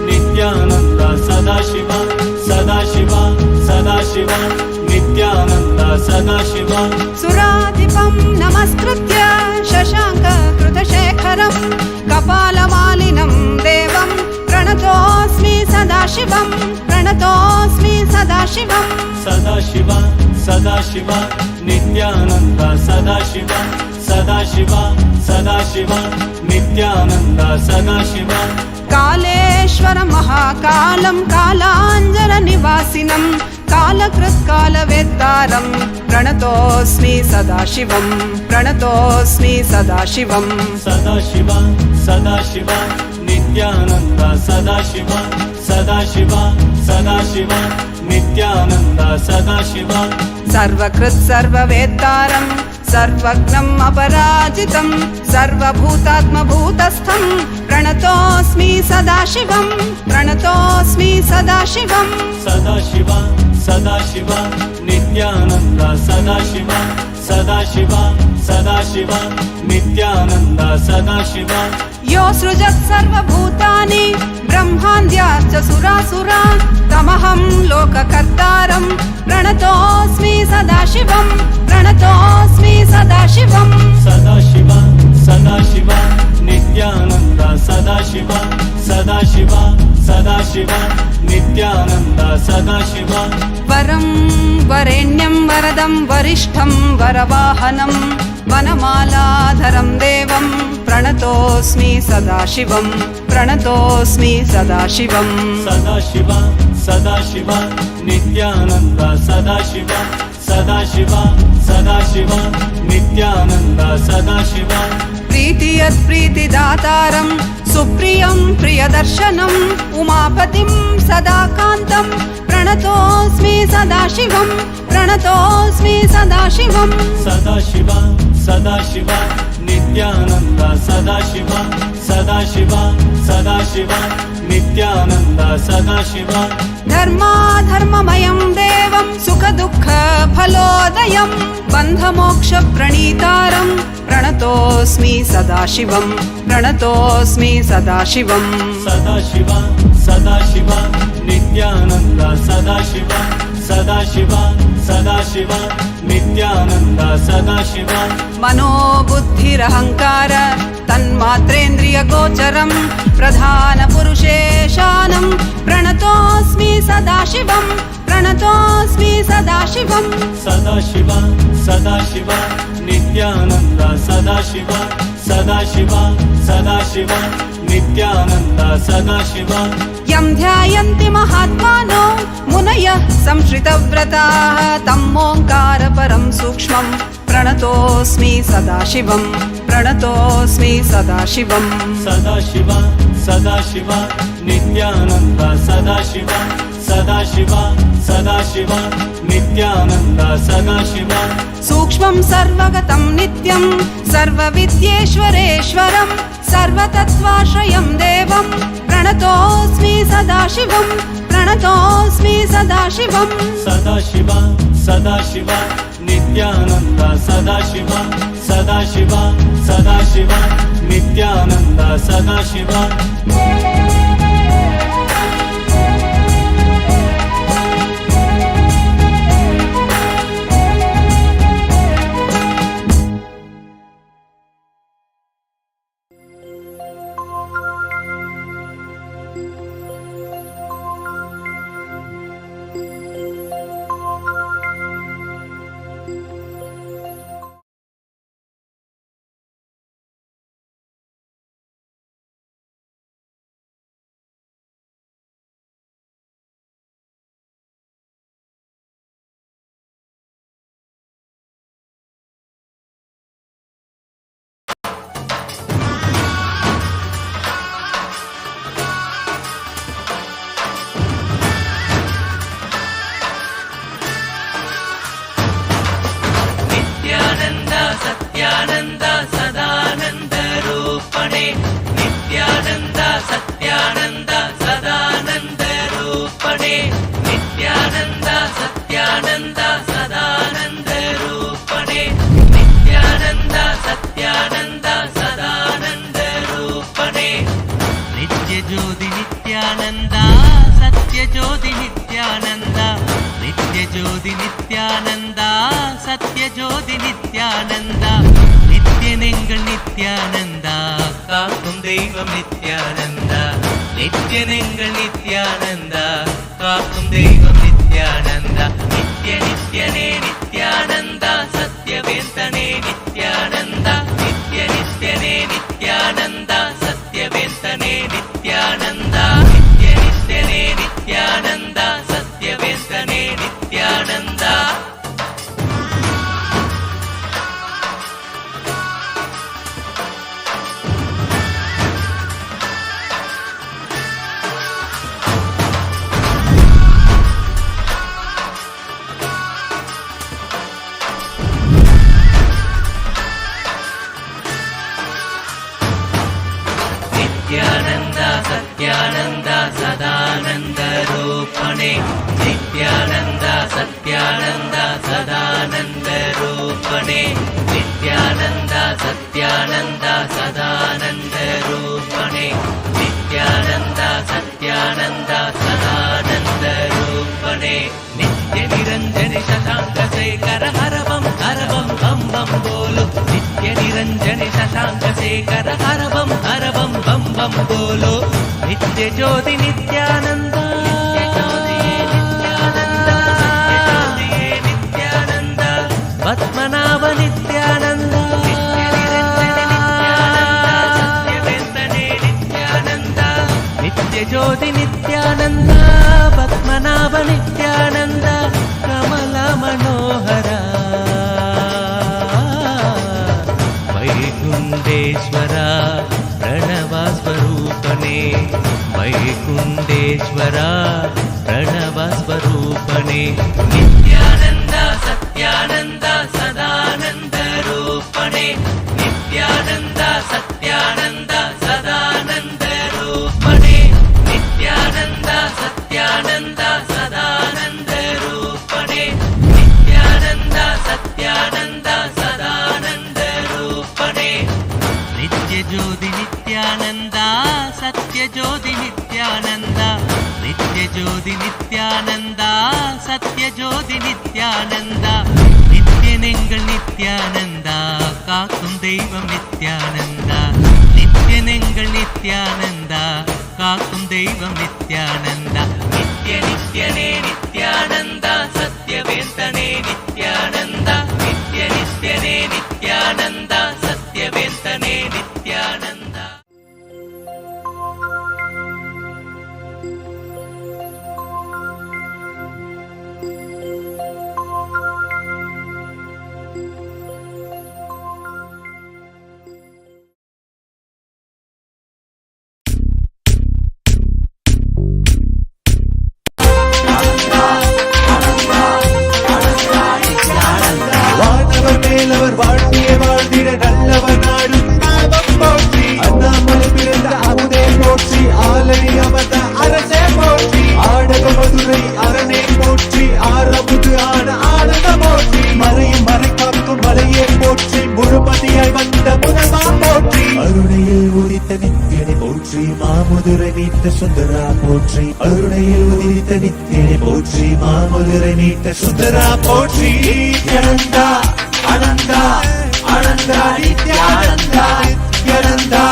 Nithyananda Sadashiva, Sadashiva, Sadashiva, Nithyananda Sadashiva. सुराधिपं नमस्कृत्य शशाङ्क कृतशेखरं कपालमालिनं देवं प्रणतोऽस्मि सदाशिवं प्रणतोऽस्मि सदाशिवं Sadashiva, Sadashiva, Nithyananda Sadashiva, Sadashiva, Sadashiva, Nithyananda Sadashiva. Kaleshwar महाकालं कालाञ्जननिवासिनं कालकृत्कालवेत्तारं प्रणतोऽस्मि सदाशिवं प्रणतोऽस्मि सदाशिवं Sadashiva, Sadashiva, Nithyananda Sadashiva, Sadashiva, Sadashiva, Nithyananda Sadashiva. सर्वकृत् सर्ववेत्तारं सर्वज्ञम् अपराजितं सर्वभूतात्मभूतस्थं प्रणतोऽस्मि सदाशिवं प्रणतोऽस्मि सदाशिवं Sadashiva, Sadashiva, Nithyananda Sadashiva, Sadashiva, Sadashiva, Nithyananda Sadashiva. यो सृजत् सर्वभूतानि ब्रह्मान्द्याश्च सुरासुरा तमहं लोककर्तारं प्रणतोऽस्मि सदाशिवं प्रणतोऽस्मि सदाशिवं Sadashiva, Sadashiva, Nithyananda Sadashiva, Sadashiva, Sadashiva, Nithyananda Sadashiva. वरं वरेण्यं वरदं वरिष्ठं वरवाहनं वनमालाधरं देवं प्रणतोऽस्मि सदाशिवं प्रणतोऽस्मि सदाशिवं Sadashiva, Sadashiva, Nithyananda Sadashiva, Sadashiva, Sadashiva, Nithyananda Sadashiva. प्रीतियत् प्रीतिदातारं सुप्रियं प्रियदर्शनम् उमापतिं सदाकान्तं प्रणतोऽस्मि सदाशिवं प्रणतोऽस्मि सदाशिवं Sadashiva, Sadashiva, Nithyananda Sadashiva, Sadashiva, Sadashiva, Nithyananda Sadashiva. धर्माधर्ममयं देवं सुखदुःखफलोदयं बन्धमोक्षप्रणीतारं प्रणतोऽस्मि सदाशिवं प्रणतोऽस्मि सदाशिवं Sadashiva, Sadashiva, Nithyananda Sadashiva, Sadashiva, Sadashiva, Nithyananda Sadashiva. मनोबुद्धिरहङ्कार तन्मात्रेन्द्रियगोचरं प्रधानपुरुषेशानं प्रणतोऽस्मि सदाशिवं प्रणतोऽस्मि सदाशिवं Sadashiva, Sadashiva, Nithyananda Sadashiva, Sadashiva, Sadashiva, Nityanand Sadashiv यं ध्यायन्ति महात्मानो मुनयः संश्रितव्रताः तम् ओङ्कारपरं सूक्ष्मं प्रणतोऽस्मि सदाशिवं प्रणतोऽस्मि सदाशिवम् सदाशिव सदाशिव नित्यानन्द सदाशिव सदाशिव सदाशिव नित्यानन्द सदाशिव सूक्ष्मं सर्वगतं नित्यं सर्वविद्येश्वरेश्वरं सर्वतत्त्वाश्रयं देवं प्रणतोऽस्मि सदाशिवं प्रणतोऽस्मि सदाशिवं सदाशिव सदाशिव नित्यानन्द सदाशिव सदाशिव सदाशिव नित्यानन्द सदाशिव सत्यानन्द सदानन्द रूपणे नित्यानन्द सत्यानन्द सदानन्द रूपणे नित्यानन्द सत्यानन्द सदानन्द रूपणे नित्यानन्द सत्यानन्द सदानन्द रूपणे नित्यज्योति नित्यानन्द सत्यज्योति नित्यानन्द नित्यज्योति नित्यानन्द सत्यज्योति नित्यानन्द नित्यनेंगल नित्यानन्द काक्कुम देवम नित्यानन्द नित्यनेंगल नित्यानन्द काक्कुम देवम नित्यानन्द नित्य नित्यने नित्यानन्द सत्यवेन्तने नित्यानन्द नित्य नित्यने नित्यानन्द सत्यवेन्तने नित्यानन्द नित्य नित्यने नित्यानन्द सत्यवेन्तने नित्यानन्द नित्यानन्द सत्यानन्द सदानन्द रूपणे नित्यानन्द सत्यानन्द सदानन्द रूपणे नित्यानन्द सत्यानन्द सदानन्द रूपणे नित्यानन्द सत्यानन्द सदानन्द रूपणे नित्य निरञ्जन शशांक शेखर हर बम बम बम बोलो नित्य निरंजन शशांक शेखर हर बम बम बोलो नित्य ज्योति नित्यानंद नित्यानंद पद्मनाभ नित्यानंद नित्यानंद नित्य ज्योति नित्यानंद पद्मनाभ नित्यानंद कमल मनोहर वैकुंठेश्वर प्रणव स्वरूपणे वैकुंठेश्वर प्रणव स्वरूपणे नित्यानंद सत्यानंद सदानंद रूपणे नित्यानंद सत्यानंद सदानंद रूपणे नित्यानंद सत्यानंद सदानंद रूपणे नित्यानंद सत्यानंद सदानंद रूपणे नित्य ज्योति नित्यानंद सत्य ज्योति नित्यानंद नित्य ज्योति नित्यानंद सत्य ज्योति नित्यानंद नित्यनेंगल नित्यानंद काक्कुम देवम नित्यानंद नित्यनेंगल नित्यानंद काक्कुम देवम नित्यानंद नित्य नित्यने नित्यानंद सत्यवेन्तने नित्यानंद नित्य नित्यने नित्यानंद सत्यवेन्तने नित्यानंद போற்றி, மாமதுரை நீட்ட சுந்தரா போற்றி, அருணையில் உதிரித்த நித்தியனை போற்றி, மாமதுரை நீட்ட சுந்தரா போற்றி. நித்யானந்தா அனந்தா அனந்தா நித்யானந்தா நித்யானந்தா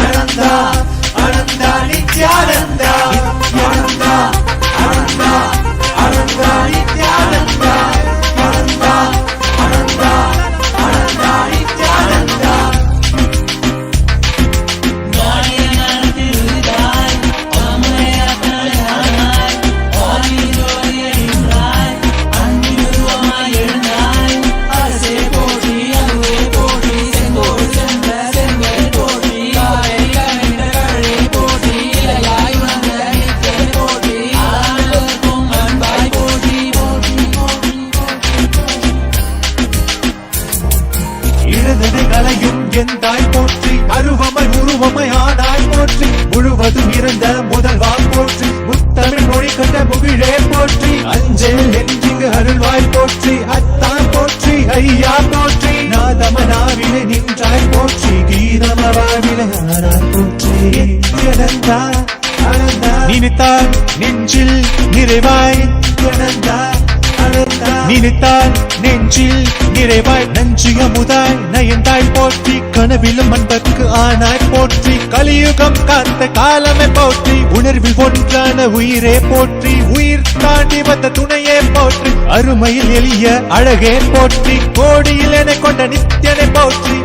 அனந்தா அனந்தா நித்யானந்தா நித்யானந்தா அனந்தா அனந்தா நித்யானந்தா அனந்தா அனந்தா அனந்தா நித்யானந்தா. எந்தாய் போற்றி, அருவமை உருவமை ஆனாய் போற்றி, முழுவதும் இருந்த முதல்வா போற்றி, முத்தமிழ் மொழி கண்ட முகிழே போற்றி, அஞ்சல் என்றிங்கு அருள்வாய் போற்றி, அத்தான் போற்றி ஐயா போற்றி, நாதமனாவிலே நின்றாய் போற்றி, கீதமவாவிலே ஆனாய் போற்றி. நித்யானந்தா அனந்தா நினைத்தால் நெஞ்சில் நிறைவாய், நித்யானந்தா நினைத்தால் நெஞ்சில் நிறைவாய், நஞ்சு அமுதாய் நயந்தாய் போற்றி, கனவிலும் அன்பர்க்கு ஆனாய் போற்றி, கலியுகம் காத்த காலமே போற்றி, உணர்வில் ஒன்றான உயிரே போற்றி, உயிர் தாண்டி வந்த துணையே போற்றி, அருமையில் எளிய அழகே போற்றி, கோடியில் என கொண்ட நித்தியனை போற்றி.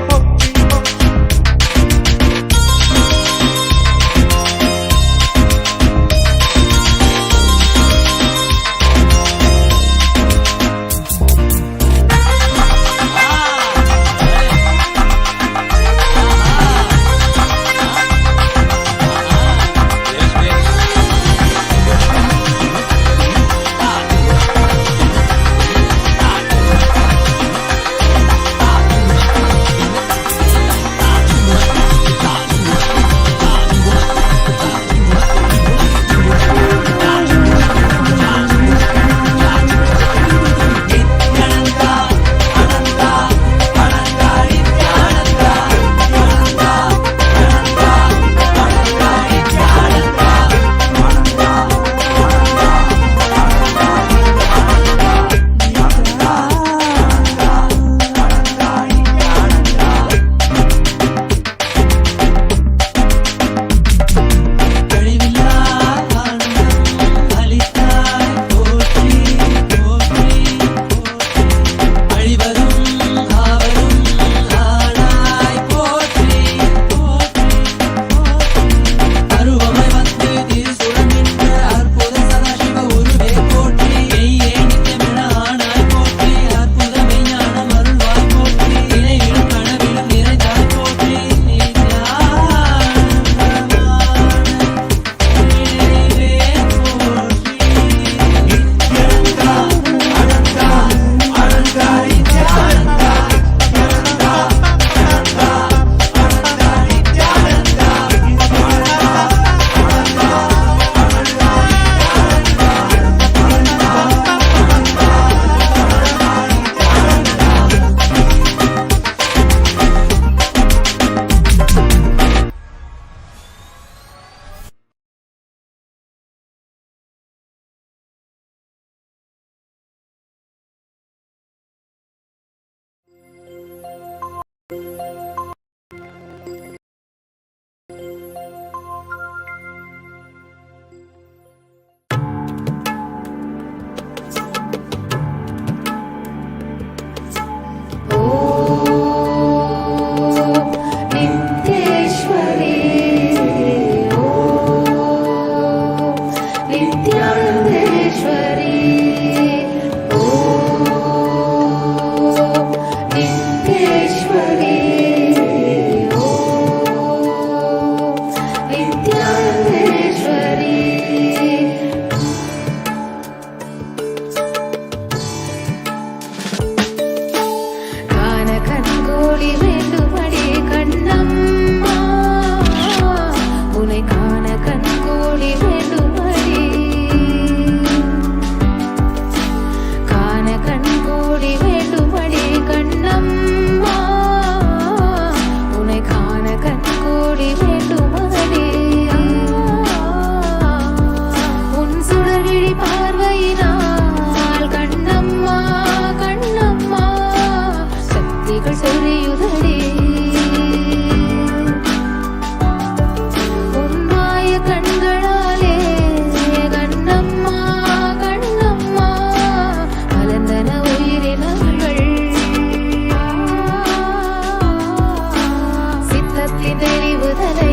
சித்தத்தின் தெளிவுதலை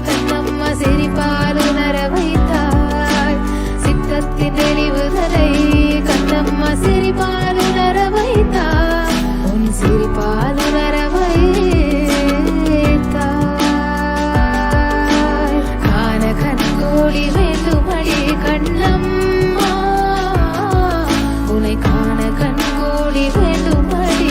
கண்ணம்மா சிரிப்பாலுணர வைத்தாய். சித்தத்தின் தெளிவுதலை கண்ணம்மா சிரிப்பாலுணர வைத்தாய். உன் சிரிப்பாலுணர வைத்தாய். காண கண்கோடி வேண்டுமடி கண்ணம்மா, உனை காண கண்கோடி வேண்டுமடி.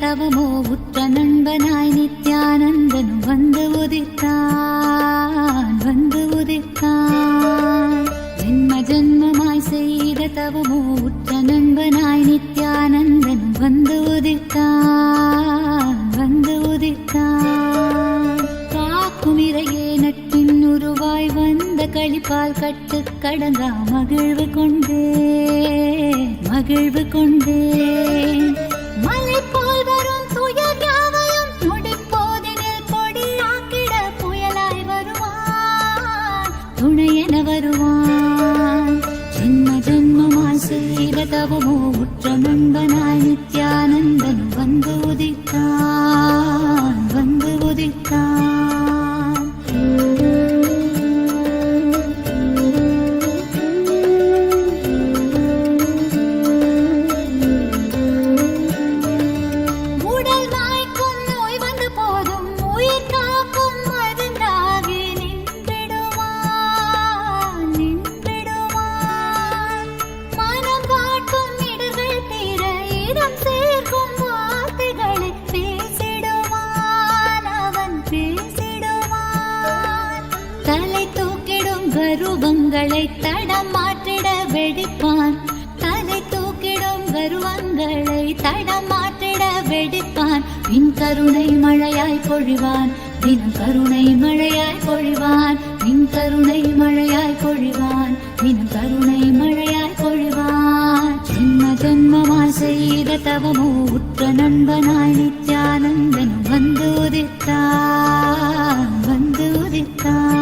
தவமோ உற்ற நண்பனாய் நித்யானந்தனும் வந்து உதித்தான், வந்து உதித்தான். ஜென்ம ஜென்மமாய் செய்த தவமோ உற்ற நண்பனாய் நித்யானந்தனும் வந்து உதித்தான், வந்து உதித்தான். காக்கும் இறையே நட்பின் உருவாய் வந்த களிப்பால் கட்டு கடங்கா மகிழ்வு கொண்டே, மகிழ்வு கொண்டே. மலை போல் வரும் துயர் யாவையும் நொடிப்போதினில் பொடியாக்கிட புயலாய் வருவான், துணையென வருவான். ஜென்ம ஜென்மமாய் செய்த தவமோ உற்ற நண்பனாய் நித்யானந்தனும் வந்து உதித்தான், வந்து உதித்தான். கருவங்களை தடம் மாற்றிட வெடிப்பான், தலை தூக்கிடும் கருவங்களை தடம் மாற்றிட வெடிப்பான். பின் கருணை மழையாய் பொழிவான், தினம் கருணை மழையாய் பொழிவான். பின் கருணை மழையாய் பொழிவான், தினம் கருணை மழையாய் பொழிவான். ஜென்ம ஜென்மமாய் செய்த தவமோ உற்ற நண்பனாய் நித்யானந்தனும் வந்து உதித்தான், வந்து உதித்தான்.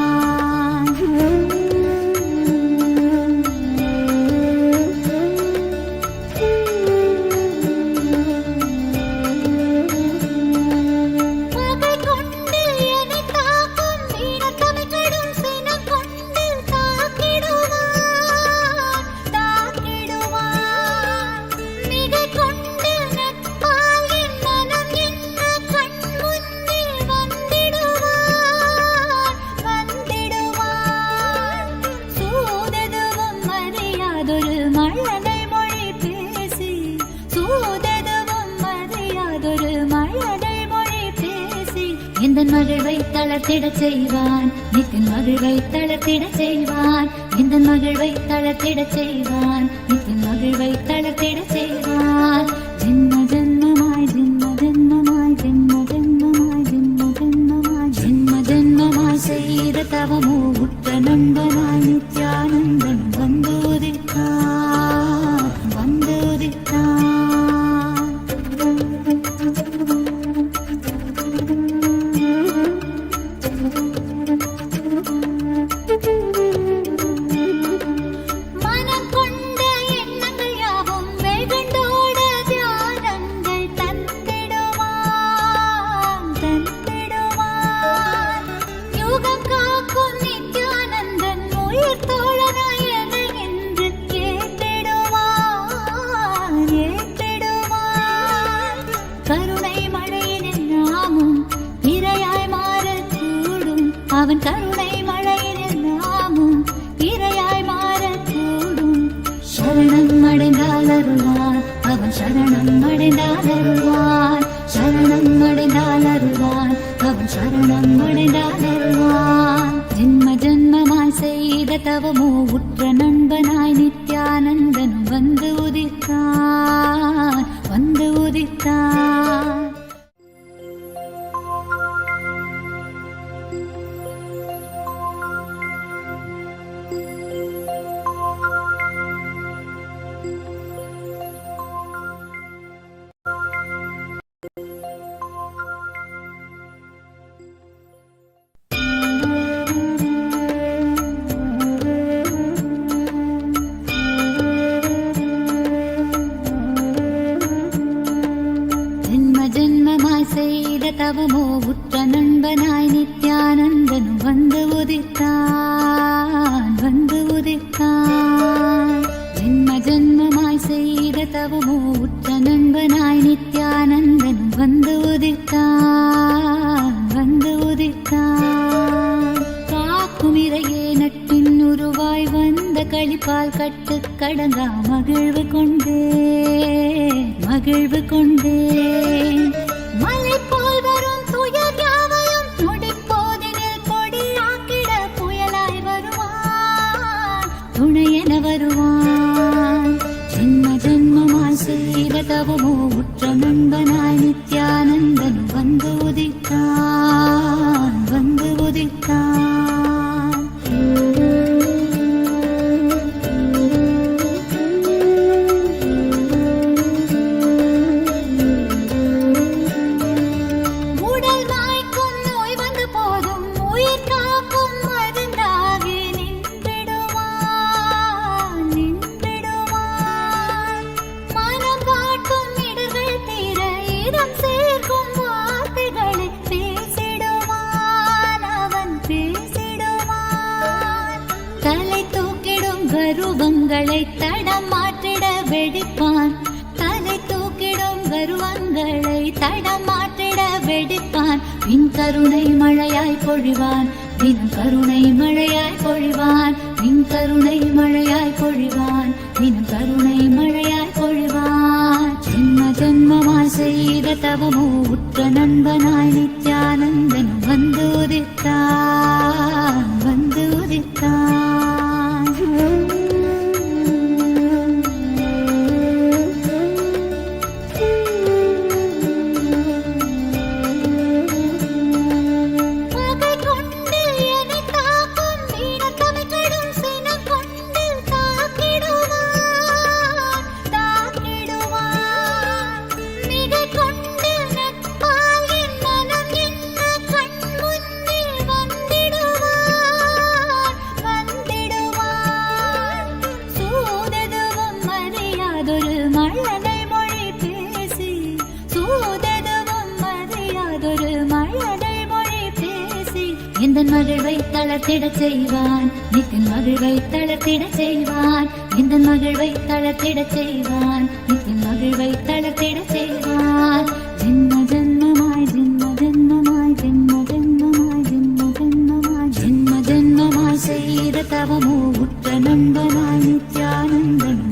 வந்தே எந்தன் மகிழ்வை தளர்த்திடச் செய்வான். நித்தின் மகிழ்வை தளர்த்திடச் செய்வான். எந்தன் மகிழ்வை தளர்த்திடச் செய்வான். நித்தின் மகிழ்வை தளர்த்திடச் செய்வான். ஜென்ம ஜென்மமாய் ஜென்ம ஜென்மமாய் ஜென்ம ஜென்மமாய் ஜென்ம ஜென்மமாய் ஜென்ம ஜென்மமாய் செய்த தவமோ உற்ற நண்பனாய் நித்யானந்தன் வந்து உதித்தான் வந்து உதித்தான். அவன் கருணை மழையினில் நாமும் இரையாய் மாறக்கூடும். சரணம் அடைந்தால் அருள்வான் அவன் சரணம் அடைந்தால் அருள்வான். சரணம் அடைந்தால் அருள்வான் அவன் சரணம் அடைந்தால் அருள்வான். ஜென்ம ஜென்மமாய் செய்த தவமோ உற்ற நண்பனாய் நித்யானந்தனும் வந்து உதித்தான் வந்து உதித்தான். செய்த தவமோ உற்ற நண்பனாய் நித்யானந்தனும் வந்து உதித்தான் வந்து உதித்தான். ஜென்ம ஜென்மமாய் செய்த தவமோ உற்ற நண்பனாய் நித்யானந்தனும் வந்து உதித்தான் வந்து உதித்தான். காக்கும் இறையே நட்டின் உருவாய் வந்த களிப்பால் கட்டு கடங்கா மகிழ்வு கொண்டே மகிழ்வு கொண்டே. மலை போல் வரும் துயர் யாவையும் நொடிப்போதினில் கொடியாக்கிட புயலாய் வருவான் துணையென வருவான். ஜென்ம ஜென்மமாய் செய்த தவமோ உற்ற நண்பனாய் நித்யானந்தனும் வந்து உதித்தான் வந்து உதித்தான். கருவங்களை தடம் மாற்றிட வெடிப்பான். தலை தூக்கிடும் கருவங்களை தடம் மாற்றிட வெடிப்பான். பின் கருணை மழையாய் பொழிவான் தினம் கருணை மழையாய் பொழிவான். பின் கருணை மழையாய் பொழிவான் தினம் கருணை மழையாய் பொழிவான். ஜென்ம ஜென்மமாய் செய்த தவமோ உற்ற நண்பனாய் நித்யானந்தனும் வந்து உதித்தான் வந்து உதித்தான். எந்தன் மகிழ்வை தளர்த்திடச் செய்வான். நித்தின் மகிழ்வை தளர்த்திடச் செய்வான். எந்தன் மகிழ்வை தளர்த்திடச் செய்வான். நித்தின் மகிழ்வை தளர்த்திடச் செய்வான். ஜென்ம ஜென்மமாய் ஜென்ம ஜென்மமாய் ஜென்ம ஜென்மமாய் ஜென்ம ஜென்மமாய் ஜென்ம ஜென்மமாய் செய்த தவமோ உற்ற நண்பனாய் நித்யானந்தன்